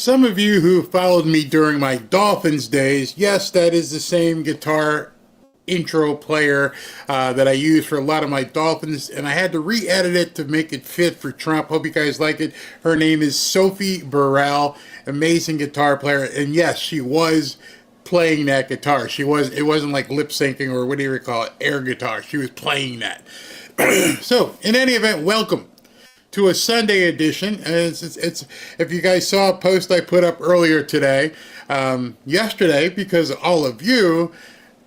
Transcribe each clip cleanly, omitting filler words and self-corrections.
Some of you who followed me during my Dolphins days, yes, that is the same guitar intro player that I use for a lot of my Dolphins, and I had to re-edit it to make it fit for Trump. Hope you guys like it. Her name is Sophie Burrell, amazing guitar player, and yes, she was playing that guitar. It wasn't like lip syncing or what do you call it, air guitar. She was playing that. So, in any event, welcome to a Sunday edition. And it's if you guys saw a post I put up earlier today, yesterday, because all of you,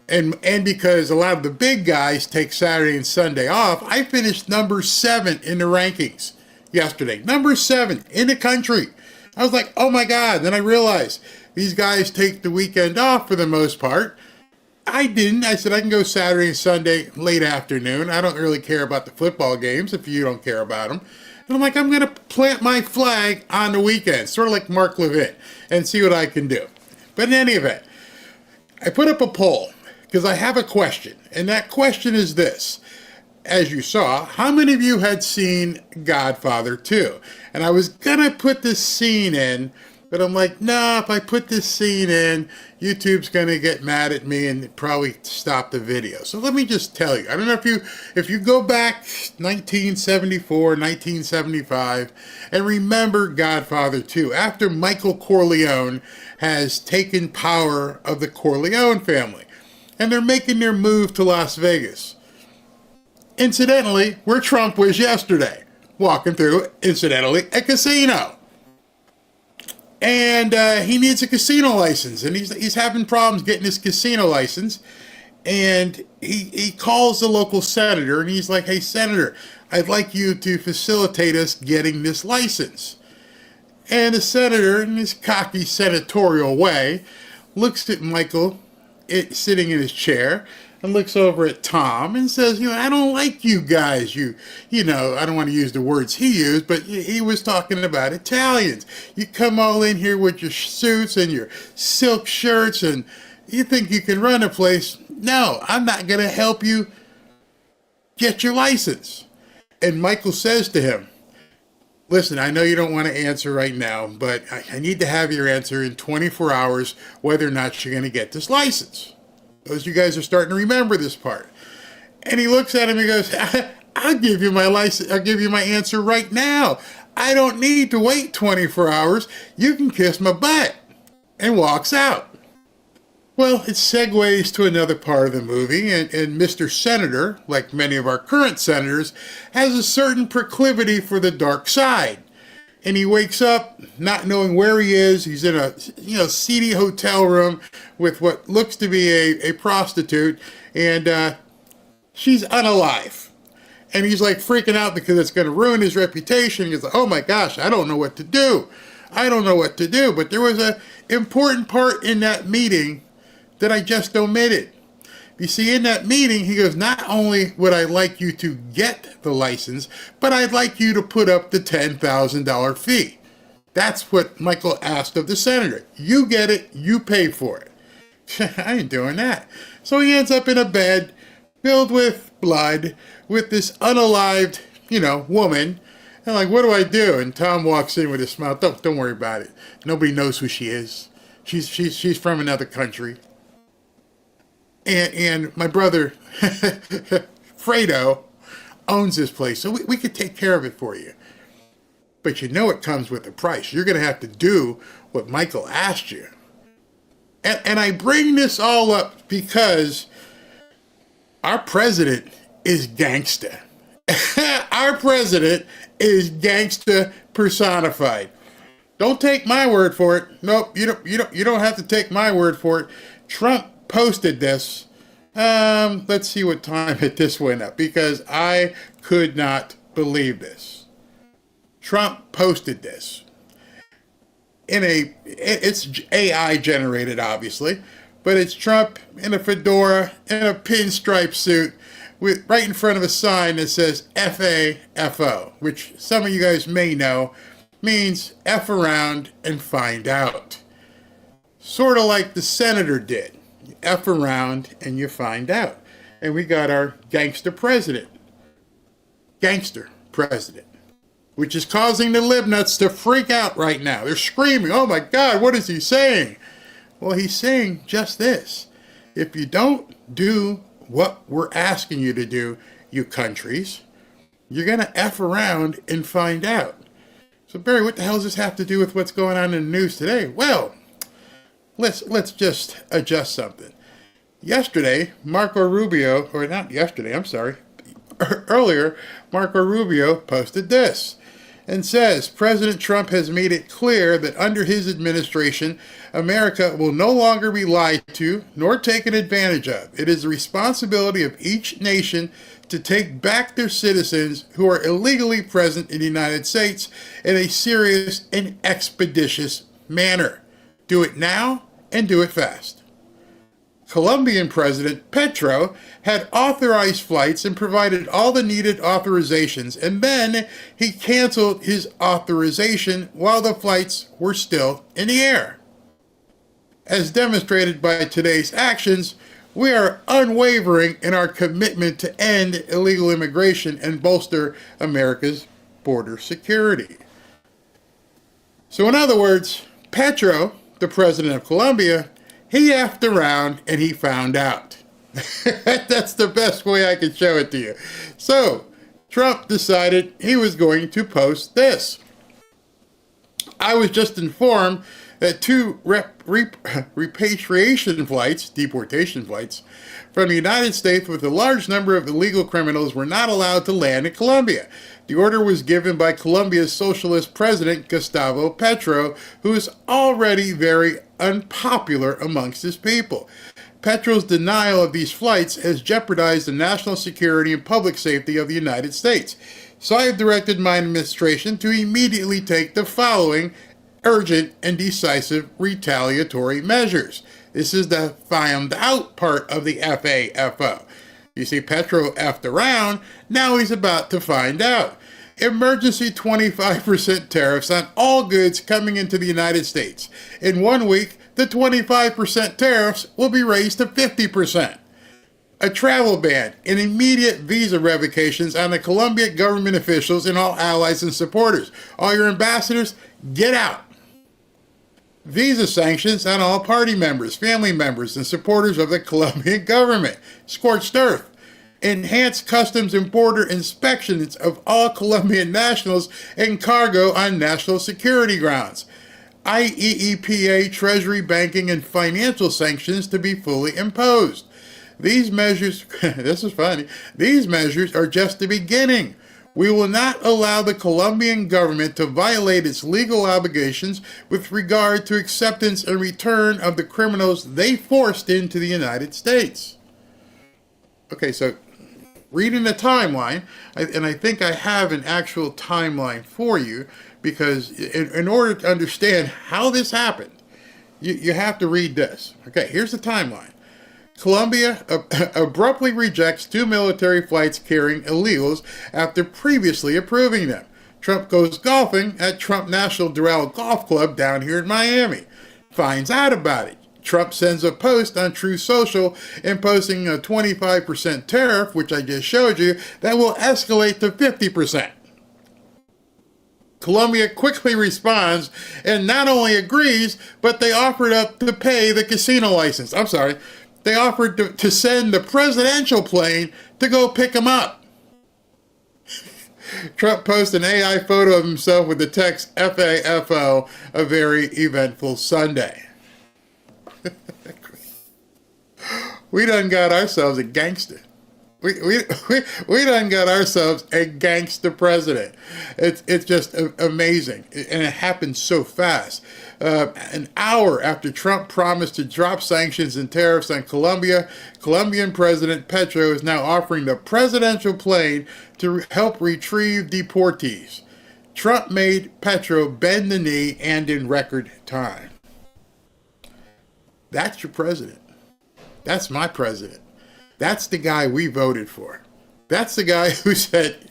and because a lot of the big guys take Saturday and Sunday off, I finished number 7 in the rankings yesterday. Number 7 in the country. I was like, oh my God. Then I realized these guys take the weekend off for the most part. I didn't. I said I can go Saturday and Sunday late afternoon. I don't really care about the football games if you don't care about them. And I'm like, I'm going to plant my flag on the weekend, sort of like Mark Levitt, and see what I can do. But in any event, I put up a poll because I have a question. And that question is this. As you saw, how many of you had seen Godfather 2? And I was going to put this scene in, but I'm like, no, if I put this scene in, YouTube's going to get mad at me and probably stop the video. So let me just tell you. I don't know if you go back 1974, 1975, and remember Godfather 2, after Michael Corleone has taken power of the Corleone family, and they're making their move to Las Vegas. Incidentally, where Trump was yesterday, walking through, incidentally, a casino. And he needs a casino license, and he's having problems getting his casino license. And he calls the local senator, and he's like, hey, Senator, I'd like you to facilitate us getting this license. And the senator, in his cocky senatorial way, looks at Michael sitting in his chair, and looks over at Tom and says, I don't like you guys. I don't want to use the words he used, but he was talking about Italians. You come all in here with your suits and your silk shirts and you think you can run a place. No, I'm not going to help you get your license. And Michael says to him, listen, I know you don't want to answer right now, but I need to have your answer in 24 hours whether or not you're going to get this license. Those you guys are starting to remember this part. And he looks at him and goes, I'll give you my license. I'll give you my answer right now. I don't need to wait 24 hours. You can kiss my butt. And walks out. Well, it segues to another part of the movie. And Mr. Senator, like many of our current senators, has a certain proclivity for the dark side. And he wakes up not knowing where he is. He's in a seedy hotel room with what looks to be a prostitute, and she's unalive. And he's like freaking out because it's going to ruin his reputation. He's like, oh my gosh, I don't know what to do. But there was an important part in that meeting that I just omitted. You see, in that meeting, he goes, not only would I like you to get the license, but I'd like you to put up the $10,000 fee. That's what Michael asked of the senator. You get it, you pay for it. I ain't doing that. So he ends up in a bed filled with blood with this unalived, woman. And like, what do I do? And Tom walks in with a smile. Don't worry about it. Nobody knows who she is. She's from another country. And my brother, Fredo, owns this place, so we could take care of it for you. But it comes with a price. You're going to have to do what Michael asked you. And I bring this all up because our president is gangster. Our president is gangster personified. Don't take my word for it. Nope, you don't have to take my word for it. Trump posted this. Let's see what time this went up, because I could not believe this. Trump posted this it's AI generated, obviously, but it's Trump in a fedora in a pinstripe suit with right in front of a sign that says FAFO, which some of you guys may know means F around and find out. Sort of like the senator did. F around and you find out. And we got our gangster president. Gangster president. which is causing the libnuts to freak out right now. They're screaming, oh my God, what is he saying? Well, he's saying just this. If you don't do what we're asking you to do, you countries, you're going to F around and find out. So, Barry, what the hell does this have to do with what's going on in the news today? Well, let's just adjust something. Yesterday, earlier, Marco Rubio posted this and says, President Trump has made it clear that under his administration, America will no longer be lied to nor taken advantage of. It is the responsibility of each nation to take back their citizens who are illegally present in the United States in a serious and expeditious manner. Do it now and do it fast. Colombian President Petro had authorized flights and provided all the needed authorizations, and then he canceled his authorization while the flights were still in the air. As demonstrated by today's actions, we are unwavering in our commitment to end illegal immigration and bolster America's border security. So in other words, Petro, the president of Colombia, he effed around and he found out. That's the best way I can show it to you. So, Trump decided he was going to post this. I was just informed that two repatriation flights, deportation flights, from the United States with a large number of illegal criminals were not allowed to land in Colombia. The order was given by Colombia's socialist president, Gustavo Petro, who is already very unpopular amongst his people. Petro's denial of these flights has jeopardized the national security and public safety of the United States. So I have directed my administration to immediately take the following urgent and decisive retaliatory measures. This is the found out part of the FAFO. You see, Petro effed around, now he's about to find out. Emergency 25% tariffs on all goods coming into the United States. In 1 week, the 25% tariffs will be raised to 50%. A travel ban and immediate visa revocations on the Colombian government officials and all allies and supporters. All your ambassadors, get out. Visa sanctions on all party members, family members, and supporters of the Colombian government. Scorched earth. Enhanced customs and border inspections of all Colombian nationals and cargo on national security grounds. IEEPA, Treasury, banking, and financial sanctions to be fully imposed. These measures, this is funny, these measures are just the beginning. We will not allow the Colombian government to violate its legal obligations with regard to acceptance and return of the criminals they forced into the United States. Okay, so reading the timeline, and I think I have an actual timeline for you, because in order to understand how this happened, you have to read this. Okay, here's the timeline. Colombia abruptly rejects 2 military flights carrying illegals after previously approving them. Trump goes golfing at Trump National Doral Golf Club down here in Miami. Finds out about it. Trump sends a post on Truth Social imposing a 25% tariff, which I just showed you, that will escalate to 50%. Colombia quickly responds and not only agrees, but they offered up to pay the casino license. They offered to send the presidential plane to go pick him up. Trump posted an AI photo of himself with the text FAFO, a very eventful Sunday. We done got ourselves a gangster. We done got ourselves a gangster president. It's just amazing, and it happened so fast. An hour after Trump promised to drop sanctions and tariffs on Colombia, Colombian President Petro is now offering the presidential plane to help retrieve deportees. Trump made Petro bend the knee, and in record time. That's your president. That's my president. That's the guy we voted for. That's the guy who said,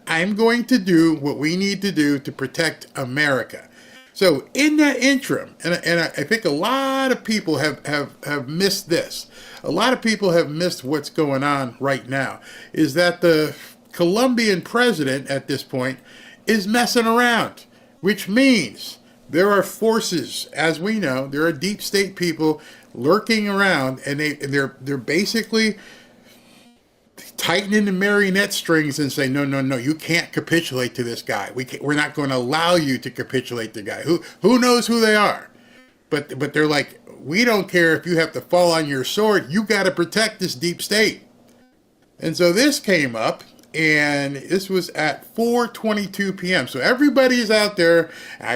I'm going to do what we need to do to protect America. So in that interim, and I think a lot of people have missed this. A lot of people have missed what's going on right now, is that the Colombian president at this point is messing around, which means there are forces, as we know, there are deep state people lurking around, and they're basically tightening the marionette strings and say, no, no, no, you can't capitulate to this guy. We're not going to allow you to capitulate to the guy. Who knows who they are? But they're like, we don't care if you have to fall on your sword. You got to protect this deep state. And so this came up, and this was at 4:22 p.m. So everybody's out there.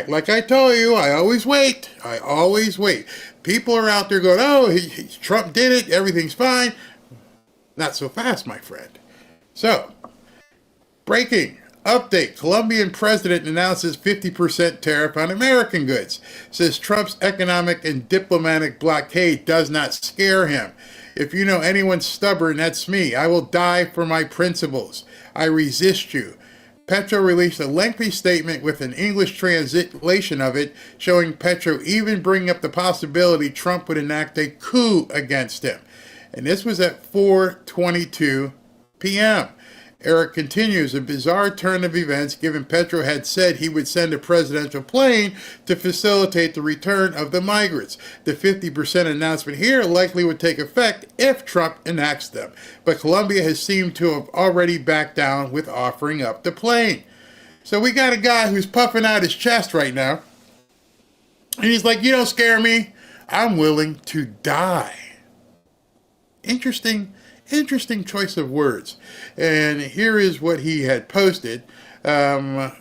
Like I told you, I always wait. I always wait. People are out there going, oh, Trump did it. Everything's fine. Not so fast, my friend. So, breaking update. Colombian president announces 50% tariff on American goods. Says Trump's economic and diplomatic blockade does not scare him. If you know anyone stubborn, that's me. I will die for my principles. I resist you. Petro released a lengthy statement with an English translation of it, showing Petro even bringing up the possibility Trump would enact a coup against him. And this was at 4:22 p.m. Eric continues, a bizarre turn of events given Petro had said he would send a presidential plane to facilitate the return of the migrants. The 50% announcement here likely would take effect if Trump enacts them. But Colombia has seemed to have already backed down with offering up the plane. So we got a guy who's puffing out his chest right now. And he's like, you don't scare me. I'm willing to die. Interesting choice of words. And here is what he had posted. I'm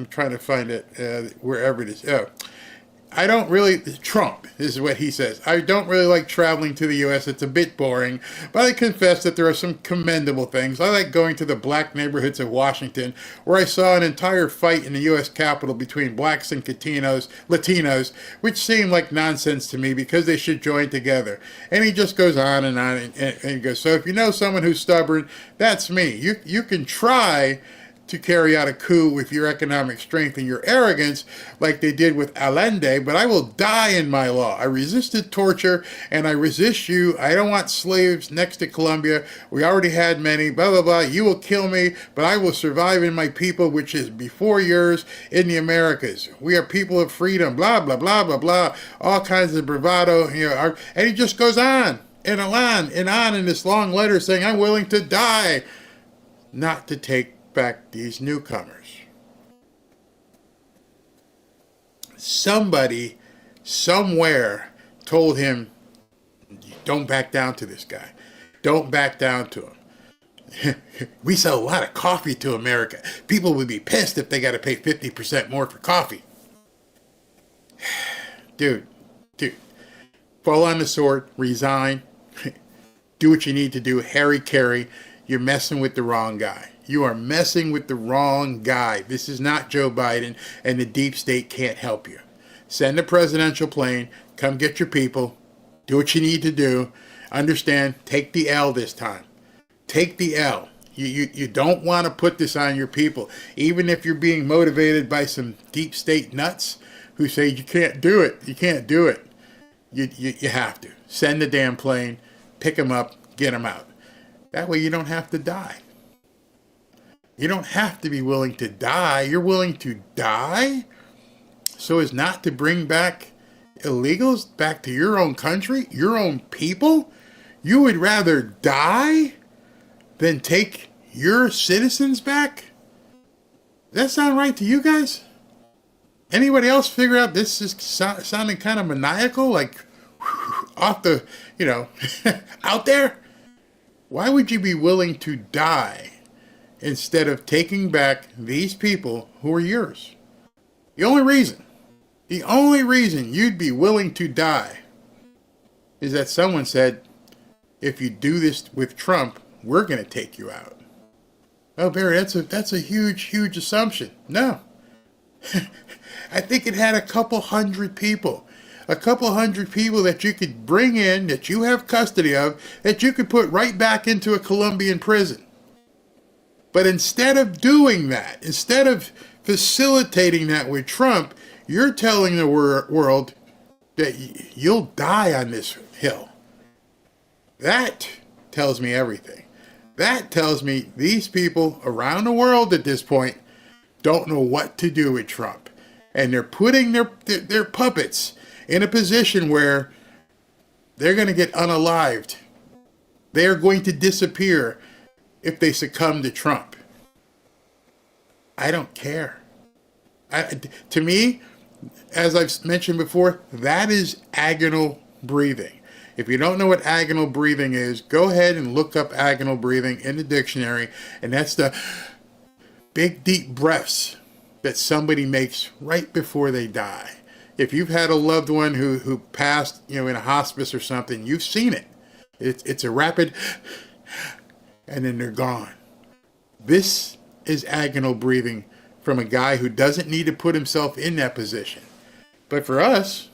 trying to find it wherever it is. Oh, I don't really, Trump, this is what he says. I don't really like traveling to the U.S. It's a bit boring, but I confess that there are some commendable things. I like going to the black neighborhoods of Washington, where I saw an entire fight in the U.S. Capitol between blacks and Latinos, which seemed like nonsense to me because they should join together. And he just goes on, and he goes, so if you know someone who's stubborn, that's me. You can try to carry out a coup with your economic strength and your arrogance like they did with Allende, but I will die in my law. I resisted torture, and I resist you. I don't want slaves next to Colombia. We already had many, blah, blah, blah. You will kill me, but I will survive in my people, which is before yours in the Americas. We are people of freedom, blah, blah, blah, blah, blah. All kinds of bravado. And he just goes on and on and on in this long letter saying, I'm willing to die, not to take back these newcomers. Somebody somewhere told him, don't back down to this guy. Don't back down to him. We sell a lot of coffee to America. People would be pissed if they got to pay 50% more for coffee. Dude, fall on the sword, resign, do what you need to do, Harry Carey. You're messing with the wrong guy. You are messing with the wrong guy. This is not Joe Biden, and the deep state can't help you. Send a presidential plane. Come get your people. Do what you need to do. Understand, take the L this time. Take the L. You don't want to put this on your people. Even if you're being motivated by some deep state nuts who say you can't do it. You can't do it. You have to. Send the damn plane. Pick them up. Get them out. That way you don't have to die. You don't have to be willing to die. You're willing to die so as not to bring back illegals back to your own country, your own people? You would rather die than take your citizens back? Does that sound right to you guys? Anybody else figure out this is sounding kind of maniacal? Like off the, out there? Why would you be willing to die instead of taking back these people who are yours? The only reason you'd be willing to die is that someone said, if you do this with Trump, we're going to take you out. Oh, Barry, that's a huge assumption. No. I think it had a couple hundred people that you could bring in, that you have custody of, that you could put right back into a Colombian prison. But instead of doing that, instead of facilitating that with Trump, you're telling the world that you'll die on this hill. That tells me everything. That tells me these people around the world at this point don't know what to do with Trump. And they're putting their puppets in a position where they're going to get unalived. They are going to disappear if they succumb to Trump. I don't care. To me, as I've mentioned before, that is agonal breathing. If you don't know what agonal breathing is, go ahead and look up agonal breathing in the dictionary, and that's the big deep breaths that somebody makes right before they die. If you've had a loved one who passed, in a hospice or something, you've seen it. It's a rapid, and then they're gone. This is agonal breathing from a guy who doesn't need to put himself in that position. But for us,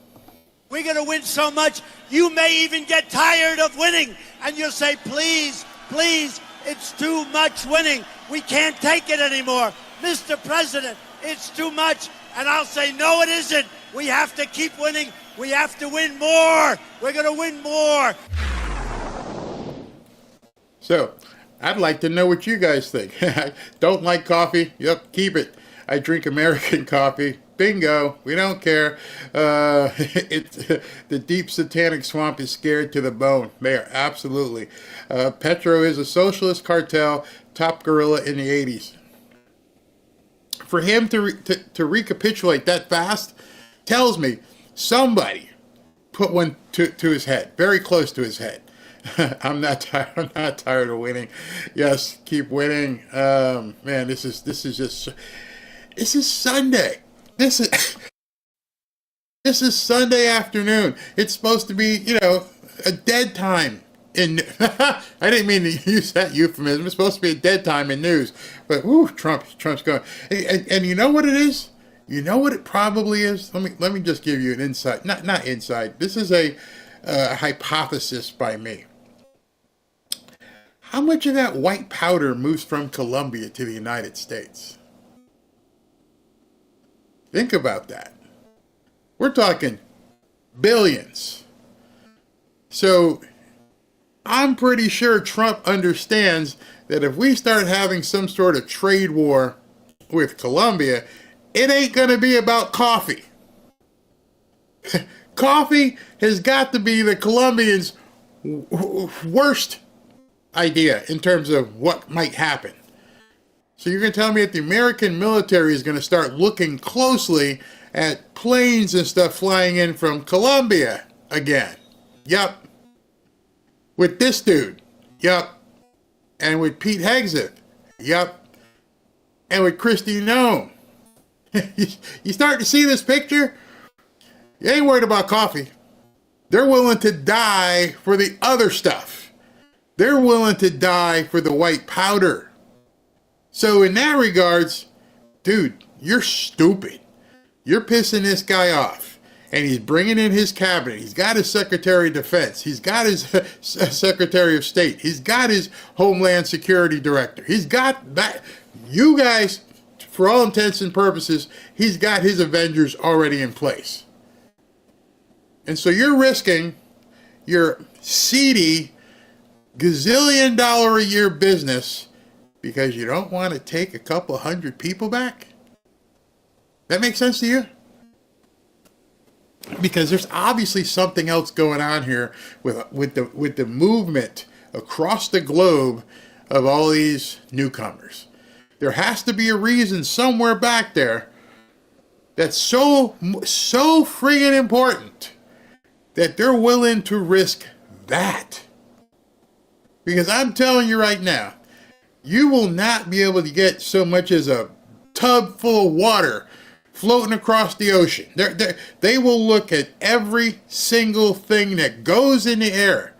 we're going to win so much, you may even get tired of winning. And you'll say, please, please, it's too much winning. We can't take it anymore. Mr. President, it's too much. And I'll say, no, it isn't. We have to keep winning. We have to win more. We're going to win more. So, I'd like to know what you guys think. Don't like coffee? Yep, keep it. I drink American coffee. Bingo. We don't care. The deep satanic swamp is scared to the bone. They are absolutely. Petro is a socialist cartel, top gorilla in the 80s. For him to recapitulate that fast tells me somebody put one to his head, very close to his head. I'm not tired of winning. Yes, keep winning. Man, this is Sunday. This is Sunday afternoon. It's supposed to be, a dead time in. I didn't mean to use that euphemism. It's supposed to be a dead time in news. But Trump's going. And you know what it is? You know what it probably is? Let me just give you an insight. Not insight. This is a hypothesis by me. How much of that white powder moves from Colombia to the United States? Think about that. We're talking billions. So I'm pretty sure Trump understands that if we start having some sort of trade war with Colombia, it ain't going to be about coffee. Coffee has got to be the Colombians' worst idea in terms of what might happen. So you're going to tell me that the American military is going to start looking closely at planes and stuff flying in from Colombia again? Yup. With this dude? Yup. And with Pete Hegseth? Yup. And with Kristi Noem? You start to see this picture? You ain't worried about coffee. They're willing to die for the other stuff. They're willing to die for the white powder. So in that regards, dude, you're stupid. You're pissing this guy off. And he's bringing in his cabinet. He's got his Secretary of Defense. He's got his Secretary of State. He's got his Homeland Security Director. He's got that. You guys, for all intents and purposes, he's got his Avengers already in place. And so you're risking your seedy gazillion-dollar a year business because you don't want to take a couple hundred people back? That makes sense to you? Because there's obviously something else going on here with the movement across the globe of all these newcomers. There has to be a reason somewhere back there that's so friggin' important that they're willing to risk that. Because I'm telling you right now, you will not be able to get so much as a tub full of water floating across the ocean. They will look at every single thing that goes in the air,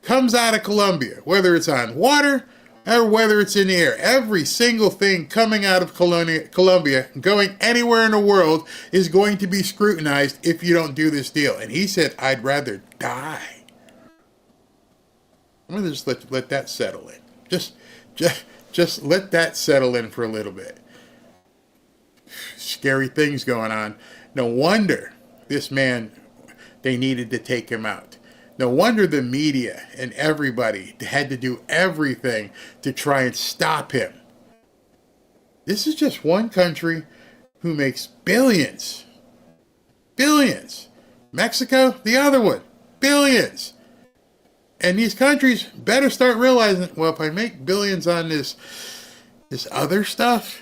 comes out of Colombia, whether it's on water or whether it's in the air. Every single thing coming out of Colombia, going anywhere in the world, is going to be scrutinized if you don't do this deal. And he said, I'd rather die. I'm going to just let that settle in. Just let that settle in for a little bit. Scary things going on. No wonder this man, they needed to take him out. No wonder the media and everybody had to do everything to try and stop him. This is just one country who makes billions. Billions. Mexico, the other one. Billions. And these countries better start realizing, well, if I make billions on this other stuff,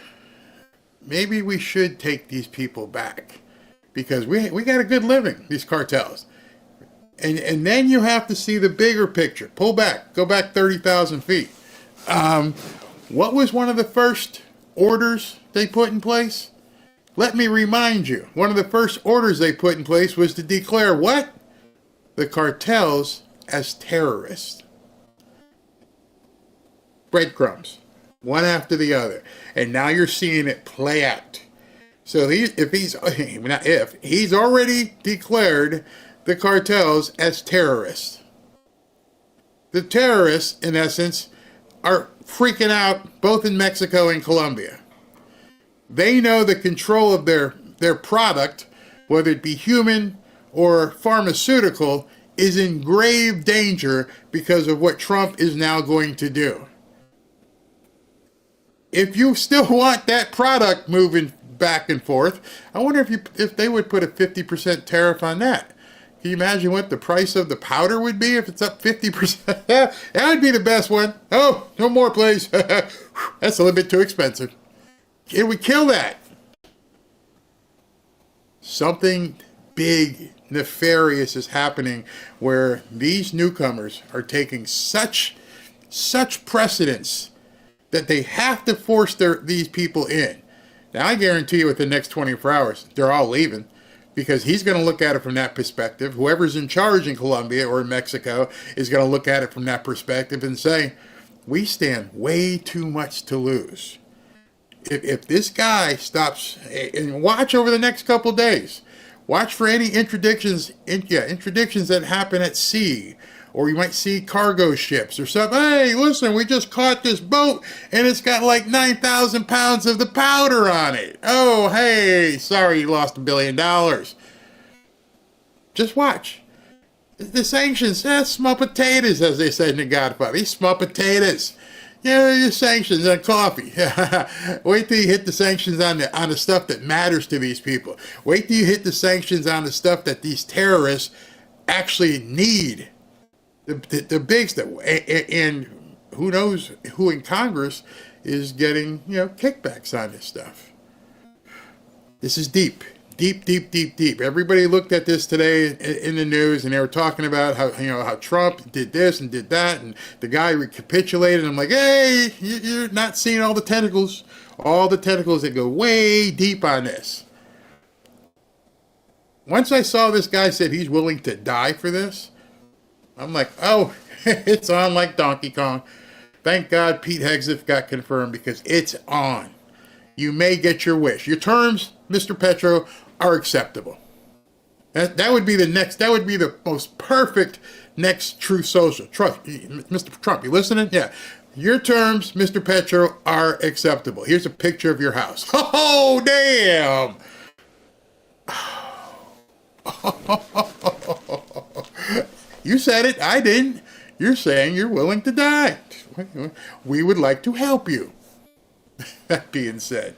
maybe we should take these people back. Because we got a good living, these cartels. And then you have to see the bigger picture. Pull back. Go back 30,000 feet. What was one of the first orders they put in place? Let me remind you. One of the first orders they put in place was to declare what? The cartels as terrorists. Breadcrumbs. One after the other. And now you're seeing it play out. So he's already declared the cartels as terrorists. The terrorists, in essence, are freaking out both in Mexico and Colombia. They know the control of their product, whether it be human or pharmaceutical, is in grave danger because of what Trump is now going to do. If you still want that product moving back and forth, I wonder if they would put a 50% tariff on that. Can you imagine what the price of the powder would be if it's up 50%? That would be the best one. Oh, no more, please. That's a little bit too expensive. Can we kill that? Something big, nefarious is happening where these newcomers are taking such precedence that they have to force these people in. Now, I guarantee you within the next 24 hours, they're all leaving. Because he's going to look at it from that perspective. Whoever's in charge in Colombia or in Mexico is going to look at it from that perspective and say, we stand way too much to lose. If this guy stops, and watch over the next couple days, watch for any interdictions that happen at sea, or you might see cargo ships or something. Hey, listen, we just caught this boat and it's got like 9,000 pounds of the powder on it. Oh, hey, sorry you lost $1 billion. Just watch. The sanctions, small potatoes, as they said in The Godfather. These small potatoes. The sanctions on coffee. Wait till you hit the sanctions on the stuff that matters to these people. Wait till you hit the sanctions on the stuff that these terrorists actually need. The big stuff, and who knows who in Congress is getting kickbacks on this stuff. This is deep. Everybody looked at this today in the news, and they were talking about how Trump did this and did that, and the guy recapitulated. I'm like, hey, you're not seeing all the tentacles that go way deep on this. Once I saw this guy said he's willing to die for this, I'm like, oh, it's on like Donkey Kong. Thank God Pete Hegseth got confirmed because it's on. You may get your wish. Your terms, Mr. Petro, are acceptable. That would be the most perfect next True Social. Mr. Trump, you listening? Yeah. Your terms, Mr. Petro, are acceptable. Here's a picture of your house. Oh, damn. You said it. I didn't. You're saying you're willing to die. We would like to help you. That being said,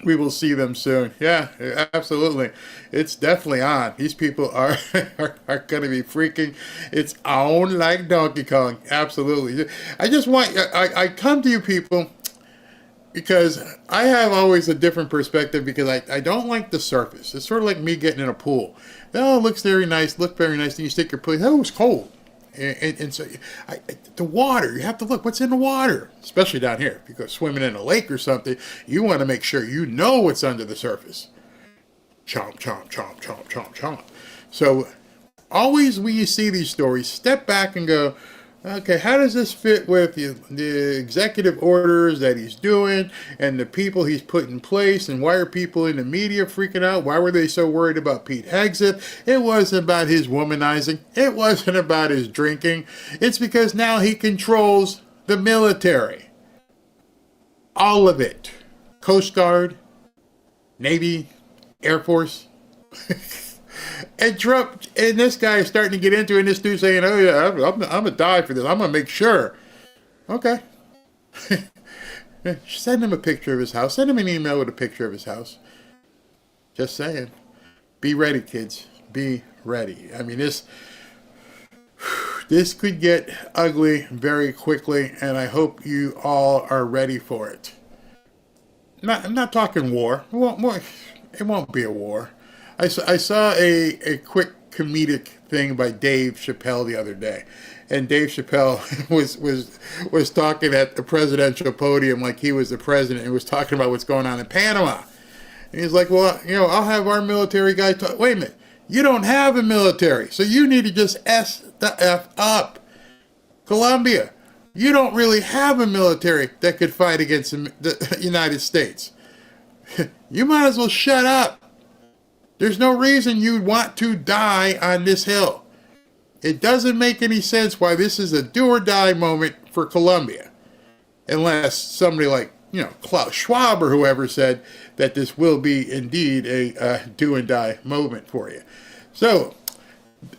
we will see them soon. Yeah, absolutely. It's definitely on. These people are going to be freaking. It's on like Donkey Kong. Absolutely. I come to you people because I have always a different perspective because I don't like the surface. It's sort of like me getting in a pool. Oh, it looks very nice. Then you stick your plate. Oh, it's cold. And so the water, you have to look what's in the water, especially down here. If you go swimming in a lake or something, you want to make sure you know what's under the surface. Chomp, chomp, chomp, chomp, chomp, chomp. So always when you see these stories, step back and go, okay, how does this fit with the executive orders that he's doing and the people he's put in place? And why are people in the media freaking out? Why were they so worried about Pete Hegseth? It wasn't about his womanizing. It wasn't about his drinking. It's because now he controls the military. All of it. Coast Guard, Navy, Air Force. And Trump and this guy is starting to get into it, and this dude saying, oh yeah, I'm going to die for this. I'm going to make sure. Okay. Send him a picture of his house. Send him an email with a picture of his house. Just saying. Be ready, kids. Be ready. I mean, this could get ugly very quickly, and I hope you all are ready for it. I'm not talking war. It won't be a war. I saw a quick comedic thing by Dave Chappelle the other day, and Dave Chappelle was talking at the presidential podium like he was the president, and was talking about what's going on in Panama. And he's like, well, I'll have our military guy talk. Wait a minute. You don't have a military, so you need to just S the F up. Colombia, you don't really have a military that could fight against the United States. You might as well shut up. There's no reason you'd want to die on this hill. It doesn't make any sense why this is a do or die moment for Colombia. Unless somebody like, Klaus Schwab or whoever said that this will be indeed a do and die moment for you. So,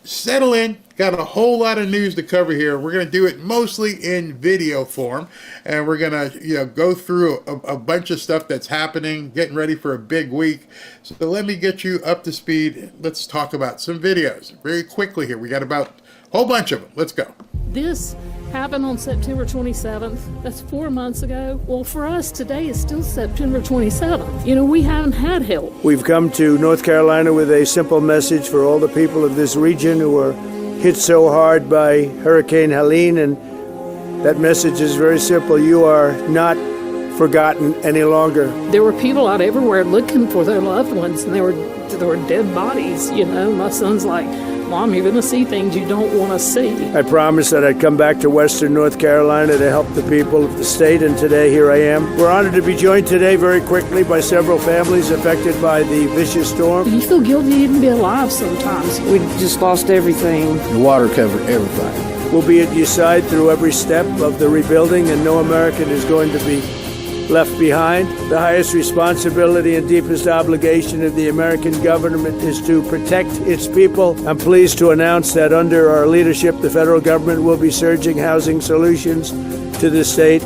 settle in. Got a whole lot of news to cover here. We're going to do it mostly in video form, and we're going to go through a bunch of stuff that's happening, getting ready for a big week. So let me get you up to speed. Let's talk about some videos very quickly here. We got about a whole bunch of them. Let's go. This happened on September 27th. That's 4 months ago. Well, for us, today is still September 27th. We haven't had help. We've come to North Carolina with a simple message for all the people of this region who were hit so hard by Hurricane Helene, and that message is very simple. You are not forgotten any longer. There were people out everywhere looking for their loved ones, and there were dead bodies. My son's like, Mom, you're going to see things you don't want to see. I promised that I'd come back to Western North Carolina to help the people of the state, and today here I am. We're honored to be joined today very quickly by several families affected by the vicious storm. You feel guilty to even be alive sometimes. We just lost everything. The water covered everything. We'll be at your side through every step of the rebuilding, and no American is going to be left behind. The highest responsibility and deepest obligation of the American government is to protect its people. I'm pleased to announce that under our leadership, the federal government will be surging housing solutions to the state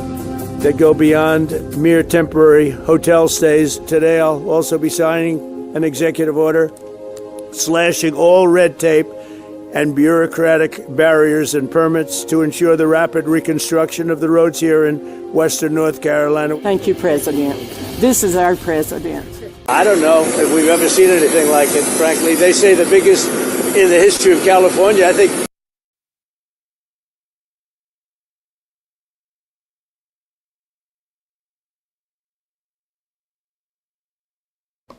that go beyond mere temporary hotel stays. Today, I'll also be signing an executive order slashing all red tape and bureaucratic barriers and permits to ensure the rapid reconstruction of the roads here in Western North Carolina. Thank you, President. This is our president. I don't know if we've ever seen anything like it, frankly. They say the biggest in the history of California. I think.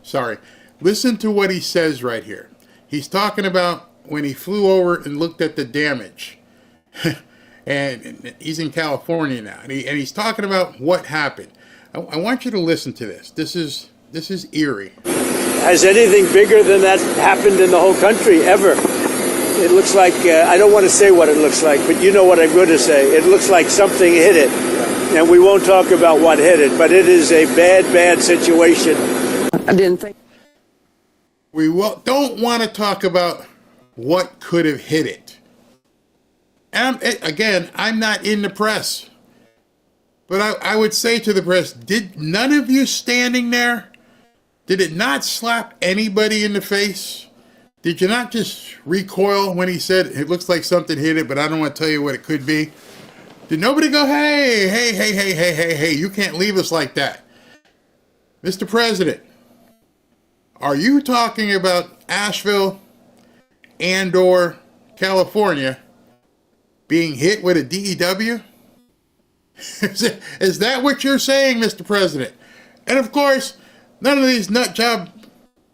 Sorry. Listen to what he says right here. He's talking about when he flew over and looked at the damage. And he's in California now. And he's talking about what happened. I want you to listen to this. This is eerie. Has anything bigger than that happened in the whole country ever? It looks like, I don't want to say what it looks like, but you know what I'm going to say. It looks like something hit it. And we won't talk about what hit it, but it is a bad, bad situation. I didn't think. We don't want to talk about what could have hit it. And I'm not in the press. But I would say to the press, did none of you standing there, did it not slap anybody in the face? Did you not just recoil when he said, it looks like something hit it, but I don't want to tell you what it could be? Did nobody go, hey, you can't leave us like that? Mr. President, are you talking about Asheville and or California being hit with a DEW? Is that what you're saying, Mr. President? And of course, none of these nut job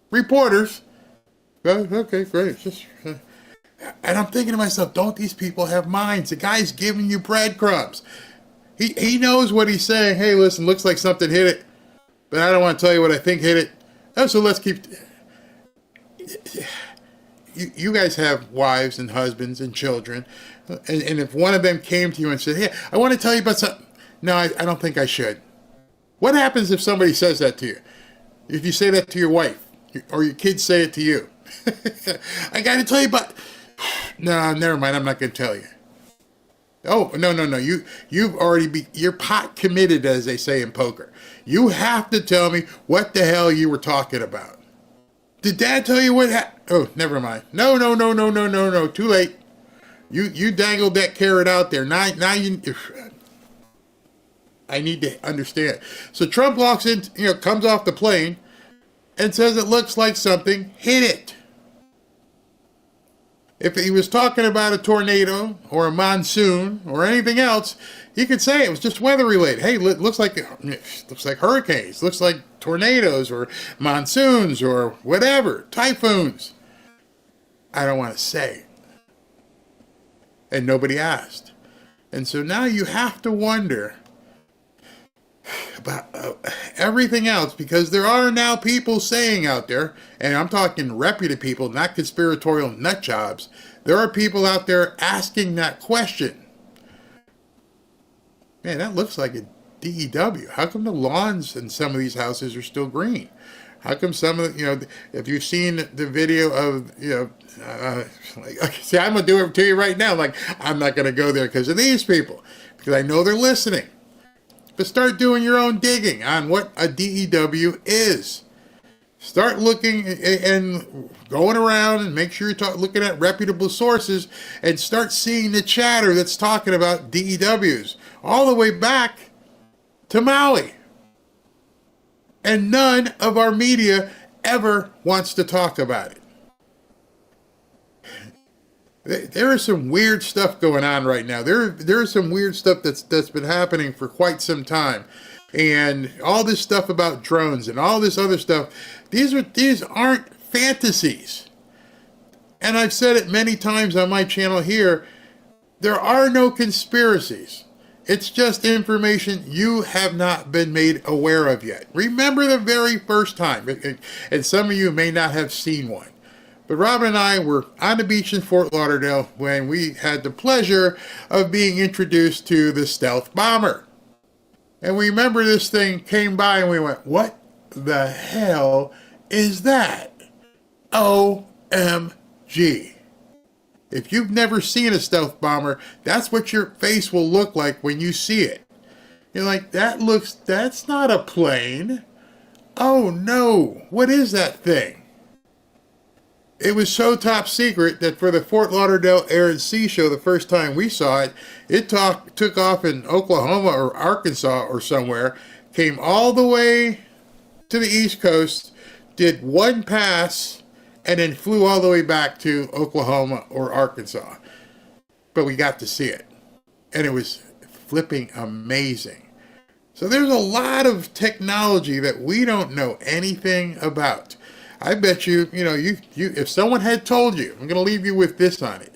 reporters. Okay, great. And I'm thinking to myself, don't these people have minds? The guy's giving you breadcrumbs. He knows what he's saying. Hey, listen, looks like something hit it, but I don't want to tell you what I think hit it. Oh, so let's keep. You guys have wives and husbands and children, and if one of them came to you and said, "Hey, I want to tell you about something," no, I don't think I should. What happens if somebody says that to you? If you say that to your wife, or your kids say it to you, I got to tell you about. No, never mind. I'm not going to tell you. Oh, no, no, no. You've already you're pot committed, as they say in poker. You have to tell me what the hell you were talking about. Did Dad tell you what happened? Oh, never mind. No, no, no, no, no, no, no. Too late. You dangled that carrot out there. Now you. I need to understand. So Trump walks in, comes off the plane, and says it looks like something hit it. If he was talking about a tornado or a monsoon or anything else, he could say it was just weather related. Hey, looks like hurricanes, looks like tornadoes or monsoons or whatever, typhoons. I don't want to say. And nobody asked. And so now you have to wonder about everything else, because there are now people saying out there, and I'm talking reputed people, not conspiratorial nut jobs. There are people out there asking that question. Man, that looks like a DEW. How come the lawns in some of these houses are still green? How come some of if you've seen the video of, see, I'm going to do it to you right now. Like, I'm not going to go there because of these people, because I know they're listening. But start doing your own digging on what a DEW is. Start looking and going around and make sure you're looking at reputable sources and start seeing the chatter that's talking about DEWs all the way back to Maui. And none of our media ever wants to talk about it. There is some weird stuff going on right now. There is some weird stuff that's been happening for quite some time. And all this stuff about drones and all this other stuff, these aren't fantasies. And I've said it many times on my channel here, there are no conspiracies. It's just information you have not been made aware of yet. Remember the very first time, and some of you may not have seen one. But Robin and I were on the beach in Fort Lauderdale when we had the pleasure of being introduced to the stealth bomber. And we remember this thing came by and we went, what the hell is that? OMG. If you've never seen a stealth bomber, that's what your face will look like when you see it. You're like, that's not a plane. Oh no, what is that thing? It was so top secret that for the Fort Lauderdale Air and Sea Show, the first time we saw it, it took off in Oklahoma or Arkansas or somewhere, came all the way to the East Coast, did one pass, and then flew all the way back to Oklahoma or Arkansas. But we got to see it. And it was flipping amazing. So there's a lot of technology that we don't know anything about. I bet you if someone had told you, I'm going to leave you with this on it.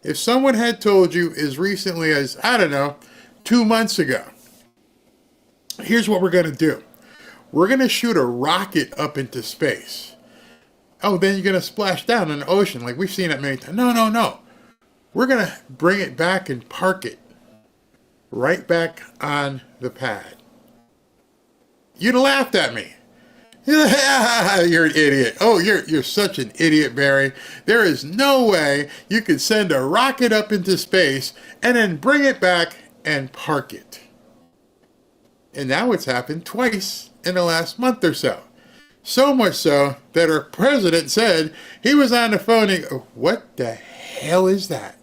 If someone had told you as recently as, 2 months ago, here's what we're going to do. We're going to shoot a rocket up into space. Oh, then you're going to splash down in the ocean like we've seen it many times. No. We're going to bring it back and park it right back on the pad. You'd have laughed at me. You're an idiot. Oh, you're such an idiot, Barry. There is no way you could send a rocket up into space and then bring it back and park it. And now it's happened twice in the last month or so. So much so that our president said he was on the phone and what the hell is that?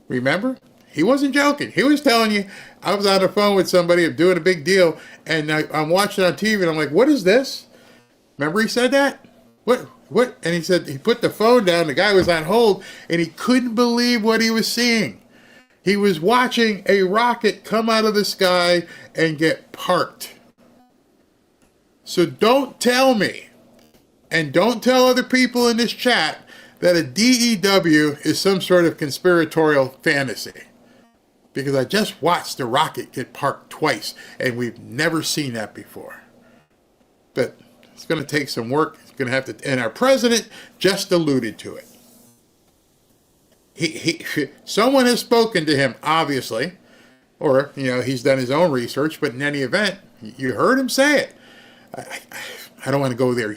Remember? He wasn't joking. He was telling you, I was on the phone with somebody doing a big deal, and I'm watching on TV, and I'm like, what is this? Remember he said that? What? And he said, he put the phone down, the guy was on hold, and he couldn't believe what he was seeing. He was watching a rocket come out of the sky and get parked. So don't tell me, and don't tell other people in this chat, that a DEW is some sort of conspiratorial fantasy. Because I just watched the rocket get parked twice, and we've never seen that before. But it's going to take some work. It's going to have to, and our president just alluded to it. Someone has spoken to him, obviously, or he's done his own research. But in any event, you heard him say it. I don't want to go there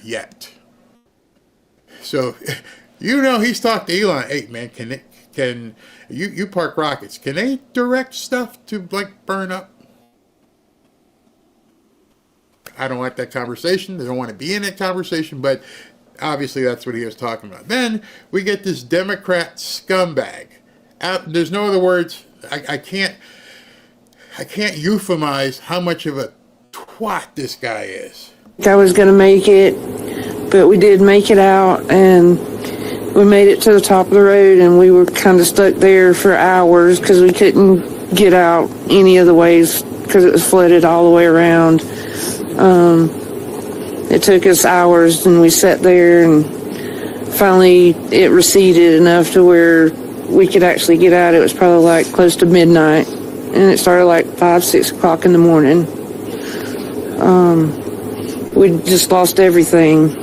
Can you park rockets? Can they direct stuff to like burn up? I don't like that conversation. I don't want to be in that conversation, but obviously that's what he was talking about. Then we get this Democrat scumbag. There's no other words. I can't euphemize how much of a twat this guy is. I was going to make it, but we did make it out, and we made it to the top of the road, and we were kind of stuck there for hours because we couldn't get out any of the ways because it was flooded all the way around. It took us hours, and we sat there, and finally it receded enough to where we could actually get out. It was probably like close to midnight, and it started like 5-6 o'clock in the morning. We just lost everything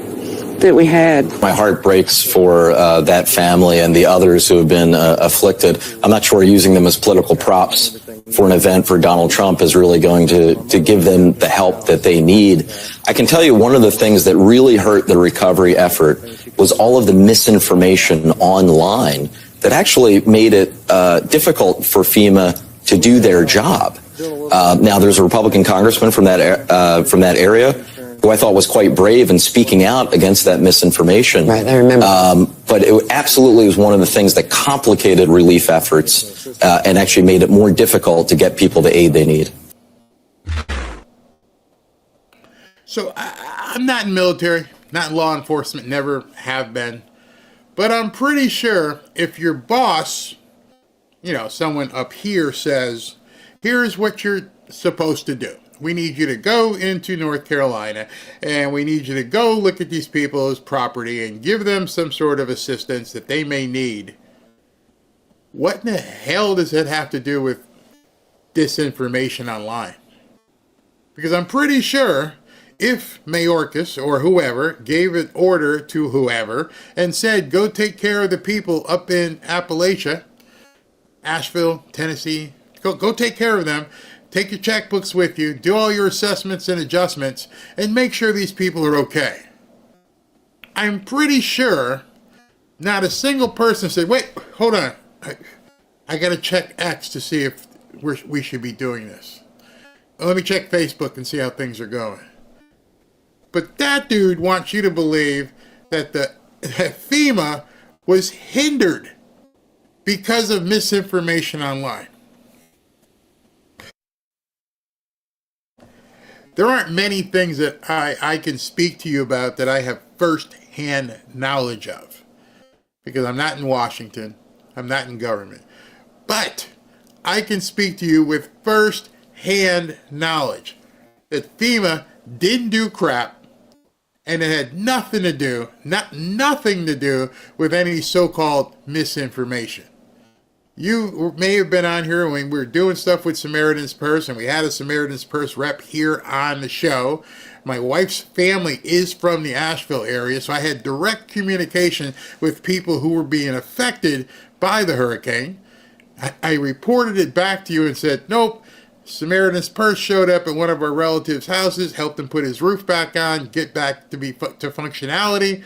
that we had. My heart breaks for that family and the others who have been afflicted. I'm not sure using them as political props for an event for Donald Trump is really going to give them the help that they need. I can tell you one of the things that really hurt the recovery effort was all of the misinformation online that actually made it difficult for FEMA to do their job. Now, there's a Republican congressman from that area who I thought was quite brave in speaking out against that misinformation. Right, I remember. But it absolutely was one of the things that complicated relief efforts and actually made it more difficult to get people the aid they need. So I'm not in military, not in law enforcement, never have been. But I'm pretty sure if your boss, someone up here says, here's what you're supposed to do. We need you to go into North Carolina, and we need you to go look at these people's property and give them some sort of assistance that they may need. What in the hell does that have to do with disinformation online? Because I'm pretty sure if Mayorkas or whoever gave an order to whoever and said, go take care of the people up in Appalachia, Asheville, Tennessee, go take care of them. Take your checkbooks with you, do all your assessments and adjustments, and make sure these people are okay. I'm pretty sure not a single person said, wait, hold on. I got to check X to see if we should be doing this. Let me check Facebook and see how things are going. But that dude wants you to believe that that FEMA was hindered because of misinformation online. There aren't many things that I can speak to you about that I have first-hand knowledge of. Because I'm not in Washington. I'm not in government. But I can speak to you with first-hand knowledge that FEMA didn't do crap, and it had nothing to do with any so-called misinformation. You may have been on here when we were doing stuff with Samaritan's Purse, and we had a Samaritan's Purse rep here on the show. My wife's family is from the Asheville area, so I had direct communication with people who were being affected by the hurricane. I reported it back to you and said, nope, Samaritan's Purse showed up at one of our relatives' houses, helped him put his roof back on, get back to functionality.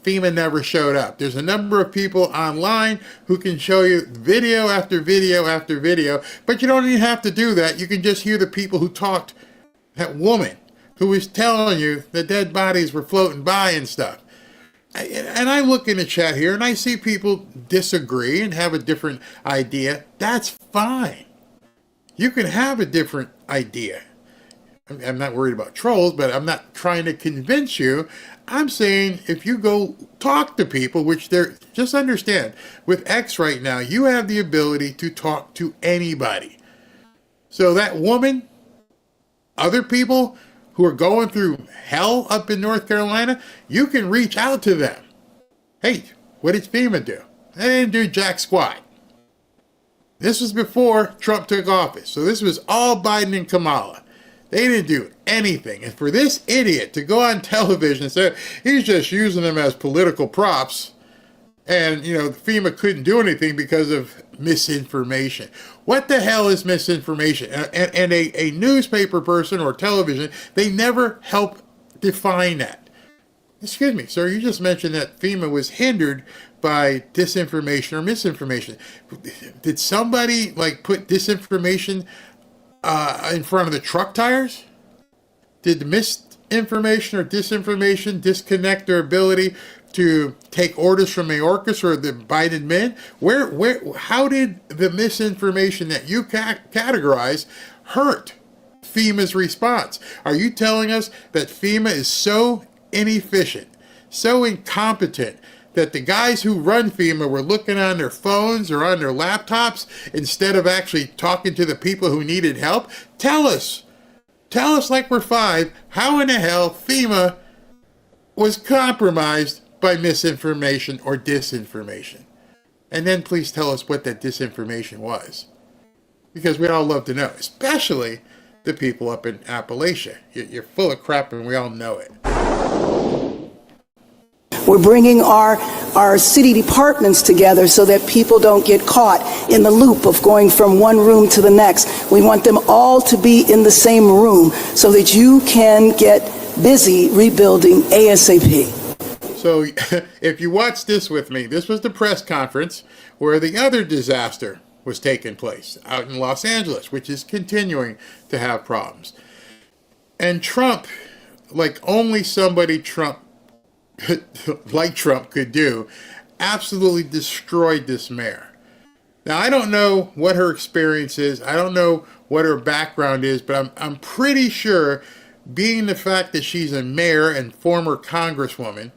FEMA never showed up. There's a number of people online who can show you video after video after video, but you don't even have to do that. You can just hear the people who talked, that woman who was telling you the dead bodies were floating by and stuff. And I look in the chat here and I see people disagree and have a different idea. That's fine. You can have a different idea. I'm not worried about trolls, but I'm not trying to convince you. I'm saying if you go talk to people, which they're, just understand, with X right now, you have the ability to talk to anybody. So that woman, other people who are going through hell up in North Carolina, you can reach out to them. Hey, what did FEMA do? They didn't do jack squat. This was before Trump took office. So this was all Biden and Kamala. They didn't do anything. And for this idiot to go on television and say he's just using them as political props and, FEMA couldn't do anything because of misinformation. What the hell is misinformation? And a newspaper person or television, they never help define that. Excuse me, sir, you just mentioned that FEMA was hindered by disinformation or misinformation. Did somebody put disinformation in front of the truck tires? Did the misinformation or disinformation disconnect their ability to take orders from Mayorkas or the Biden men? How did the misinformation that you categorize hurt FEMA's response? Are you telling us that FEMA is so inefficient, so incompetent, that the guys who run FEMA were looking on their phones or on their laptops instead of actually talking to the people who needed help? Tell us like we're five, how in the hell FEMA was compromised by misinformation or disinformation? And then please tell us what that disinformation was, because we'd all love to know, especially the people up in Appalachia. You're full of crap and we all know it. We're bringing our city departments together so that people don't get caught in the loop of going from one room to the next. We want them all to be in the same room so that you can get busy rebuilding ASAP. So if you watch this with me, this was the press conference where the other disaster was taking place out in Los Angeles, which is continuing to have problems. And Trump, like only somebody like Trump could do, absolutely destroyed this mayor. Now, I don't know what her experience is. I don't know what her background is, but I'm pretty sure, being the fact that she's a mayor and former congresswoman,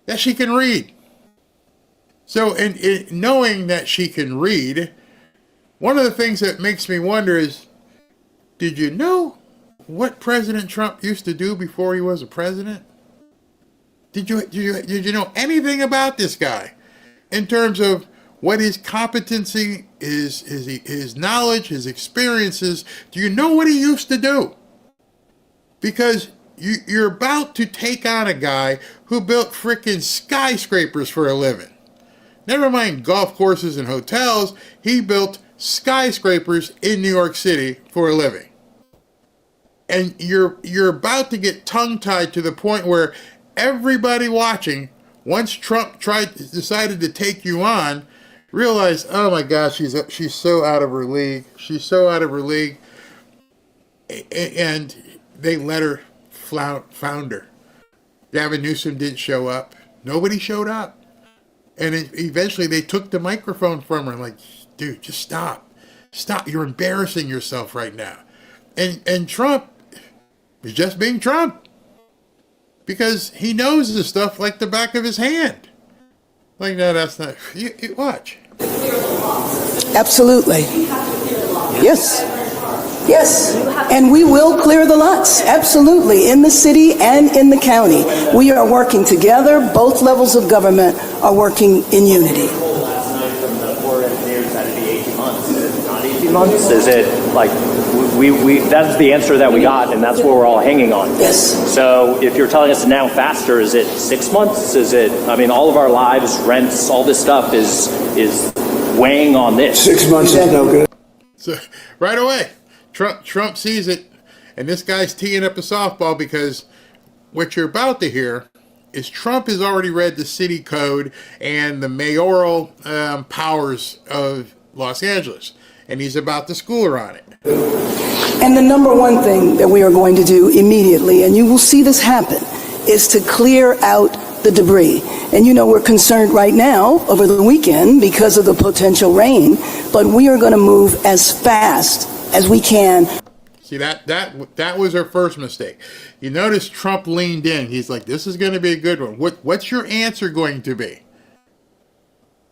that she can read. So, and knowing that she can read, one of the things that makes me wonder is, did you know what President Trump used to do before he was a president? Did you know anything about this guy in terms of what his competency is, his knowledge, his experiences? Do you know what he used to do? Because you're about to take on a guy who built frickin' skyscrapers for a living. Never mind golf courses and hotels, he built skyscrapers in New York City for a living. And you're about to get tongue-tied to the point where everybody watching, once Trump decided to take you on, realized, oh my gosh, she's so out of her league. She's so out of her league. And they let her founder. Gavin Newsom didn't show up. Nobody showed up. And eventually they took the microphone from her, like, dude, just stop. Stop. You're embarrassing yourself right now. And Trump is just being Trump. Because he knows this stuff like the back of his hand. Like, no, that's not... You watch. Absolutely. Yes. Yes. And we will clear the lots. Absolutely. In the city and in the county. We are working together. Both levels of government are working in unity. Months? Is it like we that's the answer that we got, and that's where we're all hanging on? Yes. So if you're telling us now faster, is it 6 months? Is it, I mean, all of our lives, rents, all this stuff is weighing on this. 6 months is no good. So right away, Trump sees it, and this guy's teeing up a softball, because what you're about to hear is Trump has already read the city code and the mayoral powers of Los Angeles, and he's about to school her on it. And the number one thing that we are going to do immediately, and you will see this happen, is to clear out the debris. And you know, we're concerned right now over the weekend because of the potential rain, but we are going to move as fast as we can. See, that was her first mistake. You notice Trump leaned in. He's like, this is going to be a good one. What's your answer going to be?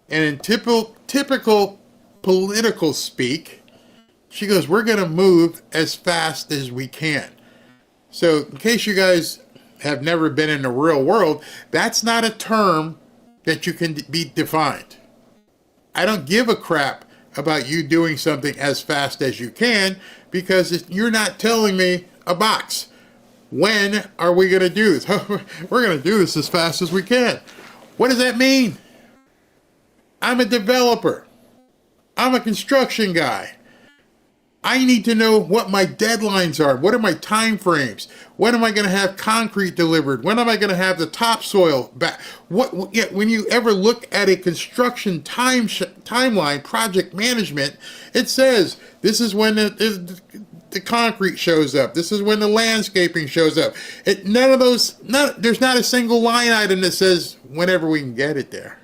And in typical political speak, she goes, we're going to move as fast as we can. So in case you guys have never been in the real world, that's not a term that you can be defined. I don't give a crap about you doing something as fast as you can, because you're not telling me a box. When are we going to do this? We're going to do this as fast as we can. What does that mean? I'm a developer. I'm a construction guy. I need to know what my deadlines are. What are my time frames? When am I going to have concrete delivered? When am I going to have the topsoil back? When you ever look at a construction timeline, project management, it says this is when the concrete shows up. This is when the landscaping shows up. None of those. There's not a single line item that says whenever we can get it there.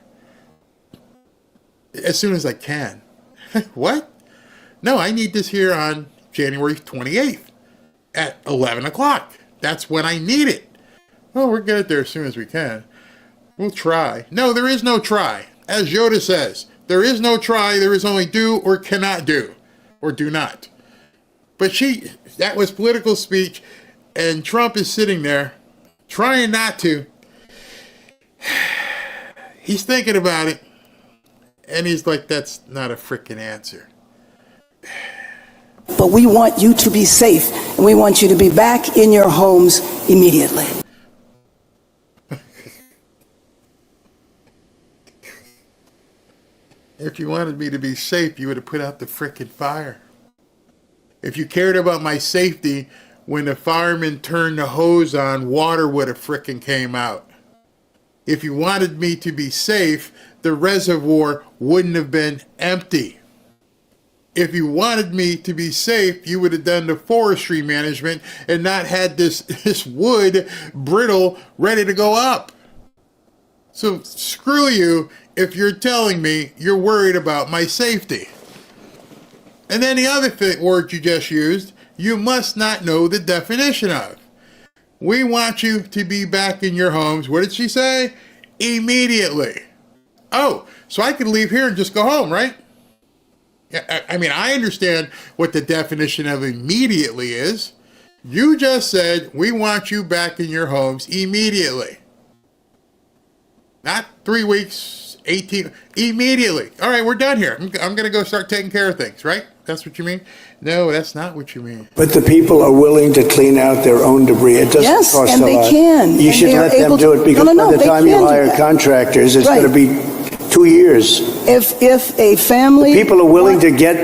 As soon as I can. What? No, I need this here on January 28th at 11 o'clock. That's when I need it. Well, we'll get it there as soon as we can. We'll try. No, there is no try. As Yoda says, there is no try. There is only do or cannot do, or do not. But that was political speech, and Trump is sitting there trying not to. He's thinking about it, and he's like, that's not a freaking answer. But we want you to be safe, and we want you to be back in your homes immediately. If you wanted me to be safe, you would have put out the frickin' fire. If you cared about my safety, when the firemen turned the hose on, water would have frickin' came out. If you wanted me to be safe, the reservoir wouldn't have been empty. If you wanted me to be safe, you would have done the forestry management and not had this wood brittle ready to go up. So screw you if you're telling me you're worried about my safety. And then the other word you just used, you must not know the definition of. We want you to be back in your homes. What did she say? Immediately. Oh, so I could leave here and just go home, right? I mean, I understand what the definition of immediately is. You just said, we want you back in your homes immediately. Not 3 weeks, 18, immediately. All right, we're done here. I'm going to go start taking care of things, right? That's what you mean? No, that's not what you mean. But the people are willing to clean out their own debris. It doesn't Yes, cost and a they lot. can, You and should they are let them able do to- it, because No, by the they time you can do hire that. contractors, it's Right. going to be 2 years. If a family... People are willing to get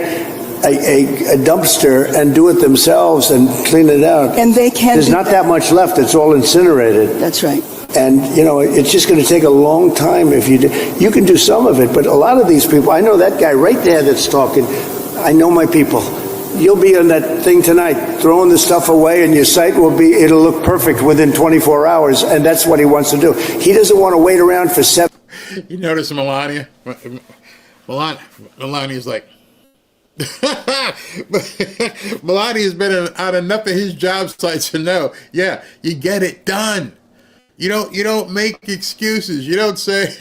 a dumpster and do it themselves and clean it out. And they can There's do not that. that much left. It's all incinerated. That's right. And, it's just going to take a long time if you do. You can do some of it, but a lot of these people, I know that guy right there that's talking. I know my people. You'll be on that thing tonight, throwing the stuff away, and your site it'll look perfect within 24 hours, and that's what he wants to do. He doesn't want to wait around for 7. You notice Melania? Melania's like, Melania's been on enough of his job sites to know, yeah, you get it done. You don't make excuses. You don't say,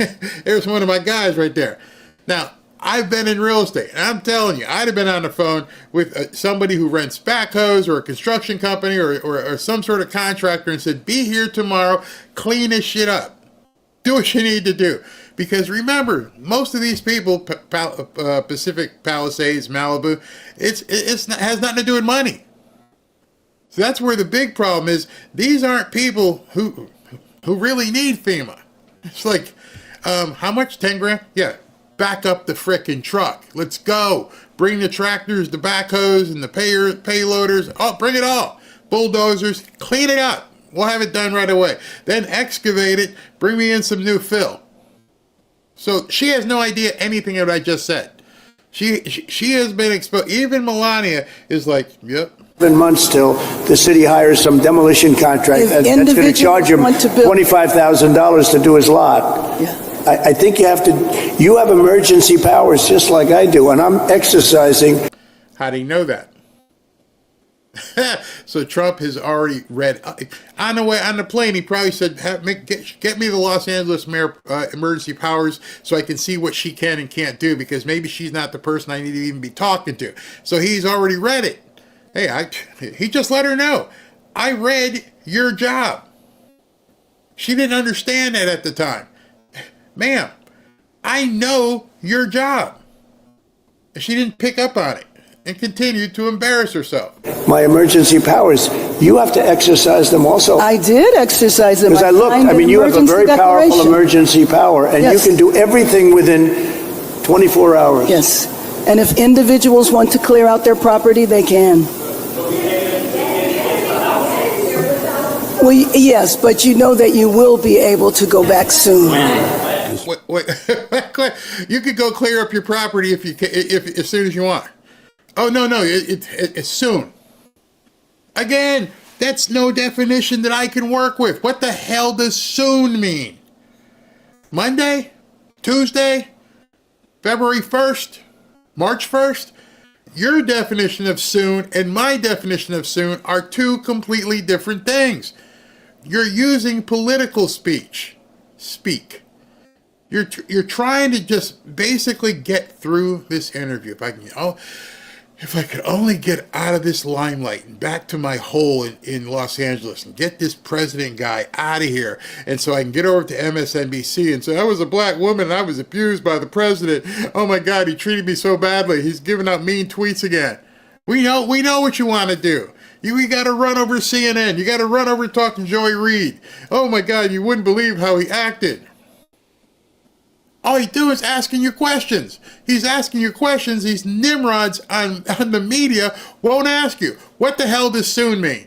there's one of my guys right there. Now, I've been in real estate, and I'm telling you, I'd have been on the phone with somebody who rents backhoes or a construction company or some sort of contractor and said, be here tomorrow, clean this shit up. Do what you need to do. Because remember, most of these people, Pacific Palisades, Malibu, has nothing to do with money. So that's where the big problem is. These aren't people who really need FEMA. It's like, how much? 10 grand? Yeah. Back up the frickin' truck. Let's go. Bring the tractors, the backhoes, and the payloaders. Oh, bring it all. Bulldozers. Clean it up. We'll have it done right away. Then excavate it. Bring me in some new fill. So she has no idea anything of what I just said. She has been exposed. Even Melania is like, yep. 7 months till the city hires some demolition contractor that's going to charge him $25,000 to do his lot. Yeah. I think you have emergency powers just like I do, and I'm exercising. How do you know that? So Trump has already read on the plane. He probably said, "Get me the Los Angeles mayor emergency powers so I can see what she can and can't do, because maybe she's not the person I need to even be talking to." So he's already read it. Hey, he just let her know. I read your job. She didn't understand that at the time. Ma'am, I know your job. And she didn't pick up on it and continued to embarrass herself. My emergency powers, you have to exercise them also. I did exercise them. Because you have a very powerful emergency power, and Yes. You can do everything within 24 hours. Yes. And if individuals want to clear out their property, they can. Well, yes, but you know that you will be able to go back soon. Wait. You could go clear up your property if as soon as you want. Oh, no, it's soon. Again, that's no definition that I can work with. What the hell does soon mean? Monday? Tuesday? February 1st? March 1st? Your definition of soon and my definition of soon are two completely different things. You're using political speak. You're trying to just basically get through this interview. If I could only get out of this limelight and back to my hole in Los Angeles and get this president guy out of here, and so I can get over to MSNBC and say, I was a black woman and I was abused by the president. Oh my God, he treated me so badly. He's giving out mean tweets again. We know what you want to do. We got to run over CNN. You got to run over talking Joy Reid. Oh my God, you wouldn't believe how he acted. All he do is asking you questions. He's asking you questions. These nimrods on the media won't ask you. What the hell does soon mean?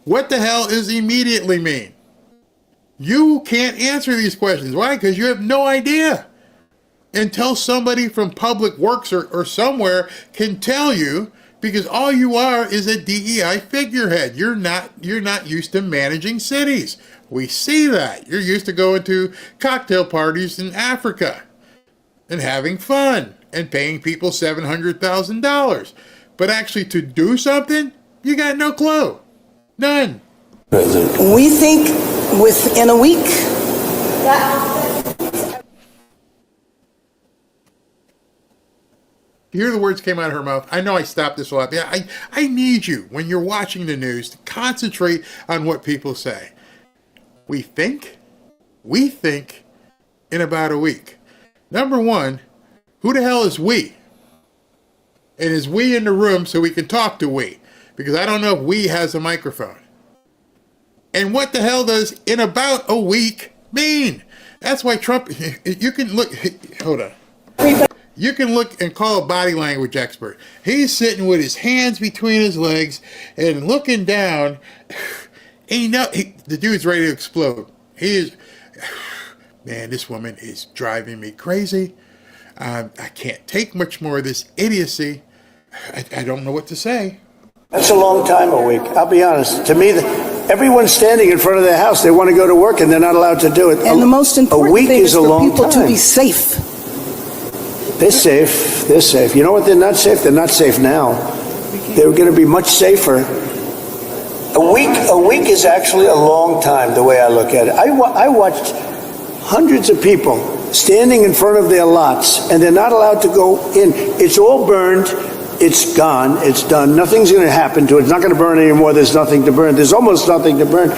What the hell does immediately mean? You can't answer these questions. Why? Because you have no idea. Until somebody from Public Works or somewhere can tell you, because all you are is a DEI figurehead. You're not used to managing cities. We see that. You're used to going to cocktail parties in Africa and having fun and paying people $700,000. But actually to do something, you got no clue. None. We think within a week. You hear the words came out of her mouth. I know I stopped this a lot. Yeah, I need you, when you're watching the news, to concentrate on what people say. We think in about a week. Number one, who the hell is we? And is we in the room so we can talk to we? Because I don't know if we has a microphone. And what the hell does in about a week mean? That's why Trump, you can look, hold on. You can look and call a body language expert. He's sitting with his hands between his legs and looking down. The dude's ready to explode. Man, this woman is driving me crazy. I can't take much more of this idiocy. I don't know what to say. That's a long time, a week. I'll be honest. To me, everyone's standing in front of their house. They want to go to work and they're not allowed to do it. And the most important thing is for people time. to be safe. They're safe. They're safe. You know what? They're not safe. They're not safe now. They're going to be much safer. A week is actually a long time, the way I look at it. I watched hundreds of people standing in front of their lots, and they're not allowed to go in. It's all burned. It's gone. It's done. Nothing's going to happen to it. It's not going to burn anymore. There's nothing to burn. There's almost nothing to burn.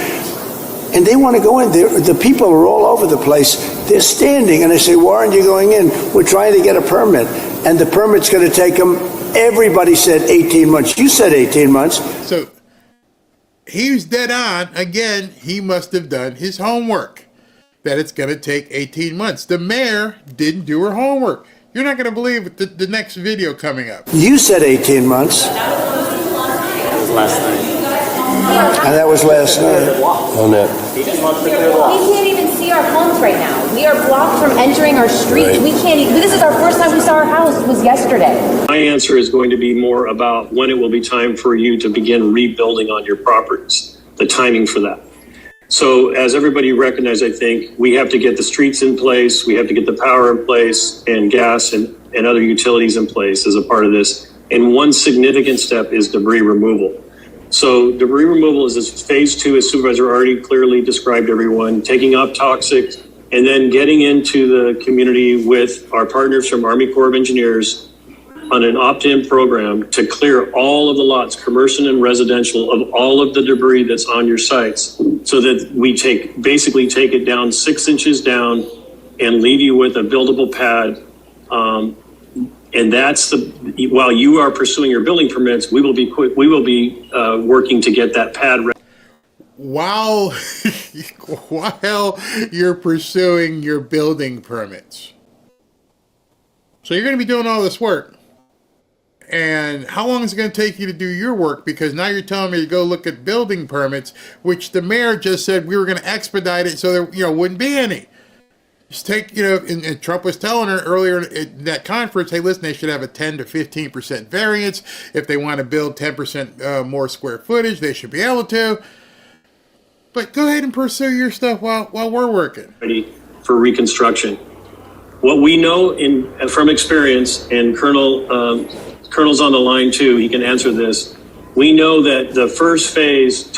And they want to go in. The people are all over the place. They're standing, and I say, why aren't you going in? We're trying to get a permit, and the permit's going to take them. Everybody said 18 months. You said 18 months. So he was dead on. Again, he must have done his homework, that it's going to take 18 months. The mayor didn't do her homework. You're not going to believe the next video coming up. You said 18 months. That was last night. And that was last night. On that. He just wants to clear the law. We can't even see our homes right now. We are blocked from entering our streets. Right. We can't even, this is our first time we saw our house, was yesterday. My answer is going to be more about when it will be time for you to begin rebuilding on your properties, the timing for that. So as everybody recognized, I think we have to get the streets in place, we have to get the power in place, and gas and other utilities in place as a part of this. And one significant step is debris removal. So debris removal is this phase 2, as Supervisor already clearly described everyone, taking out toxic and then getting into the community with our partners from Army Corps of Engineers on an opt-in program to clear all of the lots, commercial and residential, of all of the debris that's on your sites, so that we basically take it down 6 inches down and leave you with a buildable pad. And that's while you are pursuing your building permits, we will be working to get that pad ready. While you're pursuing your building permits. So you're going to be doing all this work. And how long is it going to take you to do your work? Because now you're telling me to go look at building permits, which the mayor just said we were going to expedite it so there wouldn't be any. Just take, and Trump was telling her earlier in that conference, hey, listen, they should have a 10 to 15% variance. If they want to build 10% more square footage, they should be able to. But go ahead and pursue your stuff while we're working. Ready for reconstruction. What we know from experience, and Colonel's on the line too, he can answer this. We know that the first phase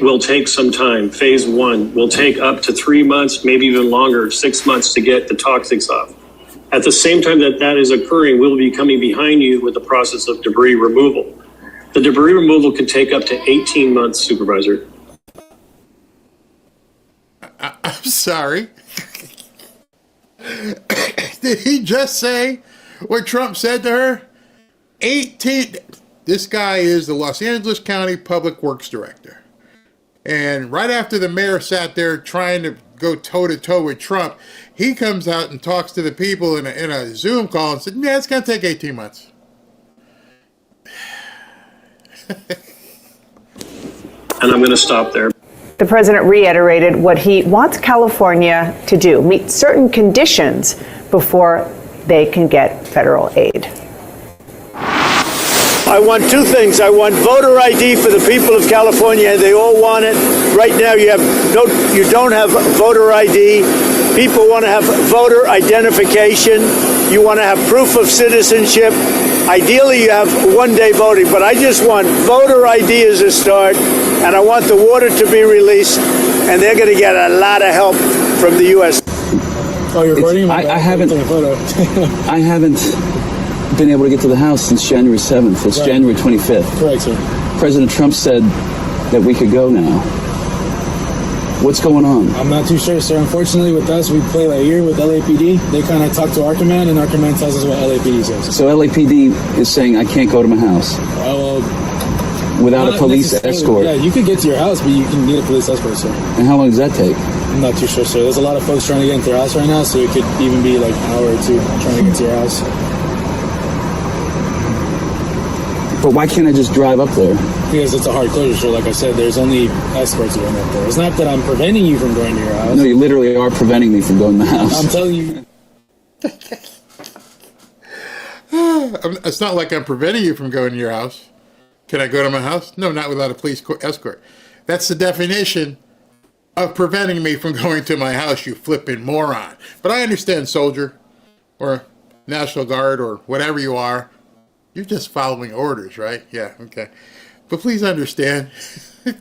will take some time. Phase 1 will take up to 3 months, maybe even longer, 6 months to get the toxics off. At the same time that is occurring, we'll be coming behind you with the process of debris removal. The debris removal can take up to 18 months, Supervisor. I'm sorry. Did he just say what Trump said to her? 18. This guy is the Los Angeles County Public Works Director. And right after the mayor sat there trying to go toe-to-toe with Trump, he comes out and talks to the people in a Zoom call and said, yeah, it's going to take 18 months. And I'm going to stop there. The president reiterated what he wants California to do, meet certain conditions before they can get federal aid. I want two things. I want voter ID for the people of California. They all want it. Right now, you don't have voter ID. People want to have voter identification. You want to have proof of citizenship. Ideally, you have one-day voting, but I just want voter ID as a start, and I want the water to be released, and they're going to get a lot of help from the U.S. Oh, you're recording? I haven't. I haven't been able to get to the House since January 7th. It's right. January 25th. Correct, sir. President Trump said that we could go now. What's going on? I'm not too sure, sir. Unfortunately, with us, we play by ear with LAPD. They kind of talk to our command, and our command tells us what LAPD says. So LAPD is saying I can't go to my house without a police escort? Yeah, you could get to your house, but you can need a police escort, sir. And how long does that take? I'm not too sure, sir. There's a lot of folks trying to get into their house right now, so it could even be like an hour or two trying to get to your house. But why can't I just drive up there? Because it's a hard closure, sir. Like I said, there's only escorts going up there. It's not that I'm preventing you from going to your house. No, you literally are preventing me from going to the house. I'm telling you. It's not like I'm preventing you from going to your house. Can I go to my house? No, not without a police escort. That's the definition of preventing me from going to my house, you flipping moron. But I understand, soldier, or National Guard, or whatever you are. You're just following orders, right? Yeah, okay. But please understand,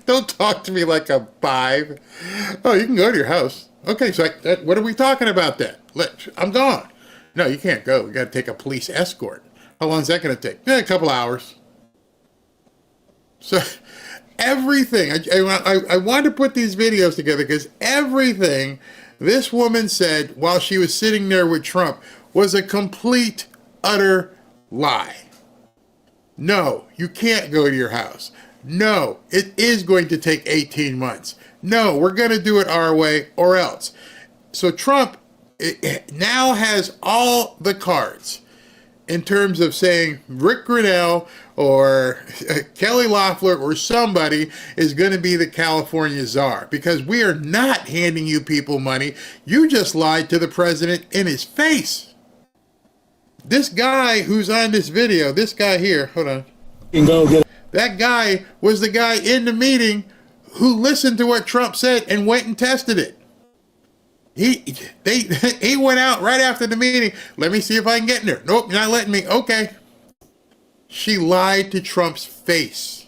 don't talk to me like I'm 5. Oh, you can go to your house. Okay, so what are we talking about then? I'm gone. No, you can't go. You got to take a police escort. How long is that going to take? A couple hours. So everything, I wanted to put these videos together because everything this woman said while she was sitting there with Trump was a complete, utter lie. No, you can't go to your house. No, it is going to take 18 months. No, we're going to do it our way or else. So Trump now has all the cards in terms of saying Rick Grinnell or Kelly Loeffler or somebody is going to be the California czar, because we are not handing you people money. You just lied to the president in his face. This guy who's on this video, this guy here, hold on. That guy was the guy in the meeting who listened to what Trump said and went and tested it. He went out right after the meeting. Let me see if I can get in there. Nope, you're not letting me. Okay. She lied to Trump's face.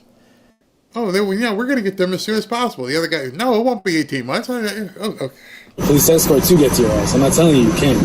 Oh, then we're going to get them as soon as possible. The other guy, no, it won't be 18 months. Oh, okay. Police escort to get to your house. I'm not telling you can't.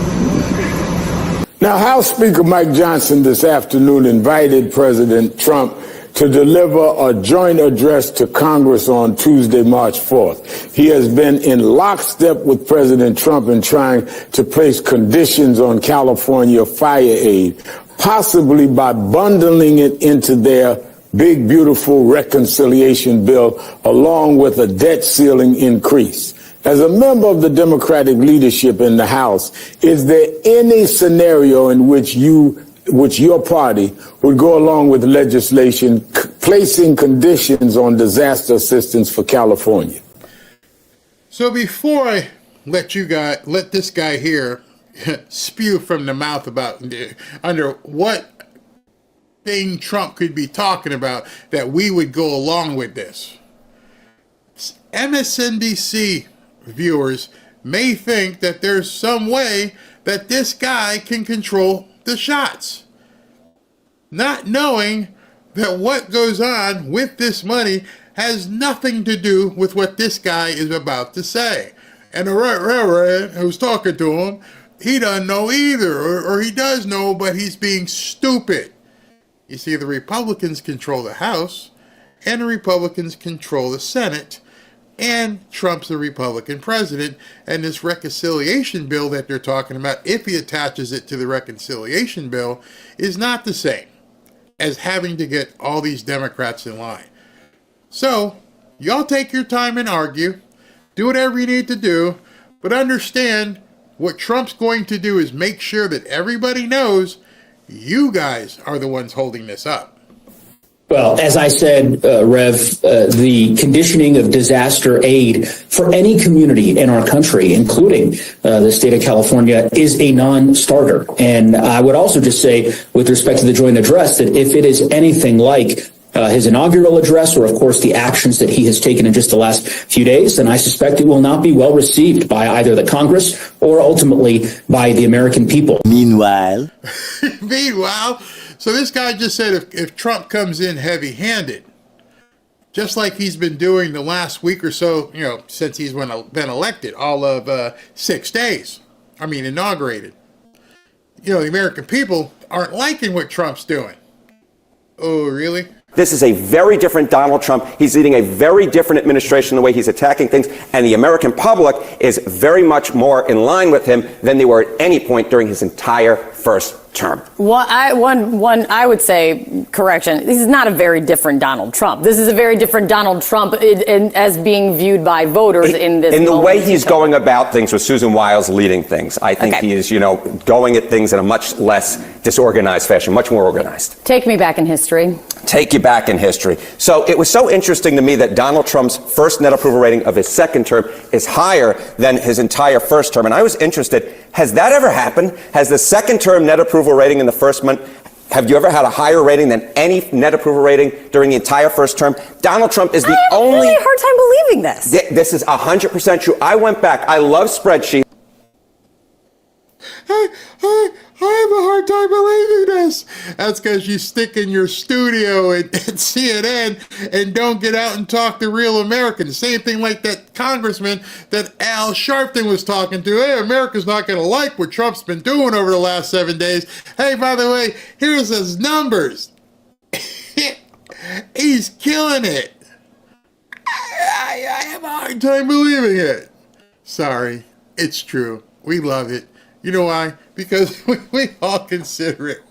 Now, House Speaker Mike Johnson this afternoon invited President Trump to deliver a joint address to Congress on Tuesday, March 4th. He has been in lockstep with President Trump in trying to place conditions on California fire aid, possibly by bundling it into their big, beautiful reconciliation bill, along with a debt ceiling increase. As a member of the Democratic leadership in the House, is there any scenario in which you which your party would go along with legislation placing conditions on disaster assistance for California. So before I let this guy here spew from the mouth about under what thing Trump could be talking about that we would go along with this, MSNBC viewers may think that there's some way that this guy can control the shots, not knowing that what goes on with this money has nothing to do with what this guy is about to say. And the reverend who's talking to him, he doesn't know either, or he does know, but he's being stupid. You see, the Republicans control the House, and the Republicans control the Senate, and Trump's the Republican president, and this reconciliation bill that they're talking about, if he attaches it to the reconciliation bill, is not the same as having to get all these Democrats in line. So, y'all take your time and argue, do whatever you need to do, but understand what Trump's going to do is make sure that everybody knows you guys are the ones holding this up. Well, as I said, Rev, the conditioning of disaster aid for any community in our country, including the state of California, is a non-starter. And I would also just say, with respect to the joint address, that if it is anything like his inaugural address, or of course the actions that he has taken in just the last few days, then I suspect it will not be well received by either the Congress or ultimately by the American people. Meanwhile, so this guy just said if Trump comes in heavy-handed, just like he's been doing the last week or so, since he's been elected, all of 6 days, inaugurated, the American people aren't liking what Trump's doing. Oh, really? This is a very different Donald Trump. He's leading a very different administration, the way he's attacking things, and the American public is very much more in line with him than they were at any point during his entire first term. Well, I would say, correction, this is not a very different Donald Trump. This is a very different Donald Trump as being viewed by voters in this In the way he's going about things with Susan Wiles leading things, I think he is, going at things in a much less disorganized fashion, much more organized. Take me back in history. Take you back in history. So it was so interesting to me that Donald Trump's first net approval rating of his second term is higher than his entire first term. And I was interested, has that ever happened? Has the second term net approval rating in the first month, have you ever had a higher rating than any net approval rating during the entire first term? Donald Trump is the only... I have a really hard time believing this. This is 100% true. I went back. I love spreadsheets. I have a hard time believing this. That's because you stick in your studio at CNN and don't get out and talk to real Americans. Same thing like that congressman that Al Sharpton was talking to. Hey, America's not going to like what Trump's been doing over the last 7 days. Hey, by the way, here's his numbers. He's killing it. I have a hard time believing it. Sorry, it's true. We love it. You know why? Because we all consider it.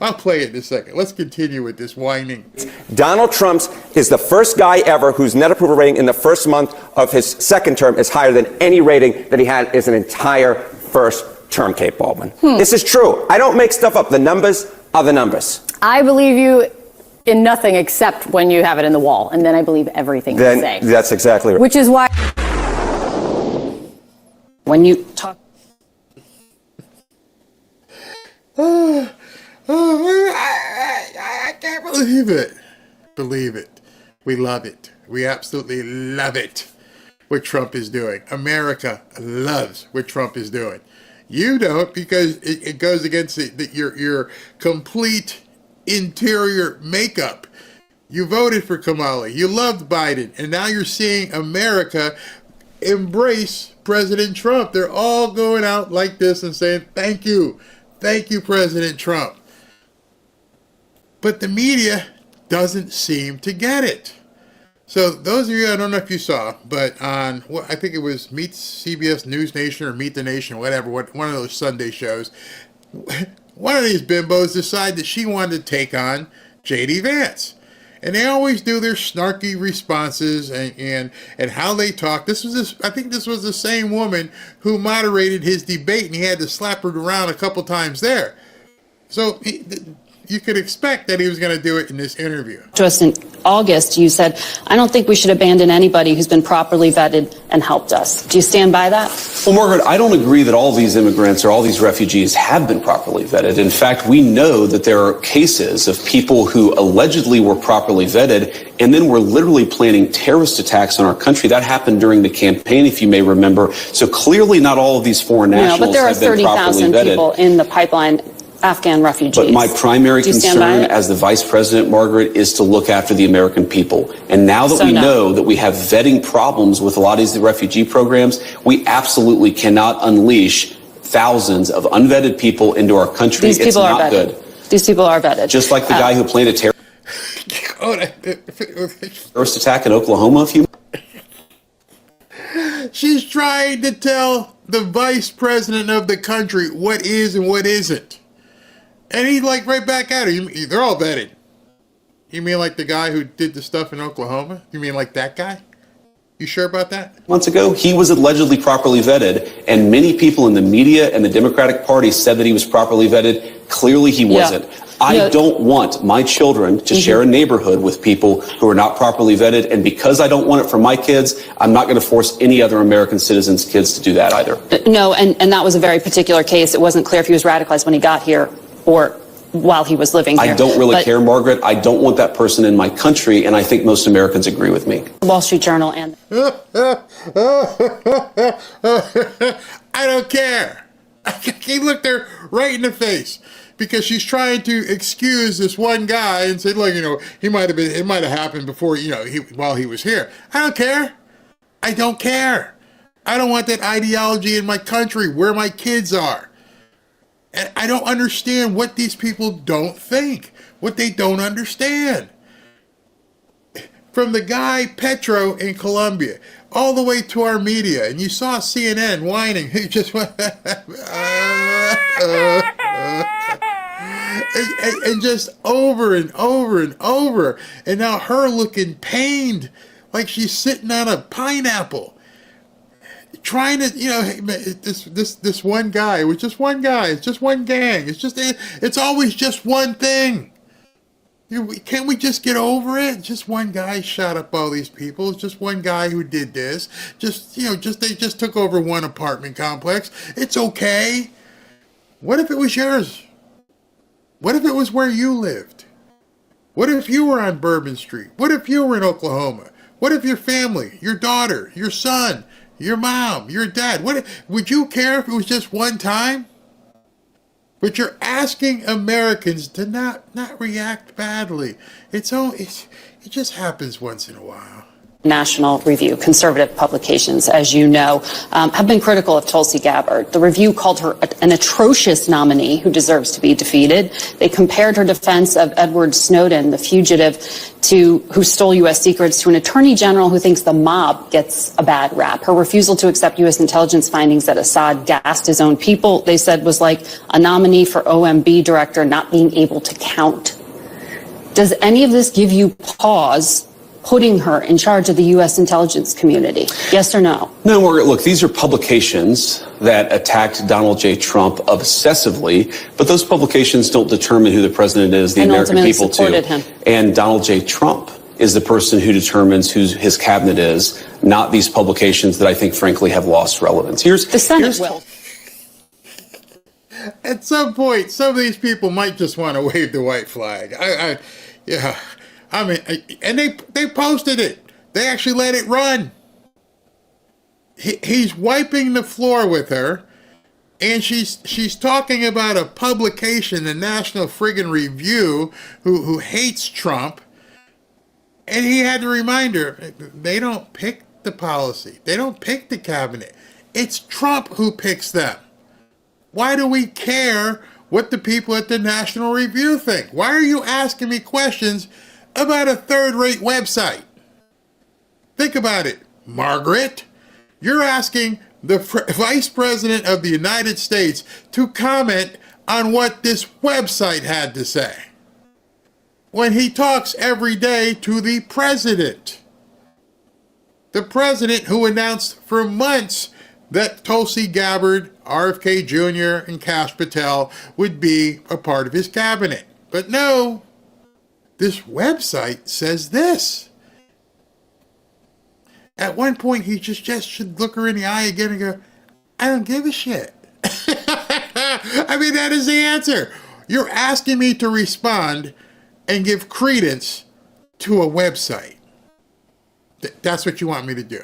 I'll play it in a second. Let's continue with this whining. Donald Trump is the first guy ever whose net approval rating in the first month of his second term is higher than any rating that he had in an entire first term, Kate Baldwin. This is true. I don't make stuff up. The numbers are the numbers. I believe you in nothing except when you have it in the wall, and then I believe everything you say. That's exactly right. Which is why when you talk... I can't believe it. Believe it. We love it. We absolutely love it. What Trump is doing. America loves what Trump is doing. You don't, because it goes against your complete interior makeup. You voted for Kamala. You loved Biden. And now you're seeing America embrace President Trump. They're all going out like this and saying, thank you. Thank you, President Trump. But the media doesn't seem to get it. So those of you, I don't know if you saw, but on, I think it was Meet CBS News Nation or Meet the Nation, whatever, one of those Sunday shows, one of these bimbos decided that she wanted to take on J.D. Vance. And they always do their snarky responses and how they talk. I think this was the same woman who moderated his debate, and he had to slap her around a couple times there. So you could expect that he was going to do it in this interview. Just in August, you said, I don't think we should abandon anybody who's been properly vetted and helped us. Do you stand by that? Well, Margaret, I don't agree that all these immigrants or all these refugees have been properly vetted. In fact, we know that there are cases of people who allegedly were properly vetted and then were literally planning terrorist attacks on our country. That happened during the campaign, if you may remember. So clearly not all of these foreign nationals but there are have been properly 30,000 vetted. people in the pipeline, Afghan refugees. But my primary Do you stand by concern it? as the vice president, Margaret, is to look after the American people. And now that So we no. know that we have vetting problems with a lot of these refugee programs, we absolutely cannot unleash thousands of unvetted people into our country. These It's people are not vetted. good. These people are vetted. Just like the guy who planned a terrorist attack in Oklahoma a few. She's trying to tell the vice president of the country what is and what isn't. And he's like right back at her. They're all vetted. You mean like the guy who did the stuff in Oklahoma? You mean like that guy? You sure about that? Months ago, he was allegedly properly vetted, and many people in the media and the Democratic Party said that he was properly vetted. Clearly, he wasn't. I don't want my children to share a neighborhood with people who are not properly vetted, and because I don't want it for my kids, I'm not going to force any other American citizens' kids to do that either. No, and that was a very particular case. It wasn't clear if he was radicalized when he got here or while he was living here. I don't really care, Margaret. I don't want that person in my country, and I think most Americans agree with me. The Wall Street Journal and... I don't care. He looked her right in the face because she's trying to excuse this one guy and say, look, it might have happened before, while he was here. I don't care. I don't care. I don't want that ideology in my country where my kids are. And I don't understand what these people don't think, what they don't understand. From the guy Petro in Colombia all the way to our media, and you saw CNN whining. He just went and just over and over and over, and now her looking pained, like she's sitting on a pineapple. Trying to, this one guy, it was just one guy, it's just one gang, it's always just one thing. Can't we just get over it? Just one guy shot up all these people, it's just one guy who did this, they just took over one apartment complex, it's okay. What if it was yours? What if it was where you lived? What if you were on Bourbon Street? What if you were in Oklahoma? What if your family, your daughter, your son, your mom, your dad, would you care if it was just one time? But you're asking Americans to not react badly. It just happens once in a while. National Review, conservative publications, as you know, have been critical of Tulsi Gabbard. The Review called her an atrocious nominee who deserves to be defeated. They compared her defense of Edward Snowden, the fugitive who stole U.S. secrets, to an attorney general who thinks the mob gets a bad rap. Her refusal to accept U.S. intelligence findings that Assad gassed his own people, they said, was like a nominee for OMB director not being able to count. Does any of this give you pause putting her in charge of the U.S. intelligence community? Yes or no? No, Margaret, look, these are publications that attacked Donald J. Trump obsessively, but those publications don't determine who the president is, the American people do. Him. And Donald J. Trump is the person who determines who his cabinet is, not these publications that I think, frankly, have lost relevance. The Senate will. At some point, some of these people might just want to wave the white flag. And they posted it. They actually let it run. He's wiping the floor with her, and she's talking about a publication, the National Friggin' Review, who hates Trump, and he had to remind her, they don't pick the policy. They don't pick the cabinet. It's Trump who picks them. Why do we care what the people at the National Review think? Why are you asking me questions about a third-rate website? Think about it, Margaret. You're asking the Vice President of the United States to comment on what this website had to say when he talks every day to the president. The president who announced for months that Tulsi Gabbard, RFK Jr., and Kash Patel would be a part of his cabinet. But no, this website says this. At one point, he just should look her in the eye again and go, I don't give a shit. I mean, that is the answer. You're asking me to respond and give credence to a website. That's what you want me to do.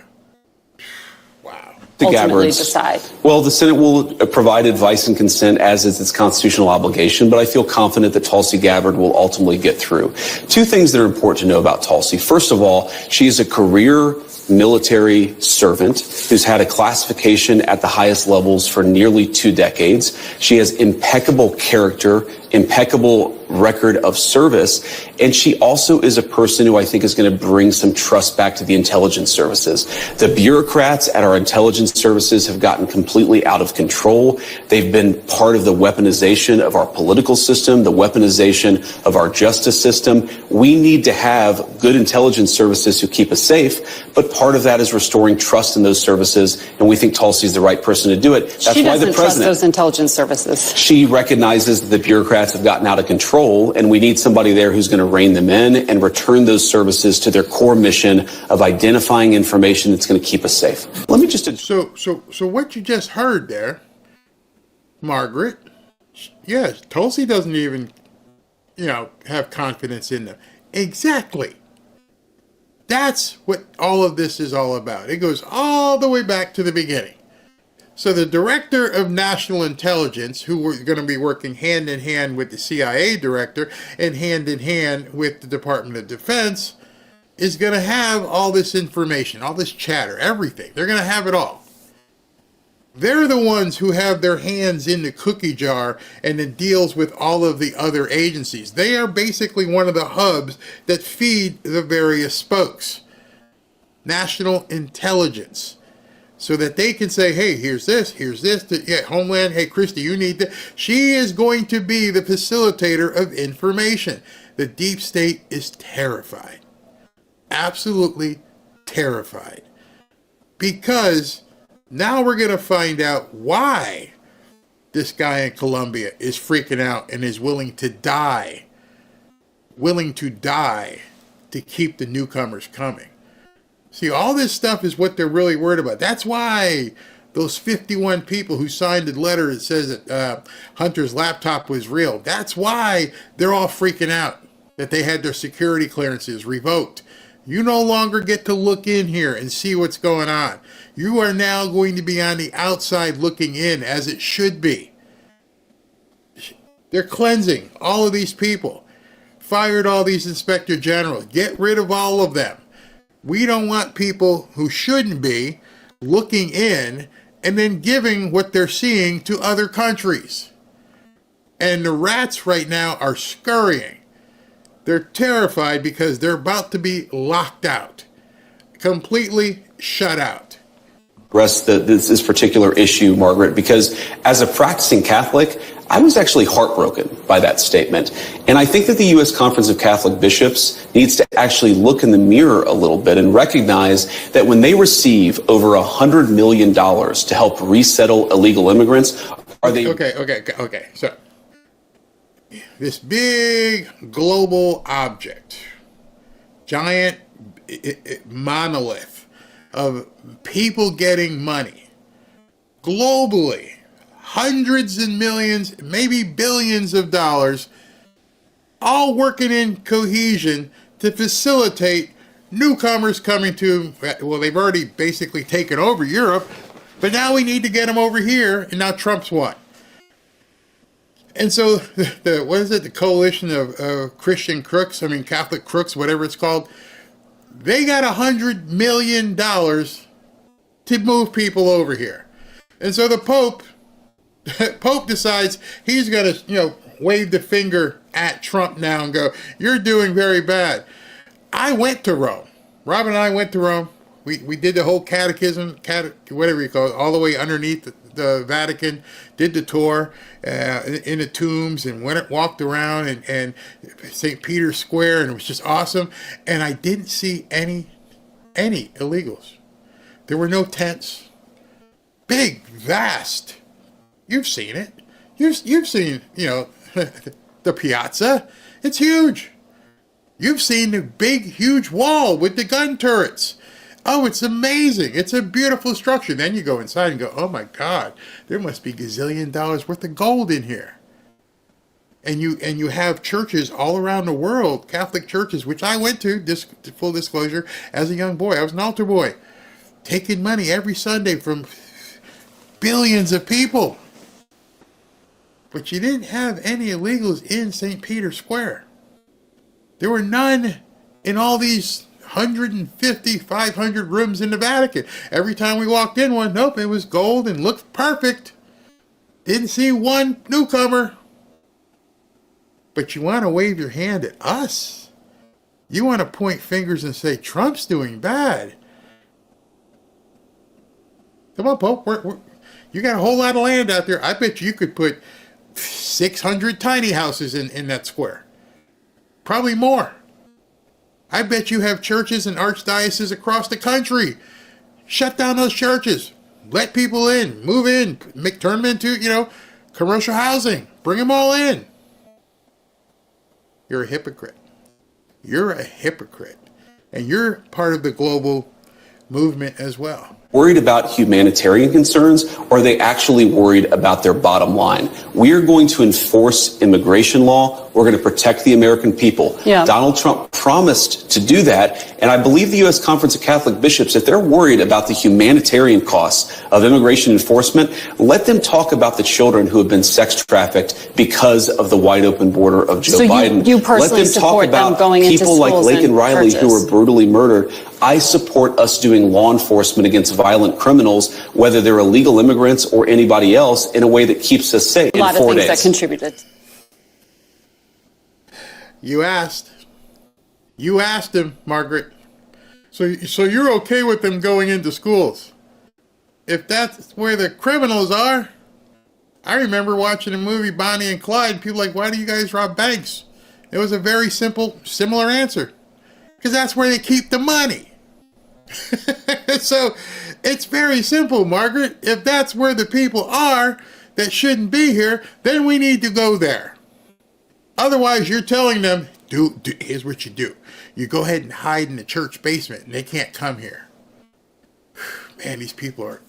Wow. Ultimately decide. Well, the Senate will provide advice and consent as is its constitutional obligation, but I feel confident that Tulsi Gabbard will ultimately get through. Two things that are important to know about Tulsi. First of all, she is a career military servant who's had a classification at the highest levels for nearly 2 decades. She has impeccable character, impeccable record of service, and she also is a person who I think is going to bring some trust back to the intelligence services. The bureaucrats at our intelligence services have gotten completely out of control. They've been part of the weaponization of our political system, the weaponization of our justice system. We need to have good intelligence services who keep us safe, but part of that is restoring trust in those services, and we think Tulsi is the right person to do it. That's she why doesn't the trust president, those intelligence services. She recognizes that the bureaucrats have gotten out of control, and we need somebody there who's going to rein them in and return those services to their core mission of identifying information that's going to keep us safe. Let me just... So what you just heard there, Margaret, yes, Tulsi doesn't even, have confidence in them. Exactly. That's what all of this is all about. It goes all the way back to the beginning. So the director of national intelligence, who we're going to be working hand in hand with the CIA director and hand in hand with the Department of Defense, is going to have all this information, all this chatter, everything. They're going to have it all. They're the ones who have their hands in the cookie jar and it deals with all of the other agencies. They are basically one of the hubs that feed the various spokes. National intelligence. So that they can say, hey, here's this, yeah, Homeland, hey, Christy, you need that. She is going to be the facilitator of information. The deep state is terrified. Absolutely terrified. Because now we're going to find out why this guy in Colombia is freaking out and is willing to die to keep the newcomers coming. See, all this stuff is what they're really worried about. That's why those 51 people who signed the letter that says that Hunter's laptop was real, that's why they're all freaking out that they had their security clearances revoked. You no longer get to look in here and see what's going on. You are now going to be on the outside looking in, as it should be. They're cleansing all of these people. Fired all these inspector generals. Get rid of all of them. We don't want people who shouldn't be looking in and then giving what they're seeing to other countries. And the rats right now are scurrying. They're terrified because they're about to be locked out. Completely shut out. Address this particular issue, Margaret, because as a practicing Catholic, I was actually heartbroken by that statement. And I think that the U.S. Conference of Catholic Bishops needs to actually look in the mirror a little bit and recognize that when they receive over $100 million to help resettle illegal immigrants, are they... Okay. So, this big global object, giant monolith of people getting money globally, hundreds and millions, maybe billions of dollars, all working in cohesion to facilitate newcomers coming to, well, they've already basically taken over Europe, but now we need to get them over here, and now Trump's won. And so, the coalition of Christian crooks, Catholic crooks, whatever it's called, they got $100 million to move people over here. And so the Pope decides he's going to, wave the finger at Trump now and go, you're doing very bad. I went to Rome. Rob and I went to Rome. We did the whole catechism, whatever you call it, all the way underneath the Vatican, did the tour in the tombs and walked around and St. Peter's Square, and it was just awesome. And I didn't see any illegals. There were no tents. big, vast. You've seen it. You've seen, the piazza. It's huge. You've seen the big, huge wall with the gun turrets. Oh, it's amazing. It's a beautiful structure. Then you go inside and go, oh my God, there must be gazillion dollars worth of gold in here. And you have churches all around the world, Catholic churches, which I went to, full disclosure, as a young boy. I was an altar boy, taking money every Sunday from billions of people. But you didn't have any illegals in St. Peter's Square. There were none in all these 150, 500 rooms in the Vatican. Every time we walked in one, nope, it was gold and looked perfect. Didn't see one newcomer. But you want to wave your hand at us. You want to point fingers and say, Trump's doing bad. Come on, Pope. You got a whole lot of land out there. I bet you could put 600 tiny houses in that square. Probably more. I bet you have churches and archdioceses across the country. Shut down those churches. Let people in. Move in. Turn them into, commercial housing. Bring them all in. You're a hypocrite. You're a hypocrite. And you're part of the global movement as well. Worried about humanitarian concerns, or are they actually worried about their bottom line? We are going to enforce immigration law. We're going to protect the American people. Yeah. Donald Trump promised to do that. And I believe the U.S. Conference of Catholic Bishops, if they're worried about the humanitarian costs of immigration enforcement, let them talk about the children who have been sex trafficked because of the wide open border of Joe Biden. You personally support them going into people like schools Laken and Riley churches. who were brutally murdered. I support us doing law enforcement against violent criminals, whether they're illegal immigrants or anybody else, in a way that keeps us safe. A lot of things that contributed. You asked him, Margaret. So you're okay with them going into schools? If that's where the criminals are, I remember watching the movie Bonnie and Clyde. People like, why do you guys rob banks? It was a very similar answer. Because that's where they keep the money. So it's very simple, Margaret. If that's where the people are that shouldn't be here, then we need to go there. Otherwise, you're telling them, here's what you do. You go ahead and hide in the church basement and they can't come here. Man, these people are...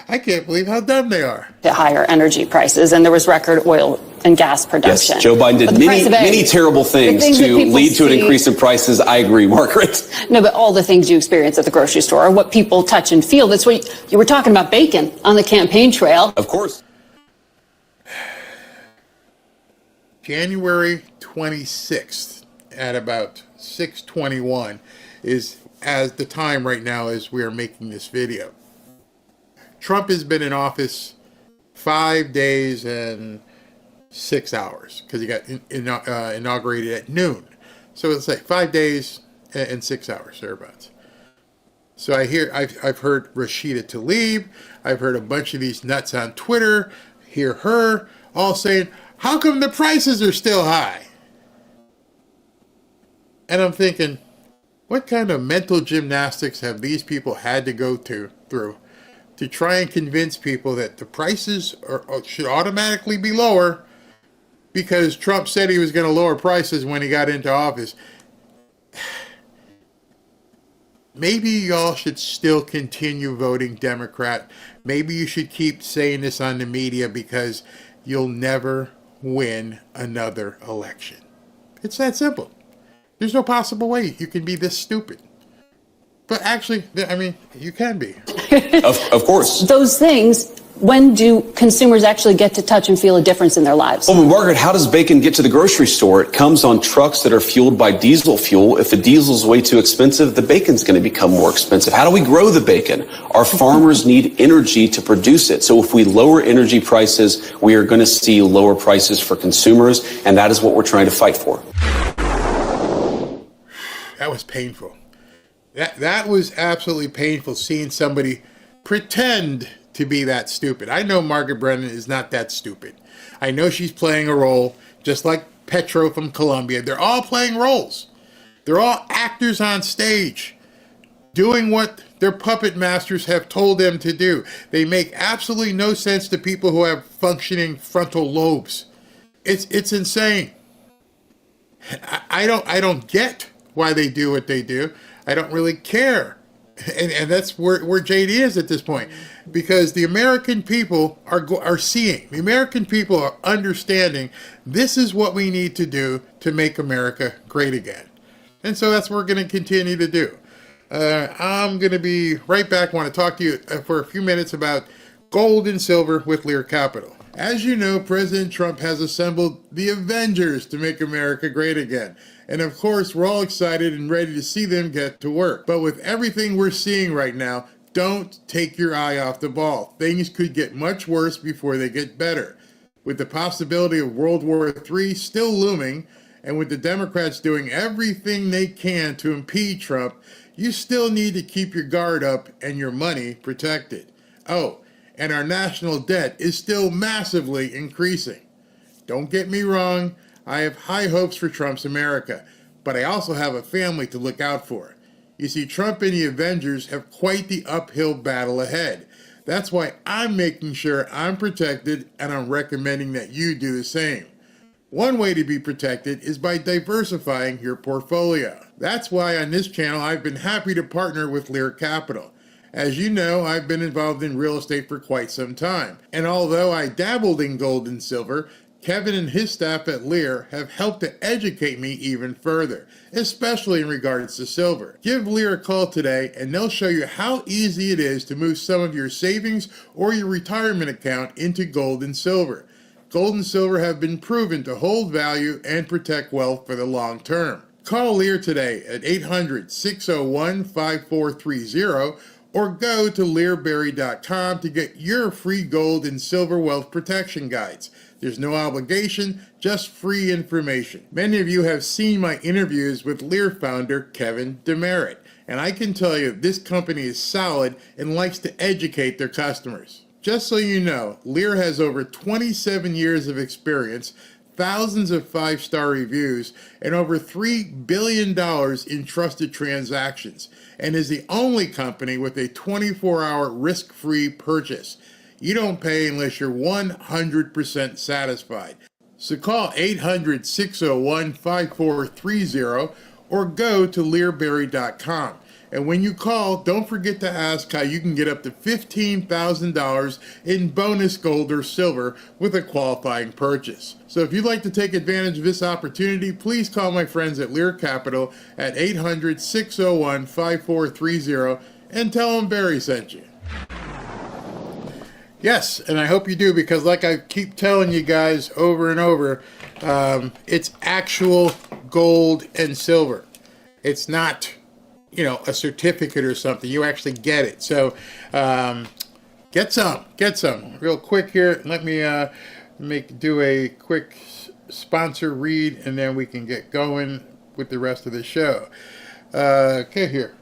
I can't believe how dumb they are. To higher energy prices, and there was record oil and gas production. Yes, Joe Biden did many terrible things to lead to an increase in prices. I agree, Margaret. No, but all the things you experience at the grocery store are what people touch and feel. That's what you were talking about, bacon on the campaign trail. Of course. January 26th at about 6:21 is as the time right now as we are making this video. Trump has been in office 5 days and 6 hours because he got inaugurated at noon. So it's like 5 days and 6 hours, thereabouts. So I've heard Rashida Tlaib, I've heard a bunch of these nuts on Twitter, hear her all saying, how come the prices are still high? And I'm thinking, what kind of mental gymnastics have these people had to go through to try and convince people that the prices should automatically be lower because Trump said he was going to lower prices when he got into office? Maybe y'all should still continue voting Democrat. Maybe you should keep saying this on the media because you'll never win another election. It's that simple. There's no possible way you can be this stupid. But actually, I mean, you can be. Of course. Those things, when do consumers actually get to touch and feel a difference in their lives? Well, Margaret, how does bacon get to the grocery store? It comes on trucks that are fueled by diesel fuel. If the diesel's way too expensive, the bacon's going to become more expensive. How do we grow the bacon? Our farmers need energy to produce it. So if we lower energy prices, we are going to see lower prices for consumers, and that is what we're trying to fight for. That was painful. That was absolutely painful, seeing somebody pretend to be that stupid. I know Margaret Brennan is not that stupid. I know she's playing a role, just like Petro from Colombia. They're all playing roles. They're all actors on stage, doing what their puppet masters have told them to do. They make absolutely no sense to people who have functioning frontal lobes. It's insane. I don't get why they do what they do. I don't really care. And that's where JD is at this point. Because the American people are seeing, the American people are understanding this is what we need to do to make America great again. And so that's what we're going to continue to do. I'm going to be right back. I want to talk to you for a few minutes about gold and silver with Lear Capital. As you know, President Trump has assembled the Avengers to make America great again. And of course, we're all excited and ready to see them get to work. But with everything we're seeing right now, don't take your eye off the ball. Things could get much worse before they get better. With the possibility of World War III still looming, and with the Democrats doing everything they can to impede Trump, you still need to keep your guard up and your money protected. Oh, and our national debt is still massively increasing. Don't get me wrong, I have high hopes for Trump's America, but I also have a family to look out for. You see, Trump and the Avengers have quite the uphill battle ahead. That's why I'm making sure I'm protected, and I'm recommending that you do the same. One way to be protected is by diversifying your portfolio. That's why on this channel I've been happy to partner with Lear Capital. As you know, I've been involved in real estate for quite some time. And although I dabbled in gold and silver, Kevin and his staff at Lear have helped to educate me even further, especially in regards to silver. Give Lear a call today and they'll show you how easy it is to move some of your savings or your retirement account into gold and silver. Gold and silver have been proven to hold value and protect wealth for the long term. Call Lear today at 800-601-5430 or go to learberry.com to get your free gold and silver wealth protection guides. There's no obligation, just free information. Many of you have seen my interviews with Lear founder Kevin Demerit, and I can tell you this company is solid and likes to educate their customers. Just so you know, Lear has over 27 years of experience, thousands of 5-star reviews, and over $3 billion in trusted transactions, and is the only company with a 24-hour risk-free purchase. You don't pay unless you're 100% satisfied. So call 800-601-5430 or go to learberry.com. And when you call, don't forget to ask how you can get up to $15,000 in bonus gold or silver with a qualifying purchase. So if you'd like to take advantage of this opportunity, please call my friends at Lear Capital at 800-601-5430 and tell them Barry sent you. Yes, and I hope you do, because like I keep telling you guys over and over, it's actual gold and silver. It's not, a certificate or something. You actually get it. So get some real quick here. Let me do a quick sponsor read, and then we can get going with the rest of the show. Okay, here.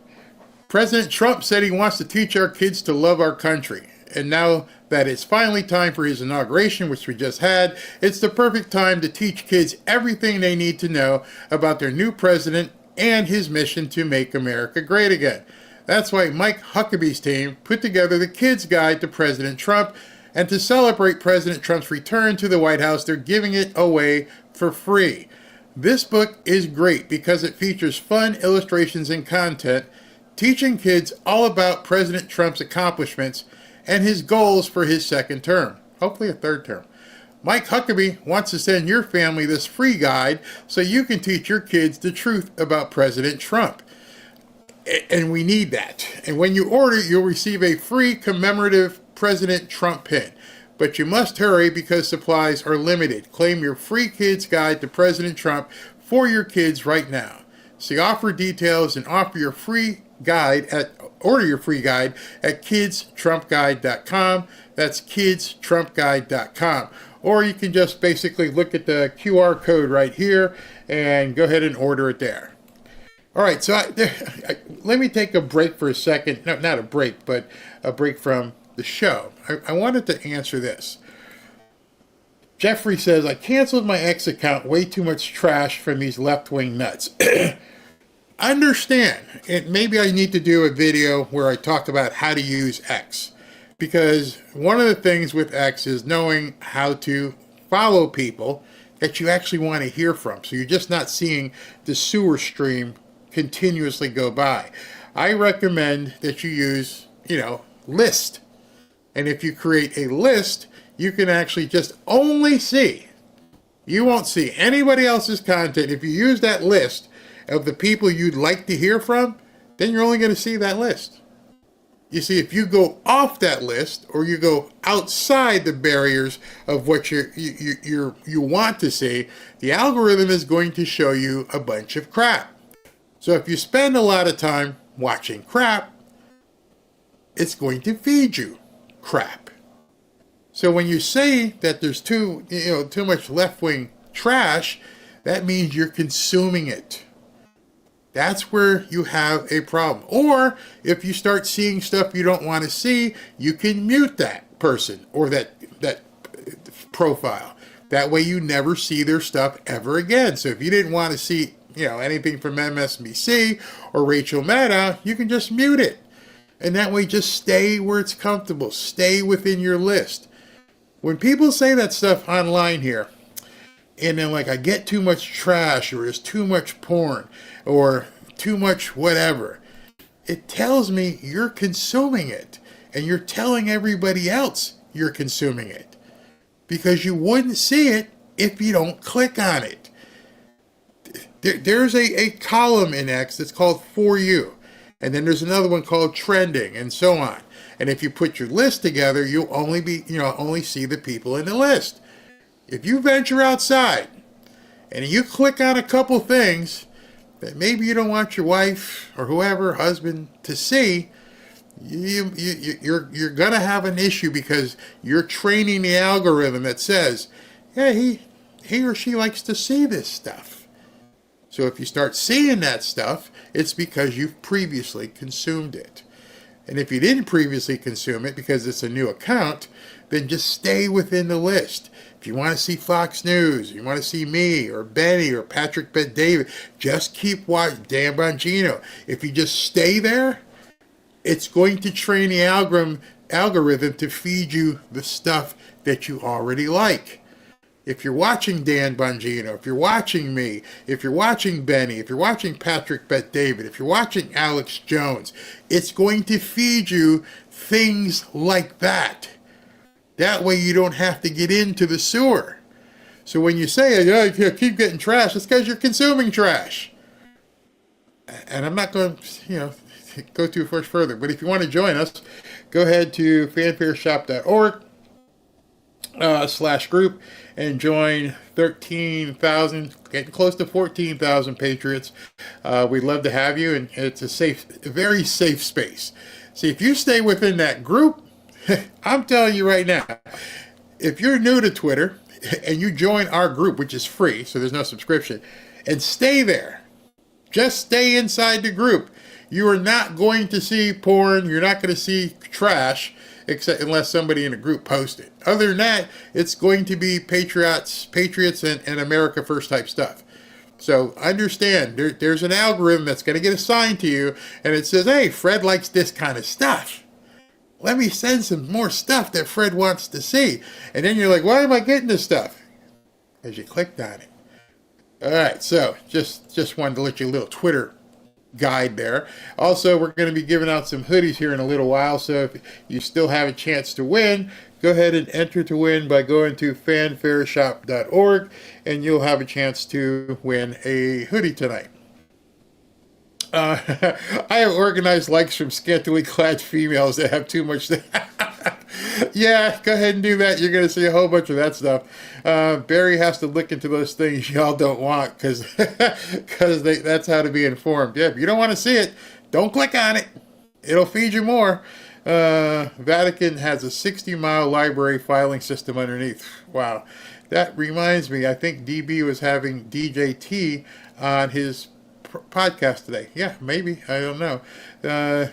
President Trump said he wants to teach our kids to love our country. And now that it's finally time for his inauguration, which we just had, it's the perfect time to teach kids everything they need to know about their new president and his mission to make America great again. That's why Mike Huckabee's team put together the Kids Guide to President Trump, and to celebrate President Trump's return to the White House, they're giving it away for free. This book is great because it features fun illustrations and content, teaching kids all about President Trump's accomplishments and his goals for his second term, hopefully a third term. Mike Huckabee wants to send your family this free guide so you can teach your kids the truth about President Trump. And we need that. And when you order, you'll receive a free commemorative President Trump pin. But you must hurry because supplies are limited. Claim your free Kids Guide to President Trump for your kids right now. See offer details and order your free guide at kidstrumpguide.com. That's kidstrumpguide.com. Or you can just basically look at the QR code right here and go ahead and order it there. All right, so let me take a break for a second. No, not a break, but a break from the show. I wanted to answer this. Jeffrey says, I canceled my X account. Way too much trash from these left-wing nuts. understand, and maybe I need to do a video where I talk about how to use X, because one of the things with X is knowing how to follow people that you actually want to hear from. So you're just not seeing the sewer stream continuously go by. I recommend that you use, list. And if you create a list, you can actually just only see. You won't see anybody else's content. If you use that list of the people you'd like to hear from, then you're only going to see that list. You see, if you go off that list, or you go outside the barriers of what you want to see, the algorithm is going to show you a bunch of crap. So if you spend a lot of time watching crap, it's going to feed you crap. So when you say that there's too much left-wing trash, that means you're consuming it. That's where you have a problem. Or if you start seeing stuff you don't want to see, you can mute that person or that profile. That way you never see their stuff ever again. So if you didn't want to see, anything from MSNBC or Rachel Maddow, you can just mute it. And that way just stay where it's comfortable. Stay within your list. When people say that stuff online here, and then I get too much trash, or there's too much porn, or too much whatever, it tells me you're consuming it, and you're telling everybody else you're consuming it, because you wouldn't see it if you don't click on it. There's a column in X that's called For You, and then there's another one called Trending, and so on. And if you put your list together, you'll only see the people in the list. If you venture outside and you click on a couple things that maybe you don't want your wife or whoever, husband, to see, you're gonna have an issue, because you're training the algorithm that says, yeah, he or she likes to see this stuff. So if you start seeing that stuff, it's because you've previously consumed it. And if you didn't previously consume it because it's a new account, then just stay within the list. If you want to see Fox News, you want to see me or Benny or Patrick Bet-David, just keep watching Dan Bongino. If you just stay there, it's going to train the algorithm to feed you the stuff that you already like. If you're watching Dan Bongino, if you're watching me, if you're watching Benny, if you're watching Patrick Bet-David, if you're watching Alex Jones, it's going to feed you things like that. That way you don't have to get into the sewer. So when you say, you keep getting trash, it's because you're consuming trash. And I'm not going to, go too much further. But if you want to join us, go ahead to fanfareshop.org /group and join 13,000, getting close to 14,000 patriots. We'd love to have you, and it's a very safe space. See, if you stay within that group, I'm telling you right now, if you're new to Twitter and you join our group, which is free, so there's no subscription, and stay there, just stay inside the group, you are not going to see porn, you're not going to see trash, except unless somebody in the group posts it. Other than that, it's going to be patriots and America First type stuff. So understand, there's an algorithm that's going to get assigned to you, and it says, hey, Fred likes this kind of stuff. Let me send some more stuff that Fred wants to see. And then you're like, why am I getting this stuff? Because you clicked on it. All right, so just wanted to let you a little Twitter guide there. Also, we're going to be giving out some hoodies here in a little while, so if you still have a chance to win, go ahead and enter to win by going to fanfareshop.org, and you'll have a chance to win a hoodie tonight. I have organized likes from scantily clad females that have too much. Yeah, go ahead and do that. You're going to see a whole bunch of that stuff. Barry has to look into those things y'all don't want, because that's how to be informed. Yeah, if you don't want to see it, don't click on it. It'll feed you more. Vatican has a 60-mile library filing system underneath. Wow. That reminds me, I think DB was having DJT on his podcast today. Yeah, maybe. I don't know.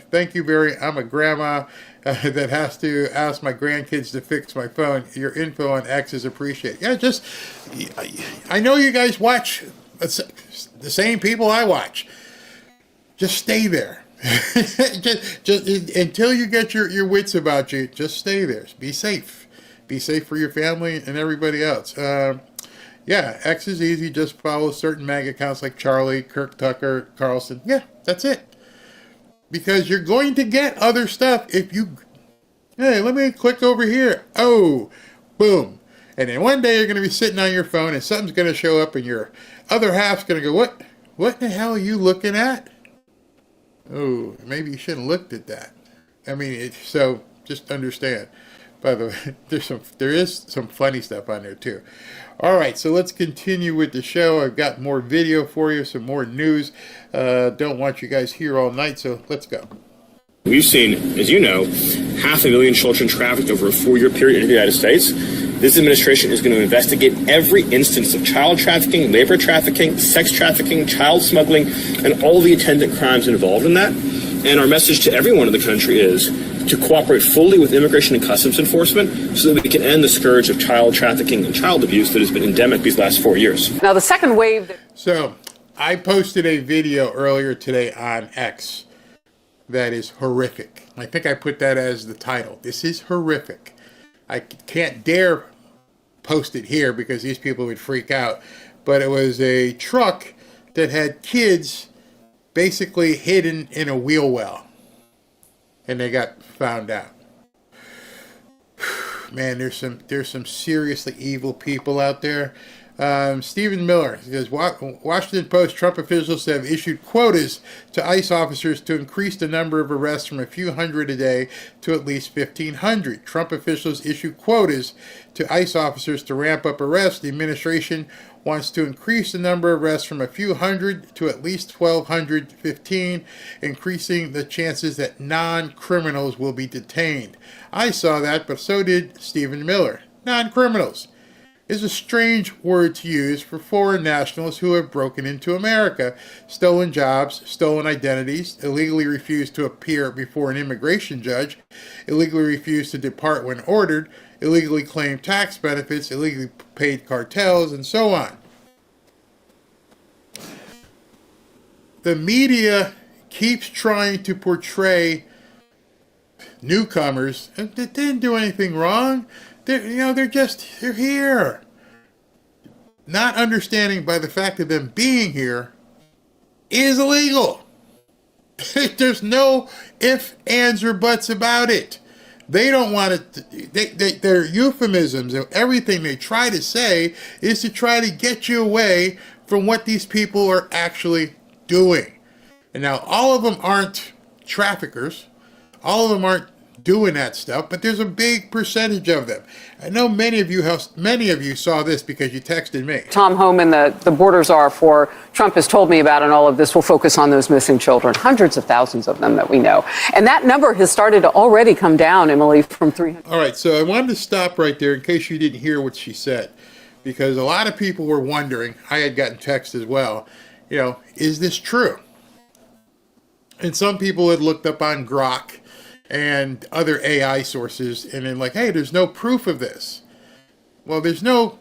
Thank you, Barry. I'm a grandma that has to ask my grandkids to fix my phone. Your info on X is appreciated. Yeah, I know you guys watch the same people I watch. just stay there. just until you get your wits about you, just stay there. Be safe. Be safe for your family and everybody else. Yeah, X is easy. Just follow certain MAG accounts like Charlie, Kirk Tucker, Carlson. Yeah, that's it. Because you're going to get other stuff if you... Hey, let me click over here. Oh, boom. And then one day you're going to be sitting on your phone and something's going to show up and your other half's going to go, what the hell are you looking at? Oh, maybe you shouldn't have looked at that. I mean, so just understand. By the way, there is some funny stuff on there too. All right, so let's continue with the show. I've got more video for you, some more news. Don't want you guys here all night, so let's go. We've seen, as you know, 500,000 children trafficked over a 4-year period in the United States. This administration is going to investigate every instance of child trafficking, labor trafficking, sex trafficking, child smuggling, and all the attendant crimes involved in that. And our message to everyone in the country is to cooperate fully with immigration and customs enforcement so that we can end the scourge of child trafficking and child abuse that has been endemic these last 4 years. Now, the second wave... So, I posted a video earlier today on X that is horrific. I think I put that as the title. This is horrific. I can't dare post it here because these people would freak out. But it was a truck that had kids basically hidden in a wheel well. And they got found out. Man, there's some seriously evil people out there. Stephen Miller says, Washington Post, Trump officials have issued quotas to ICE officers to increase the number of arrests from a few hundred a day to at least 1,500. Trump officials issued quotas to ICE officers to ramp up arrests. The administration wants to increase the number of arrests from a few hundred to at least 1,215, increasing the chances that non-criminals will be detained. I saw that, but so did Stephen Miller. Non-criminals is a strange word to use for foreign nationals who have broken into America, stolen jobs, stolen identities, illegally refused to appear before an immigration judge, illegally refused to depart when ordered, illegally claimed tax benefits, illegally paid cartels, and so on. The media keeps trying to portray newcomers that didn't do anything wrong. They're here. Not understanding by the fact of them being here is illegal. There's no ifs, ands, or buts about it. They don't want it. Their euphemisms and everything they try to say is to try to get you away from what these people are actually doing. And now all of them aren't traffickers. All of them aren't doing that stuff, but there's a big percentage of them. I know many of you saw this because you texted me. Tom Homan, the border czar for Trump, has told me about, and all of this will focus on those missing children, hundreds of thousands of them that we know. And that number has started to already come down, Emily, from 300. All right, so I wanted to stop right there in case you didn't hear what she said, because a lot of people were wondering, I had gotten text as well, is this true? And some people had looked up on Grok and other AI sources, and then hey, there's no proof of this. Well, there's no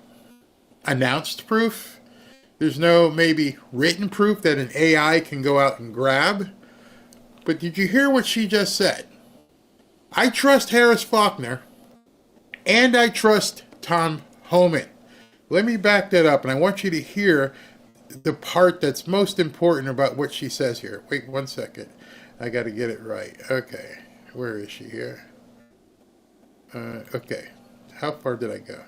announced proof. There's no maybe written proof that an AI can go out and grab. But did you hear what she just said? I trust Harris Faulkner, and I trust Tom Homan. Let me back that up, and I want you to hear the part that's most important about what she says here. Wait 1 second. I got to get it right. Okay. Where is she here? Okay. How far did I go?